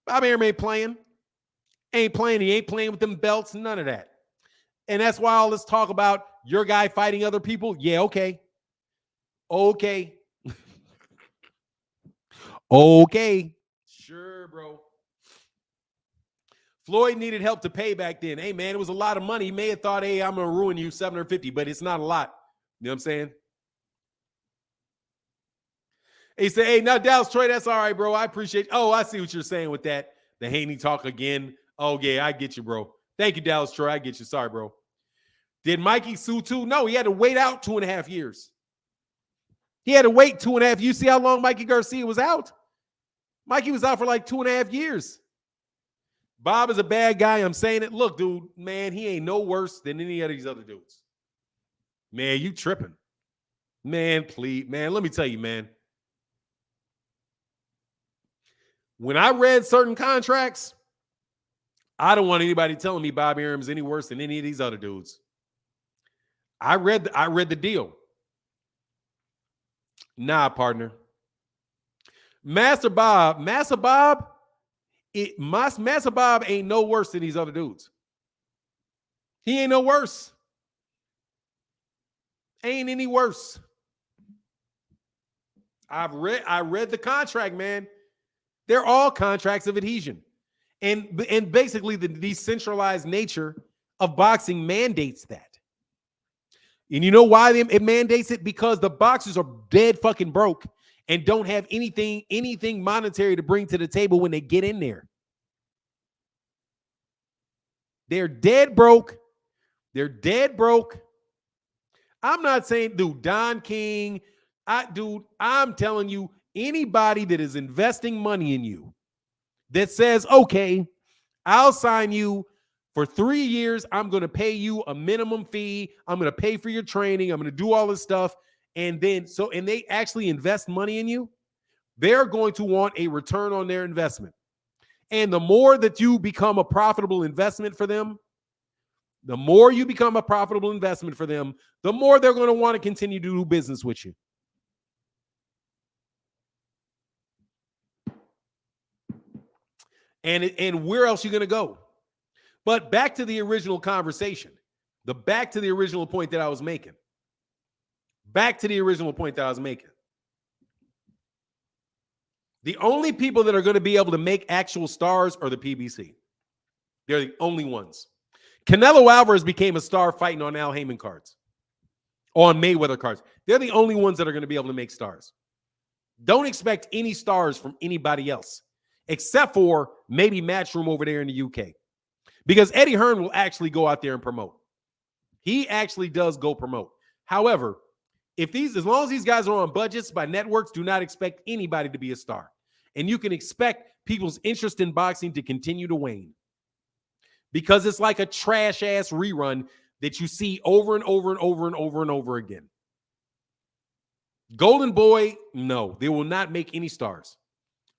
Speaker 1: Bob Arum ain't playing. He ain't playing with them belts, none of that. And that's why all this talk about your guy fighting other people. Yeah, okay. Okay. Okay. Sure, bro. Floyd needed help to pay back then. Hey, man, it was a lot of money. He may have thought, hey, I'm going to ruin you, 750, but it's not a lot. You know what I'm saying? He said, hey, now, Dallas Troy, that's all right, bro. I appreciate you. Oh, I see what you're saying with that. The Haney talk again. Oh, yeah, I get you, bro. Thank you, Dallas Troy. I get you. Sorry, bro. Did Mikey sue too? No, he had to wait out 2.5 years. He had to wait 2.5. You see how long Mikey Garcia was out? Mikey was out for like 2.5 years. Bob is a bad guy. I'm saying it. Look, dude, man, he ain't no worse than any of these other dudes. Man, you tripping. Man, please. Man, let me tell you, man. When I read certain contracts, I don't want anybody telling me Bob Arum is any worse than any of these other dudes. I read the deal. Nah, partner. Master Bob ain't no worse than these other dudes. He ain't no worse. Ain't any worse. I read the contract, man. They're all contracts of adhesion. And basically the decentralized nature of boxing mandates that. And you know why it mandates it? Because the boxers are dead fucking broke and don't have anything monetary to bring to the table when they get in there. They're dead broke. They're dead broke. I'm not saying, dude, Don King. I'm telling you, anybody that is investing money in you that says, okay, I'll sign you for 3 years. I'm going to pay you a minimum fee. I'm going to pay for your training. I'm going to do all this stuff. And they actually invest money in you. They're going to want a return on their investment. And the more that you become a profitable investment for them, the more they're going to want to continue to do business with you. And where else are you going to go? But back to the original conversation, back to the original point that I was making. The only people that are going to be able to make actual stars are the PBC. They're the only ones. Canelo Alvarez became a star fighting on Al Heyman cards, on Mayweather cards. They're the only ones that are going to be able to make stars. Don't expect any stars from anybody else, except for maybe Matchroom over there in the UK. Because Eddie Hearn will actually go out there and promote. He actually does go promote. However, as long as these guys are on budgets by networks, do not expect anybody to be a star. And you can expect people's interest in boxing to continue to wane. Because it's like a trash-ass rerun that you see over and over and over and over and over again. Golden Boy, no, they will not make any stars.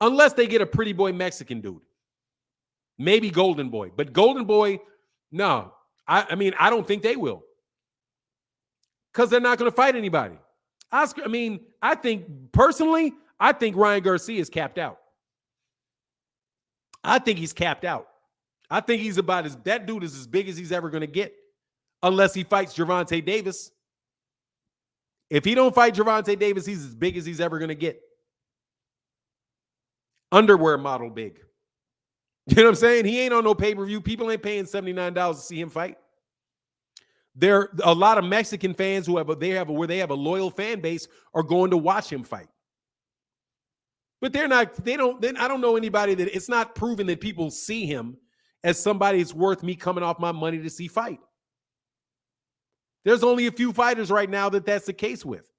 Speaker 1: Unless they get a pretty boy Mexican dude. Maybe Golden Boy. But Golden Boy, no. I don't think they will. Because they're not going to fight anybody. I think Ryan Garcia is capped out. I think he's capped out. I think he's that dude is as big as he's ever going to get. Unless he fights Gervonta Davis. If he don't fight Gervonta Davis, he's as big as he's ever going to get. Underwear model big. You know what I'm saying? He ain't on no pay-per-view. People ain't paying $79 to see him fight. There a lot of Mexican fans where they have a loyal fan base are going to watch him fight. But I don't know anybody that it's not proven that people see him as somebody that's worth me coming off my money to see fight. There's only a few fighters right now that's the case with.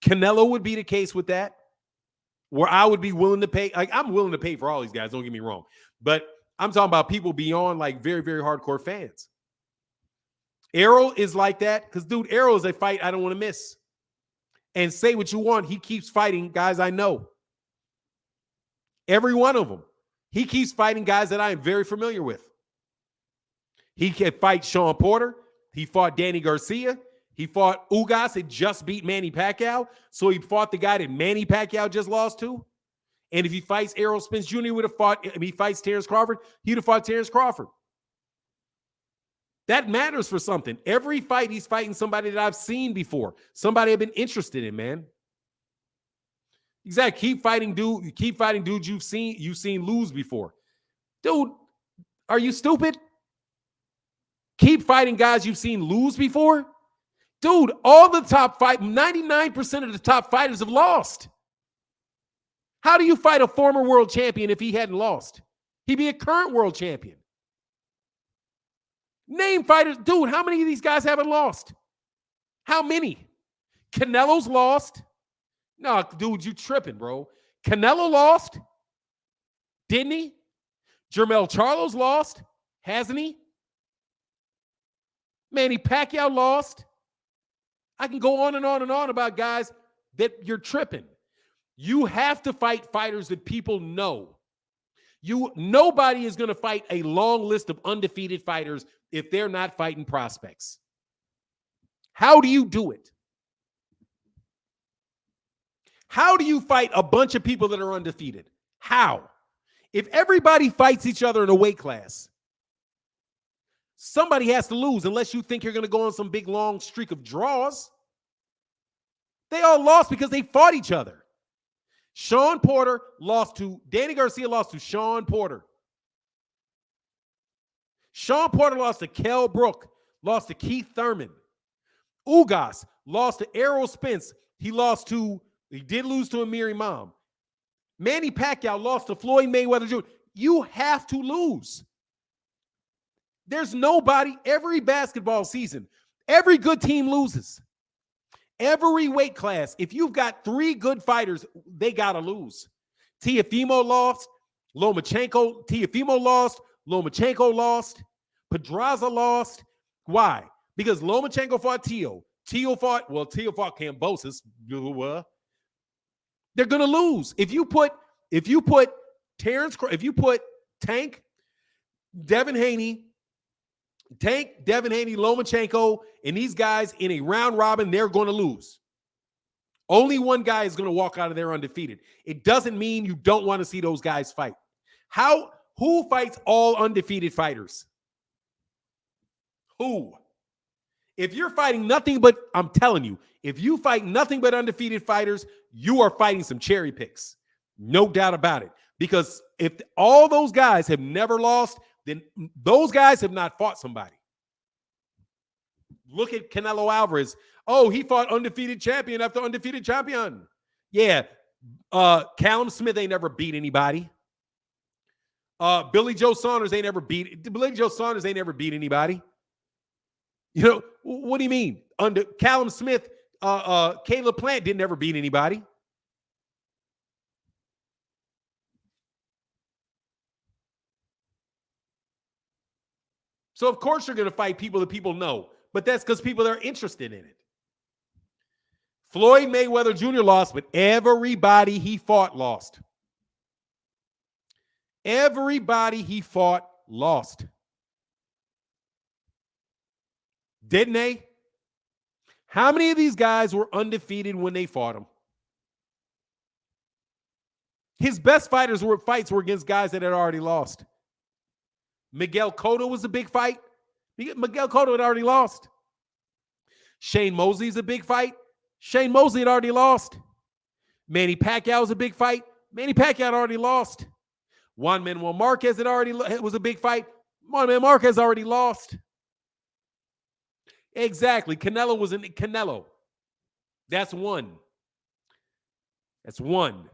Speaker 1: Canelo would be the case with that, where I would be willing to pay. Like, I'm willing to pay for all these guys, don't get me wrong. But I'm talking about people beyond like very, very hardcore fans. Errol is like that because, dude, Errol is a fight I don't want to miss. And say what you want, he keeps fighting guys I know. Every one of them. He keeps fighting guys that I am very familiar with. He can fight Sean Porter. He fought Danny Garcia. He fought Ugas. He just beat Manny Pacquiao. So he fought the guy that Manny Pacquiao just lost to. And if he fights Errol Spence Jr., he would have fought, if he fights Terence Crawford, he would have fought Terence Crawford. That matters for something. Every fight he's fighting somebody that I've seen before. Somebody I've been interested in, man. Exactly. Keep fighting dudes you've seen lose before. Dude, are you stupid? Keep fighting guys you've seen lose before? Dude, all the top 99% of the top fighters have lost. How do you fight a former world champion if he hadn't lost? He'd be a current world champion. Name fighters. Dude, how many of these guys haven't lost? How many? Canelo's lost. No, dude, you tripping, bro. Canelo lost. Didn't he? Jermell Charlo's lost. Hasn't he? Manny Pacquiao lost. I can go on and on and on about guys that you're tripping. You have to fight fighters that people know. Nobody is going to fight a long list of undefeated fighters if they're not fighting prospects. How do you do it? How do you fight a bunch of people that are undefeated? How? If everybody fights each other in a weight class, somebody has to lose unless you think you're going to go on some big long streak of draws. They all lost because they fought each other. Sean Porter lost to Danny Garcia, lost to Sean Porter. Sean Porter lost to Kell Brook, lost to Keith Thurman. Ugas lost to Errol Spence. He did lose to Amir Imam. Manny Pacquiao lost to Floyd Mayweather Jr. You have to lose. There's nobody, every basketball season, every good team loses. Every weight class, if you've got 3 good fighters, they got to lose. Teofimo lost. Teofimo lost. Lomachenko lost. Pedraza lost. Why? Because Lomachenko fought Teo. Teo fought Kambosos. They're going to lose. If you put Tank, Devin Haney, Lomachenko, and these guys in a round robin, they're going to lose. Only one guy is going to walk out of there undefeated. It doesn't mean you don't want to see those guys fight. Who fights all undefeated fighters? Who? If you're fighting nothing but, I'm telling you, if you fight nothing but undefeated fighters, you are fighting some cherry picks. No doubt about it. Because if all those guys have never lost, then those guys have not fought somebody. Look at Canelo Alvarez. Oh, he fought undefeated champion after undefeated champion. Yeah. Callum Smith ain't never beat anybody. Billy Joe Saunders ain't never beat anybody. You know, what do you mean? Under Callum Smith, Caleb Plant didn't ever beat anybody. So, of course, you're going to fight people that people know. But that's because people are interested in it. Floyd Mayweather Jr. lost, but everybody he fought lost. Everybody he fought lost. Didn't they? How many of these guys were undefeated when they fought him? His best fights were against guys that had already lost. Miguel Cotto was a big fight. Miguel Cotto had already lost. Shane Mosley's a big fight. Shane Mosley had already lost. Manny Pacquiao was a big fight. Manny Pacquiao had already lost. Juan Manuel Marquez was a big fight. Juan Manuel Marquez already lost. Exactly. Canelo was in Canelo. That's one. That's one.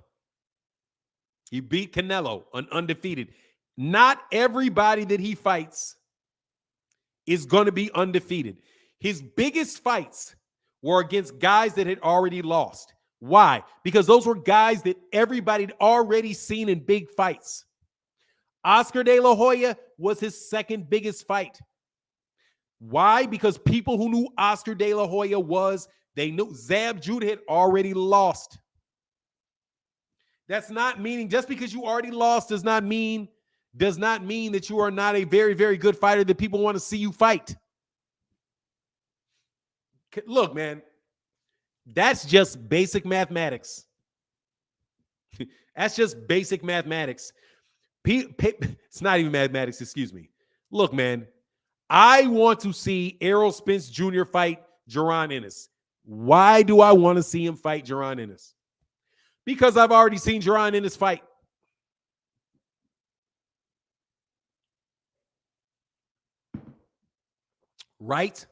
Speaker 1: He beat Canelo, undefeated. Not everybody that he fights is going to be undefeated. His biggest fights were against guys that had already lost. Why? Because those were guys that everybody had already seen in big fights. Oscar De La Hoya was his second biggest fight. Why? Because people who knew Oscar De La Hoya was, they knew Zab Judah had already lost. That's not meaning, just because you already lost does not mean that you are not a very, very good fighter that people want to see you fight. Look, man, that's just basic mathematics. That's just basic mathematics. It's not even mathematics, excuse me. Look, man, I want to see Errol Spence Jr. fight Jaron Ennis. Why do I want to see him fight Jaron Ennis? Because I've already seen Jaron Ennis fight. Right?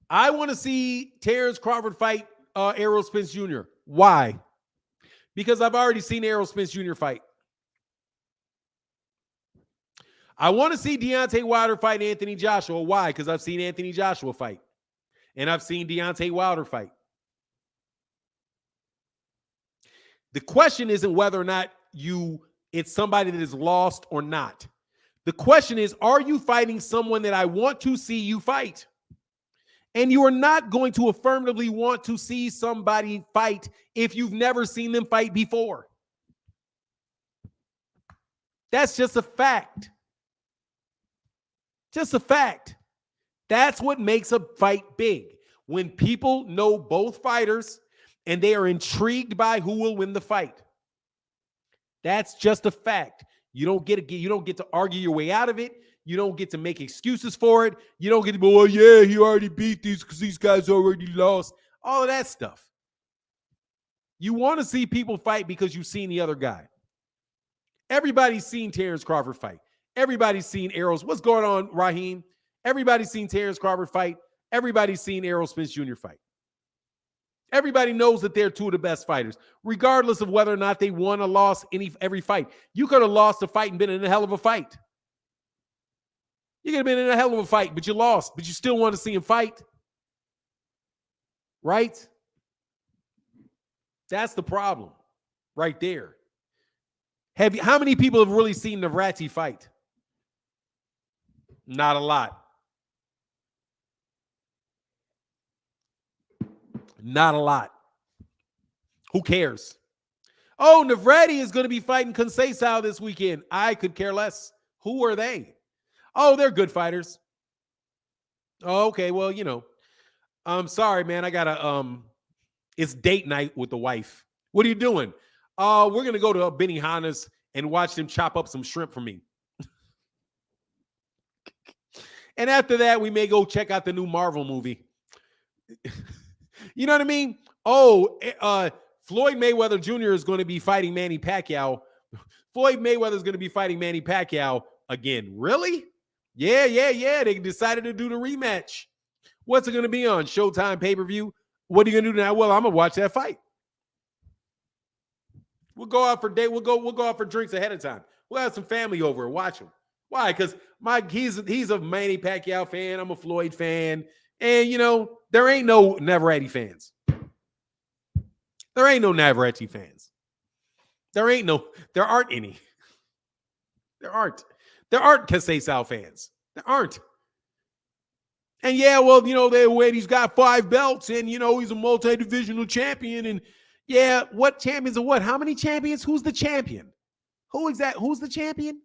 Speaker 1: I want to see Terence Crawford fight Errol Spence Jr. Why? Because I've already seen Errol Spence Jr. fight. I want to see Deontay Wilder fight Anthony Joshua. Why? Because I've seen Anthony Joshua fight. And I've seen Deontay Wilder fight. The question isn't whether or not it's somebody that is lost or not. The question is, are you fighting someone that I want to see you fight? And you are not going to affirmatively want to see somebody fight if you've never seen them fight before. That's just a fact. Just a fact. That's what makes a fight big. When people know both fighters and they are intrigued by who will win the fight. That's just a fact. You don't get to argue your way out of it. You don't get to make excuses for it. You don't get to go, well, yeah, he already beat these because these guys already lost. All of that stuff. You want to see people fight because you've seen the other guy. Everybody's seen Terence Crawford fight. Everybody's seen Errol's. What's going on, Raheem? Everybody's seen Terence Crawford fight. Everybody's seen Errol Spence Jr. fight. Everybody knows that they're two of the best fighters, regardless of whether or not they won or lost every fight. You could have lost a fight and been in a hell of a fight. You could have been in a hell of a fight, but you lost, but you still want to see him fight. Right? That's the problem right there. How many people have really seen Navrati fight? Not a lot. Not a lot. Who cares? Oh, Navrati is going to be fighting Conceição this weekend. I could care less. Who are they? Oh, they're good fighters. Oh, okay, well, I'm sorry, man. I gotta it's date night with the wife. What are you doing? We're gonna go to Benihana's and watch them chop up some shrimp for me. And after that, we may go check out the new Marvel movie. You know what I mean? Oh, Floyd Mayweather Jr. is going to be fighting Manny Pacquiao. Floyd Mayweather is going to be fighting Manny Pacquiao again. Really? Yeah. They decided to do the rematch. What's it going to be on? Showtime pay-per-view? What are you going to do now? Well, I'm going to watch that fight. We'll go out for We'll go out for drinks ahead of time. We'll have some family over and watch them. Why? Because he's a Manny Pacquiao fan. I'm a Floyd fan. And, there ain't no Navarrete fans. There ain't no Navarrete fans. There aren't any. There aren't Conceição fans. There aren't. And yeah, well, he's got 5 belts and, he's a multi-divisional champion. And yeah, what champions are what? How many champions? Who's the champion? Who's the champion?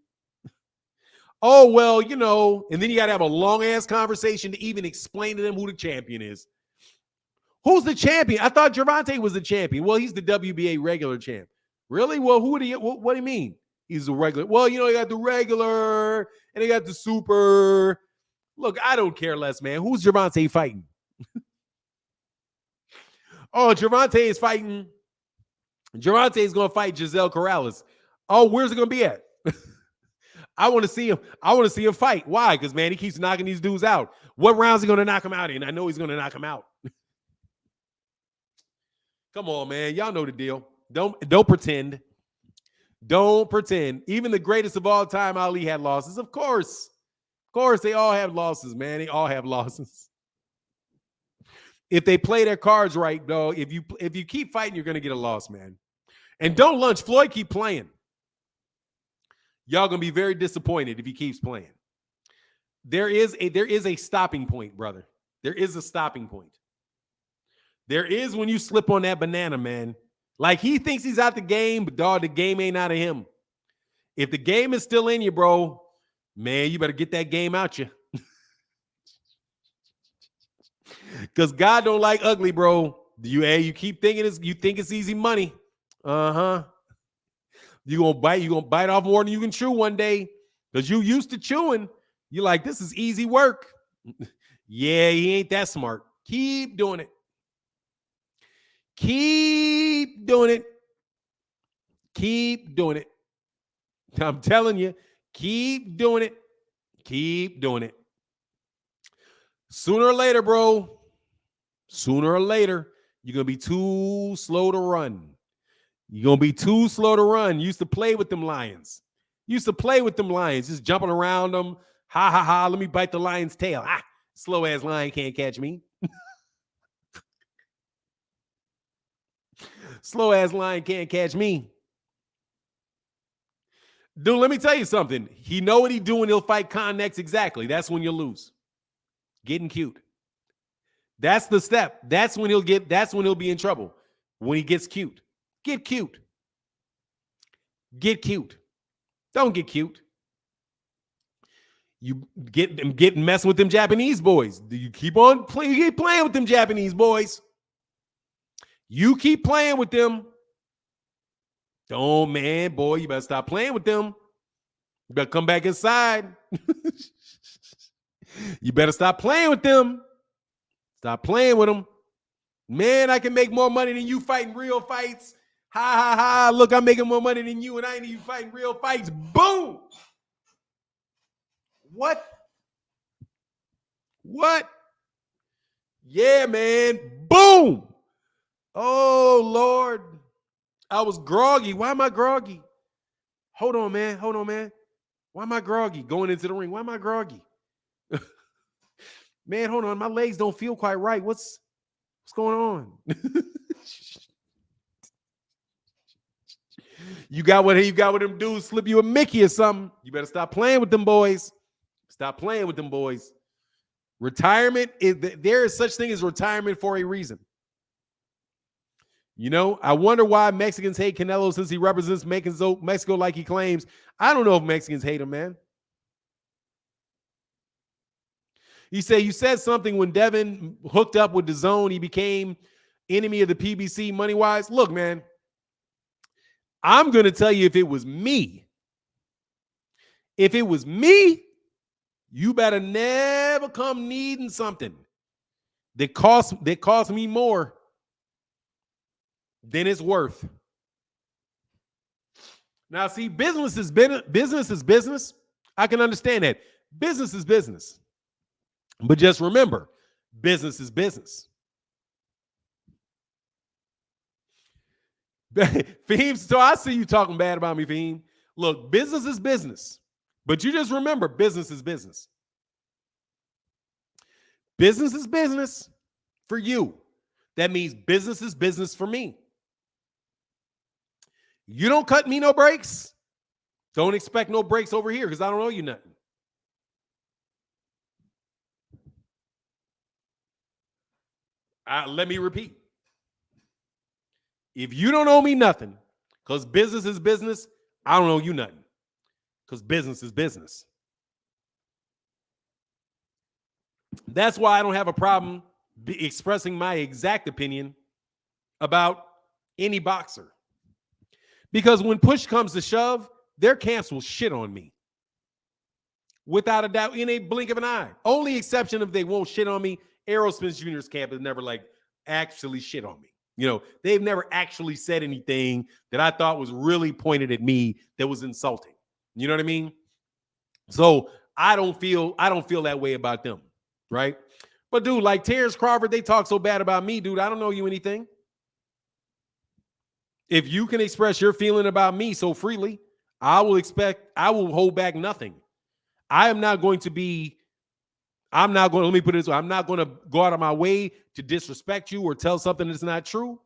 Speaker 1: Oh, well, and then you got to have a long-ass conversation to even explain to them who the champion is. Who's the champion? I thought Gervonta was the champion. Well, he's the WBA regular champ. Really? Well, what do you mean? He's the regular. Well, you got the regular and they got the super. Look, I don't care less, man. Who's Gervonta fighting? Oh, Gervonta is fighting. Gervonta is going to fight Giselle Corrales. Oh, where's it going to be at? I want to see him. I want to see him fight. Why? Because, man, he keeps knocking these dudes out. What rounds he going to knock him out in? I know he's going to knock him out. Come on, man. Y'all know the deal. Don't pretend. Don't pretend. Even the greatest of all time, Ali, had losses. Of course. Of course, they all have losses, man. They all have losses. If they play their cards right, though, if you keep fighting, you're going to get a loss, man. And don't lunch. Floyd keep playing. Y'all going to be very disappointed if he keeps playing. There is a stopping point, brother. There is a stopping point. There is when you slip on that banana, man. Like, he thinks he's out the game, but, dog, the game ain't out of him. If the game is still in you, bro, man, you better get that game out you. Because God don't like ugly, bro. You keep thinking you think it's easy money. Uh-huh. You're gonna bite off more than you can chew one day. Because you used to chewing. You're like, this is easy work. Yeah, he ain't that smart. Keep doing it. Keep doing it. Keep doing it. I'm telling you, keep doing it. Keep doing it. Sooner or later, bro, sooner or later, you're going to be too slow to run. You're going to be too slow to run. You used to play with them lions. Just jumping around them. Ha, ha, ha, let me bite the lion's tail. Ah, slow-ass lion can't catch me. Slow-ass lion can't catch me. Dude, let me tell you something. He know what he doing. He'll fight Con next. Exactly. That's when you'll lose. Getting cute. That's the step. That's when he'll be in trouble. When he gets cute. Get cute. Get cute. Don't get cute. You get messing with them Japanese boys. You keep on playing. You keep playing with them Japanese boys. You keep playing with them. Don't, man, boy, you better stop playing with them. You better come back inside. You better stop playing with them. Stop playing with them. Man, I can make more money than you fighting real fights. Ha, ha, ha. Look, I'm making more money than you, and I ain't even fighting real fights. Boom. What? Yeah, man. Boom. Oh, Lord. I was groggy. Why am I groggy? Hold on, man. Why am I groggy? Going into the ring. Why am I groggy? Man, hold on. My legs don't feel quite right. What's going on? You got what them dudes slip you a Mickey or something. You better stop playing with them boys. Stop playing with them boys. Retirement there is such thing as retirement for a reason. You know, I wonder why Mexicans hate Canelo since he represents Mexico like he claims. I don't know if Mexicans hate him, man. You said something when Devin hooked up with DAZN, he became enemy of the PBC money-wise. Look, man, I'm going to tell you if it was me, you better never come needing something that costs me more than it's worth. Now, see, business is business. I can understand that. Business is business. But just remember, business is business. Fahim, so I see you talking bad about me, Fahim. Look, business is business. But you just remember, business is business. Business is business for you. That means business is business for me. You don't cut me no breaks. Don't expect no breaks over here because I don't owe you nothing. Let me repeat. If you don't owe me nothing, because business is business, I don't owe you nothing. Because business is business. That's why I don't have a problem expressing my exact opinion about any boxer. Because when push comes to shove, their camps will shit on me. Without a doubt, in a blink of an eye. Only exception if they won't shit on me, Errol Spence Jr.'s camp has never actually shit on me. You know, they've never actually said anything that I thought was really pointed at me that was insulting. You know what I mean? So I don't feel that way about them, right? But dude, like Terence Crawford, they talk so bad about me, dude. I don't know you anything. If you can express your feeling about me so freely, I will hold back nothing. Let me put it this way. I'm not going to go out of my way to disrespect you or tell something that's not true.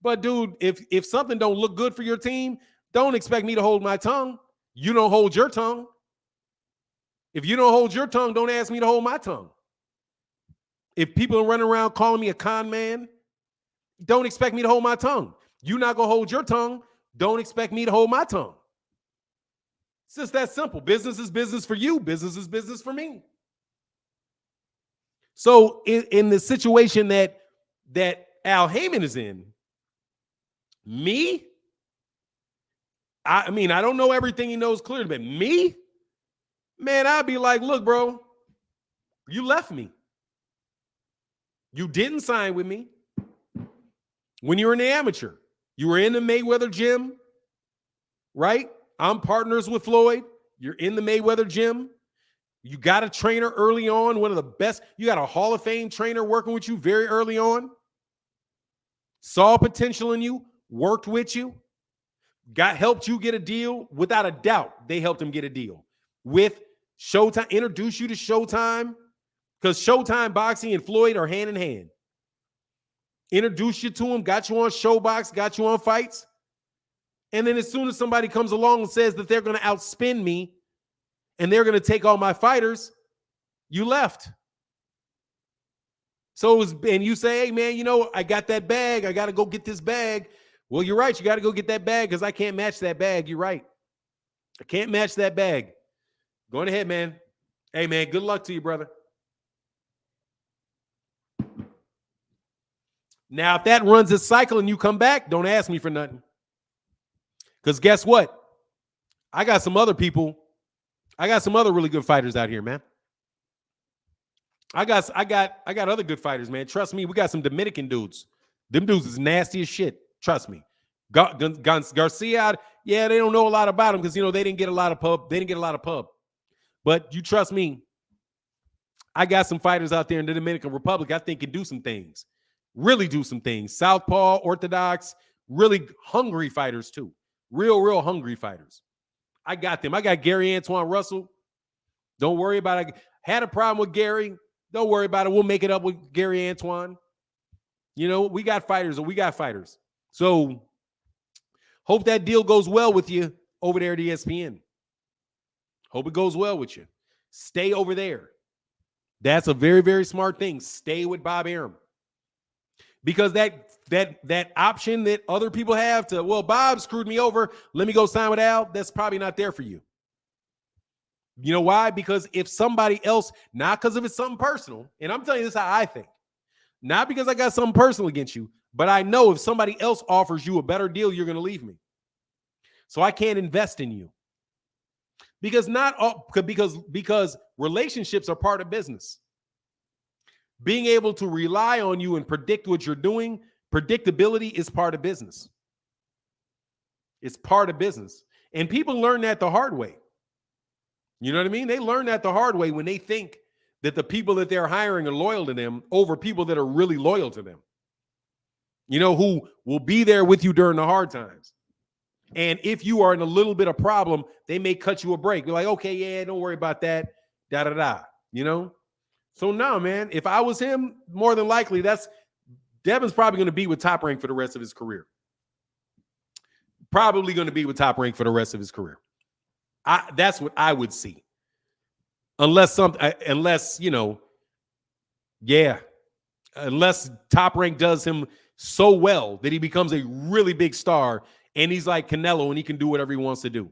Speaker 1: But dude, if something don't look good for your team, don't expect me to hold my tongue. You don't hold your tongue. If you don't hold your tongue, don't ask me to hold my tongue. If people are running around calling me a con man, don't expect me to hold my tongue. You're not going to hold your tongue. Don't expect me to hold my tongue. It's just that simple. Business is business for you. Business is business for me. So in the situation that Al Heyman is in, me, I mean, I don't know everything he knows clearly, but me, man, I'd be like, look, bro, you left me. You didn't sign with me when you were in the amateur. You were in the Mayweather gym, right? I'm partners with Floyd. You're in the Mayweather gym. You got a trainer early on, one of the best. You got a Hall of Fame trainer working with you very early on. Saw potential in you, worked with you, helped you get a deal. Without a doubt, they helped him get a deal with Showtime, introduced you to Showtime, because Showtime Boxing and Floyd are hand in hand. Introduced you to him, got you on Showbox, got you on fights. And then as soon as somebody comes along and says that they're going to outspin me and they're going to take all my fighters, you left. So and you say, hey, man, you know, I got that bag. I got to go get this bag. Well, you're right. You got to go get that bag because I can't match that bag. You're right. I can't match that bag. Going ahead, man. Hey, man, good luck to you, brother. Now, if that runs its cycle and you come back, don't ask me for nothing. Because guess what? I got some other people. I got some other really good fighters out here, man. I got other good fighters, man. Trust me, we got some Dominican dudes. Them dudes is nasty as shit. Trust me. Garcia, yeah, they don't know a lot about him because you know they didn't get a lot of pub. But you trust me, I got some fighters out there in the Dominican Republic I think can do some things. Really do some things. Southpaw, orthodox, really hungry fighters too. Real hungry fighters. I got them. I got Gary Antoine Russell. Don't worry about it. Had a problem with Gary. Don't worry about it. We'll make it up with Gary Antoine. You know, we got fighters. So hope that deal goes well with you over there at ESPN. Hope it goes well with you. Stay over there. That's a very, very smart thing. Stay with Bob Arum. Because that option that other people have to, well, Bob screwed me over, let me go sign with Al, that's probably not there for you. You know why? Because if somebody else, not because if it's something personal, and I'm telling you this how I think, not because I got something personal against you, but I know if somebody else offers you a better deal, you're going to leave me. So I can't invest in you. Because relationships are part of business. Being able to rely on you and predict what you're doing, predictability is part of business. It's part of business. And people learn that the hard way. You know what I mean? They learn that the hard way when they think that the people that they're hiring are loyal to them over people that are really loyal to them. You know, who will be there with you during the hard times. And if you are in a little bit of problem, they may cut you a break. They're like, okay, yeah, don't worry about that. Da-da-da. You know? So no, man, if I was him, more than likely, Devin's probably going to be with Top Rank for the rest of his career. Probably going to be with Top Rank for the rest of his career. That's what I would see. Unless Top Rank does him so well that he becomes a really big star and he's like Canelo and he can do whatever he wants to do.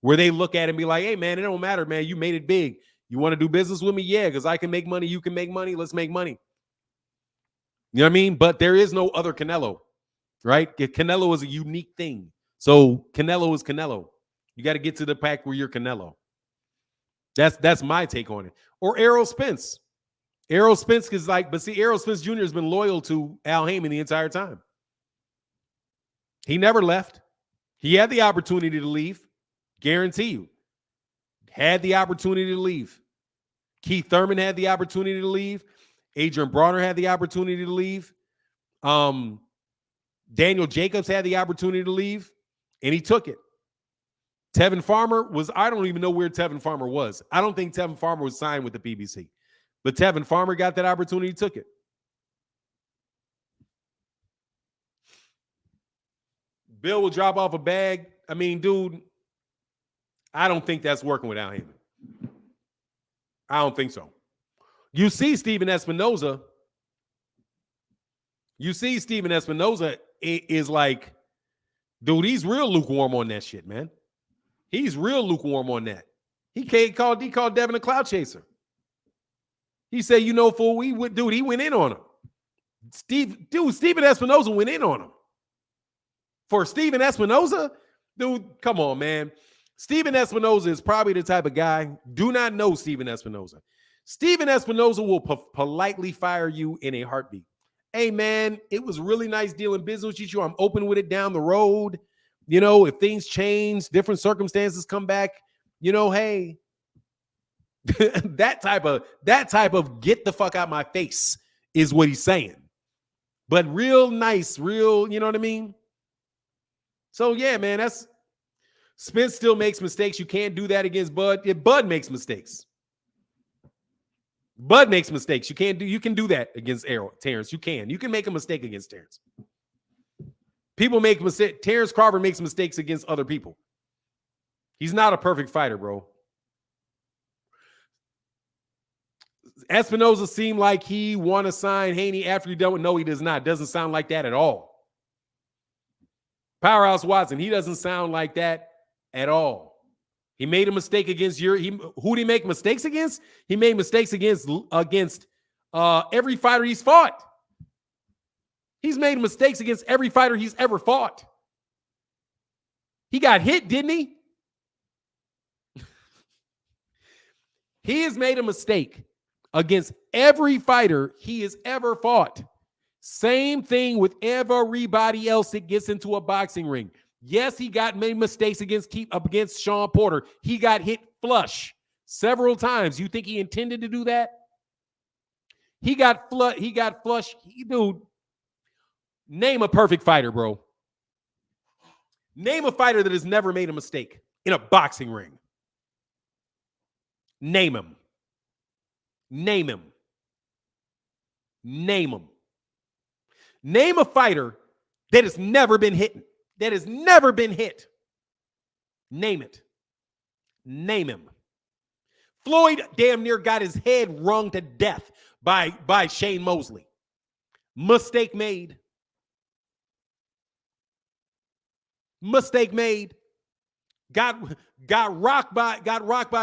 Speaker 1: Where they look at him and be like, hey, man, it don't matter, man. You made it big. You want to do business with me? Yeah, because I can make money. You can make money. Let's make money. You know what I mean? But there is no other Canelo, right? Canelo is a unique thing. So Canelo is Canelo. You got to get to the pack where you're Canelo. That's my take on it. Or Errol Spence. Errol Spence is like, but see, Errol Spence Jr. has been loyal to Al Heyman the entire time. He never left. He had the opportunity to leave. Guarantee you. had the opportunity to leave. Keith Thurman had the opportunity to leave. Adrian Bronner had the opportunity to leave. Daniel Jacobs had the opportunity to leave, and he took it. Tevin Farmer was, I don't even know where Tevin Farmer was. I don't think Tevin Farmer was signed with the PBC. But Tevin Farmer got that opportunity, took it. Bill will drop off a bag. I mean, dude, I don't think that's working without him. I don't think so. You see Steven Espinoza. Is like, dude, he's real lukewarm on that shit, man. He's real lukewarm on that. He called Devin a cloud chaser. He said, you know, fool, he went in on him. Steven Espinoza went in on him. For Steven Espinoza, dude, come on, man. Steven Espinoza is probably the type of guy, do not know Steven Espinoza. Steven Espinoza will politely fire you in a heartbeat. Hey, man, it was really nice dealing business with you. I'm open with it down the road. You know, if things change, different circumstances come back, you know, hey, that type of get the fuck out my face is what he's saying. But real nice, real, you know what I mean? So, yeah, man, that's Spence still makes mistakes. You can't do that against Bud. If Bud makes mistakes. Bud makes mistakes. You can do that against Errol, Terence. You can make a mistake against Terence. People make mistakes. Terence Crawford makes mistakes against other people. He's not a perfect fighter, bro. Espinoza seemed like he want to sign Haney after he done with. No, he does not. Doesn't sound like that at all. Powerhouse Watson, he doesn't sound like that at all. He made a mistake against who did he make mistakes against? He made mistakes against every fighter he's fought. He's made mistakes against every fighter he's ever fought. He got hit, didn't he? He has made a mistake against every fighter he has ever fought. Same thing with everybody else that gets into a boxing ring. Yes, he made mistakes against Sean Porter. He got hit flush several times. You think he intended to do that? He got flush. Dude, name a perfect fighter, bro. Name a fighter that has never made a mistake in a boxing ring. Name him. Name him. Name him. Name a fighter that has never been hit. That has never been hit. Name it. Name him. Floyd damn near got his head wrung to death by Shane Mosley. Mistake made. Mistake made. Got rocked by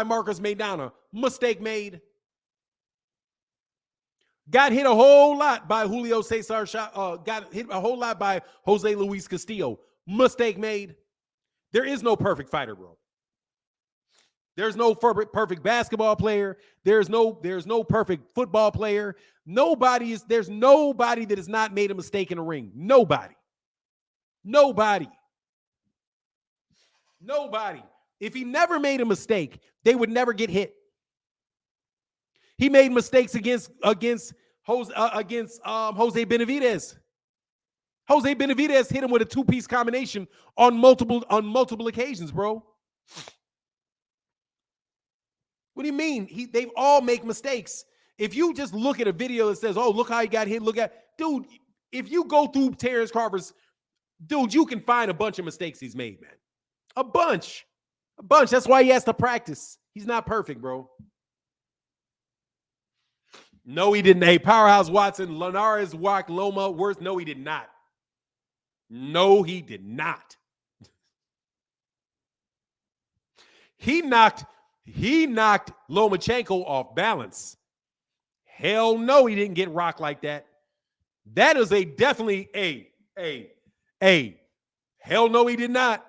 Speaker 1: Marcus Maidana. Mistake made. Got hit a whole lot by Julio Cesar. Got hit a whole lot by Jose Luis Castillo. Mistake made. There is no perfect fighter, bro. There's no perfect basketball player. There's no perfect football player. There's nobody that has not made a mistake in a ring. Nobody. If he never made a mistake, they would never get hit. He made mistakes against Jose Benavidez. Jose Benavidez hit him with a two-piece combination on multiple occasions, bro. What do you mean? They all make mistakes. If you just look at a video that says, "Oh, look how he got hit," dude. If you go through Terence Crawford's, dude, you can find a bunch of mistakes he's made, man. A bunch. That's why he has to practice. He's not perfect, bro. No, he didn't. Hey, Powerhouse Watson, Linares, Wack, Loma, worse. No, he did not. No, he did not. He knocked Lomachenko off balance. Hell no, he didn't get rocked like that. That is a definitely hell no, he did not.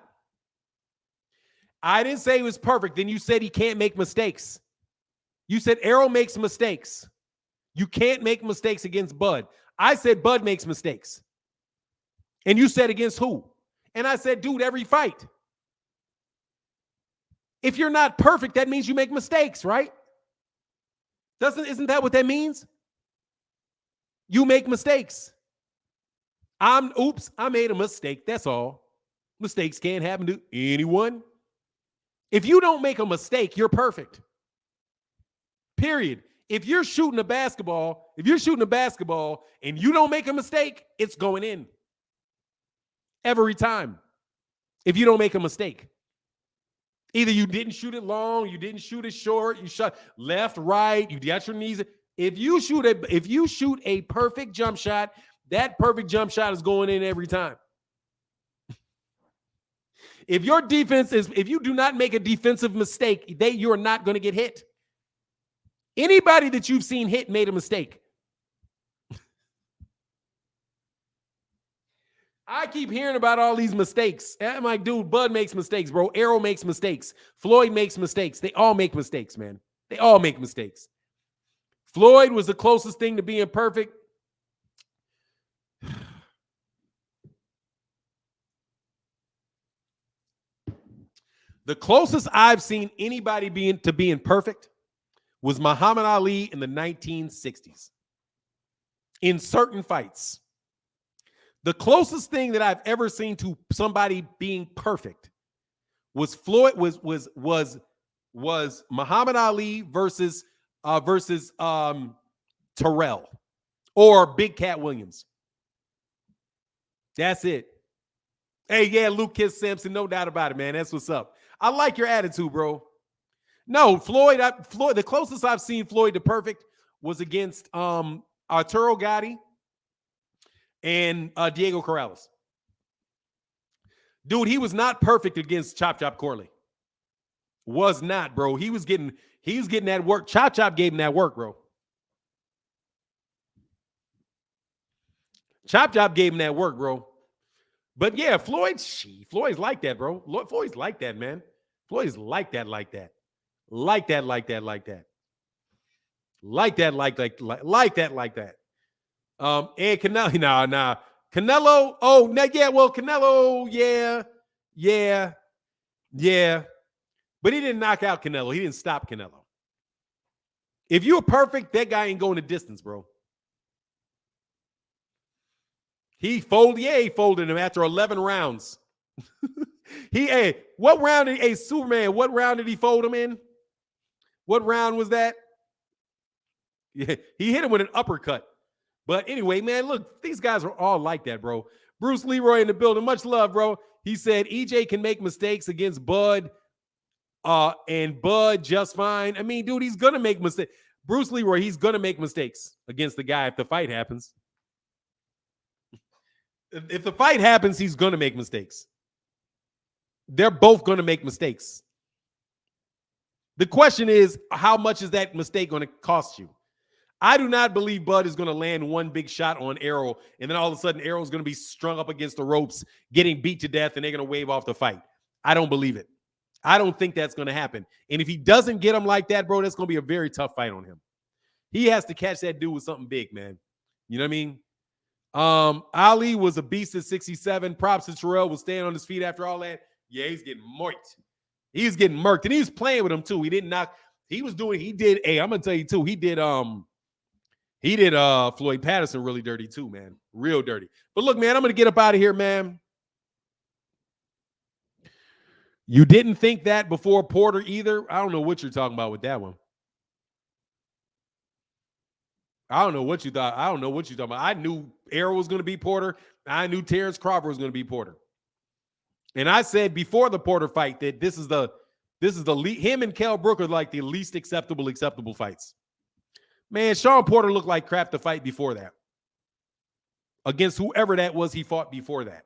Speaker 1: I didn't say he was perfect. Then you said he can't make mistakes. You said Errol makes mistakes. You can't make mistakes against Bud. I said Bud makes mistakes. And you said against who? And I said, dude, every fight. If you're not perfect, that means you make mistakes, right? Isn't that what that means? You make mistakes. I made a mistake. That's all. Mistakes can't happen to anyone. If you don't make a mistake, you're perfect. Period. If you're shooting a basketball and you don't make a mistake, it's going in. Every time. If you don't make a mistake. Either you didn't shoot it long, you didn't shoot it short, you shot left, right, you got your knees. If you shoot a perfect jump shot, that perfect jump shot is going in every time. If you do not make a defensive mistake, you're not going to get hit. Anybody that you've seen hit made a mistake. I keep hearing about all these mistakes. I'm like, dude, Bud makes mistakes, bro. Errol makes mistakes. Floyd makes mistakes. They all make mistakes, man. They all make mistakes. Floyd was the closest thing to being perfect. The closest I've seen anybody being perfect was Muhammad Ali in the 1960s. In certain fights. The closest thing that I've ever seen to somebody being perfect was Muhammad Ali versus Terrell or Big Cat Williams. That's it. Hey, yeah, Lucas Sampson, no doubt about it, man. That's what's up. I like your attitude, bro. No, Floyd, the closest I've seen Floyd to perfect was against Arturo Gatti and Diego Corrales. Dude, he was not perfect against Chop Chop Corley. Was not, bro. He was getting that work. Chop Chop gave him that work, bro. Chop Chop gave him that work, bro. But yeah, Floyd's like that, bro. Floyd's like that, man. Floyd's like that. Like that. And Canelo, nah. Canelo, Canelo, yeah. But he didn't knock out Canelo. He didn't stop Canelo. If you're perfect, that guy ain't going the distance, bro. He folded him after 11 rounds. What round did he fold him in? What round was that? Yeah, he hit him with an uppercut. But anyway, man, look, these guys are all like that, bro. Bruce Leroy in the building. Much love, bro. He said EJ can make mistakes against Bud and Bud just fine. I mean, dude, he's going to make mistakes. Bruce Leroy, he's going to make mistakes against the guy if the fight happens. If the fight happens, he's going to make mistakes. They're both going to make mistakes. The question is, how much is that mistake going to cost you? I do not believe Bud is going to land one big shot on Errol, and then all of a sudden Errol's going to be strung up against the ropes, getting beat to death, and they're going to wave off the fight. I don't believe it. I don't think that's going to happen. And if he doesn't get him like that, bro, that's going to be a very tough fight on him. He has to catch that dude with something big, man. You know what I mean? Ali was a beast at 67. Props to Terrell, was staying on his feet after all that. Yeah, he's getting murked. He's getting murked. And he was playing with him too. He didn't knock. I'm gonna tell you too, he did Floyd Patterson really dirty too, man. Real dirty. But look, man, I'm gonna get up out of here, man. You didn't think that before Porter either? I don't know what you're talking about with that one. I don't know what you thought. I don't know what you're talking about. I knew Errol was going to be Porter. I knew Terence Crawford was going to be Porter. And I said before the Porter fight that him and Kell Brook are like the least acceptable fights. Man, Sean Porter looked like crap to fight before that. Against whoever that was he fought before that.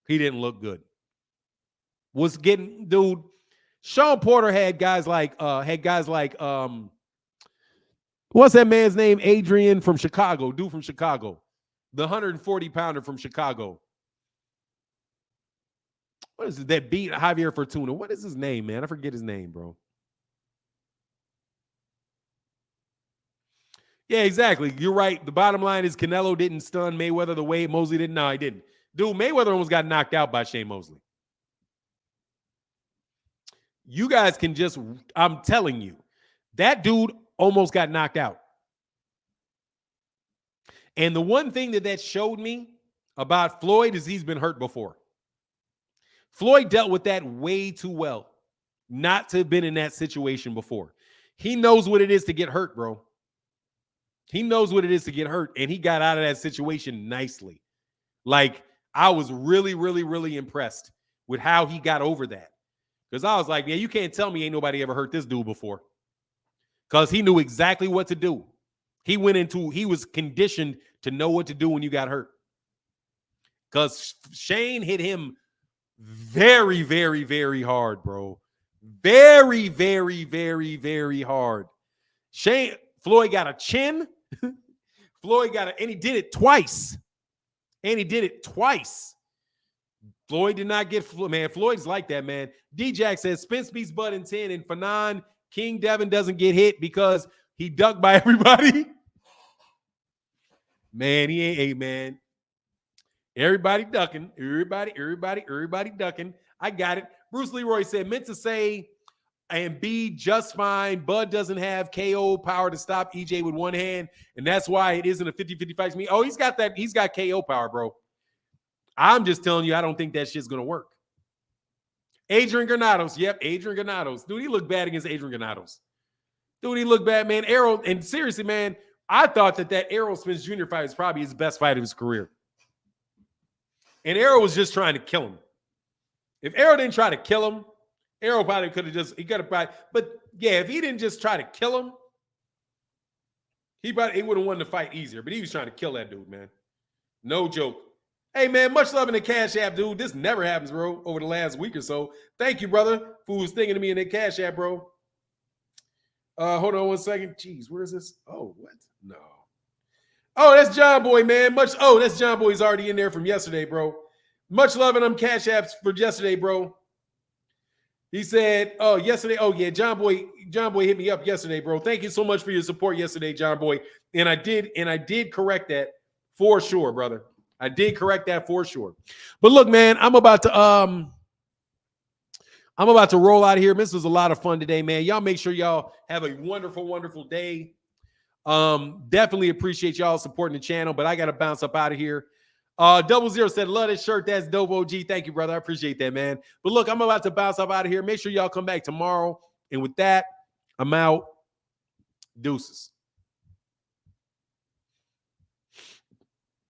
Speaker 1: He didn't look good. Sean Porter had guys like what's that man's name? Adrian from Chicago. Dude from Chicago. The 140-pounder from Chicago. What is it that beat Javier Fortuna? What is his name, man? I forget his name, bro. Yeah, exactly. You're right. The bottom line is Canelo didn't stun Mayweather the way Mosley didn't. No, he didn't. Dude, Mayweather almost got knocked out by Shane Mosley. You guys can just, I'm telling you, that dude almost got knocked out. And the one thing that showed me about Floyd is he's been hurt before. Floyd dealt with that way too well not to have been in that situation before. He knows what it is to get hurt, bro. He knows what it is to get hurt, and he got out of that situation nicely. Like, I was really, really, really impressed with how he got over that. Because I was like, yeah, you can't tell me ain't nobody ever hurt this dude before. Because he knew exactly what to do. He was conditioned to know what to do when you got hurt. Because Shane hit him very, very, very hard, bro. Very, very, very, very hard. Floyd got a chin. And he did it twice. Floyd did not get, man, Floyd's like that, man. D-Jack says, Spence beats Bud in 10, and Fanon, King Devin doesn't get hit because he ducked by everybody. Man, he ain't, man. Everybody ducking. Everybody ducking. I got it. Bruce Leroy said, meant to say, and be just fine. Bud doesn't have KO power to stop EJ with one hand, and that's why it isn't a 50-50 fight to me. Oh, he's got that. He's got KO power, bro. I'm just telling you, I don't think that shit's going to work. Adrian Granados. Yep, Adrian Granados. Dude, he looked bad against Adrian Granados. Dude, he looked bad, man. Errol, and seriously, man, I thought that Errol Spence Jr. fight was probably his best fight of his career. And Errol was just trying to kill him. If Errol didn't try to kill him, Errol probably could have probably, but yeah, if he didn't just try to kill him, he would have won the fight easier. But he was trying to kill that dude, man. No joke. Hey, man, much love in the Cash App, dude. This never happens, bro, over the last week or so. Thank you, brother, for who's thinking of me in the Cash App, bro. Hold on one second. Jeez, where is this? Oh, what? No. Oh, that's John Boy, man. That's John Boy. He's already in there from yesterday, bro. Much love in them Cash Apps for yesterday, bro. He said, oh, yesterday. Oh, yeah, John Boy hit me up yesterday, bro. Thank you so much for your support yesterday, John Boy. And I did correct that for sure, brother. I did correct that for sure. But look, man, I'm about to roll out of here. This was a lot of fun today, man. Y'all make sure y'all have a wonderful, wonderful day. Definitely appreciate y'all supporting the channel, but I got to bounce up out of here. 00 said, love this shirt. That's dope, OG. Thank you, brother. I appreciate that, man. But look, I'm about to bounce up out of here. Make sure y'all come back tomorrow. And with that, I'm out. Deuces.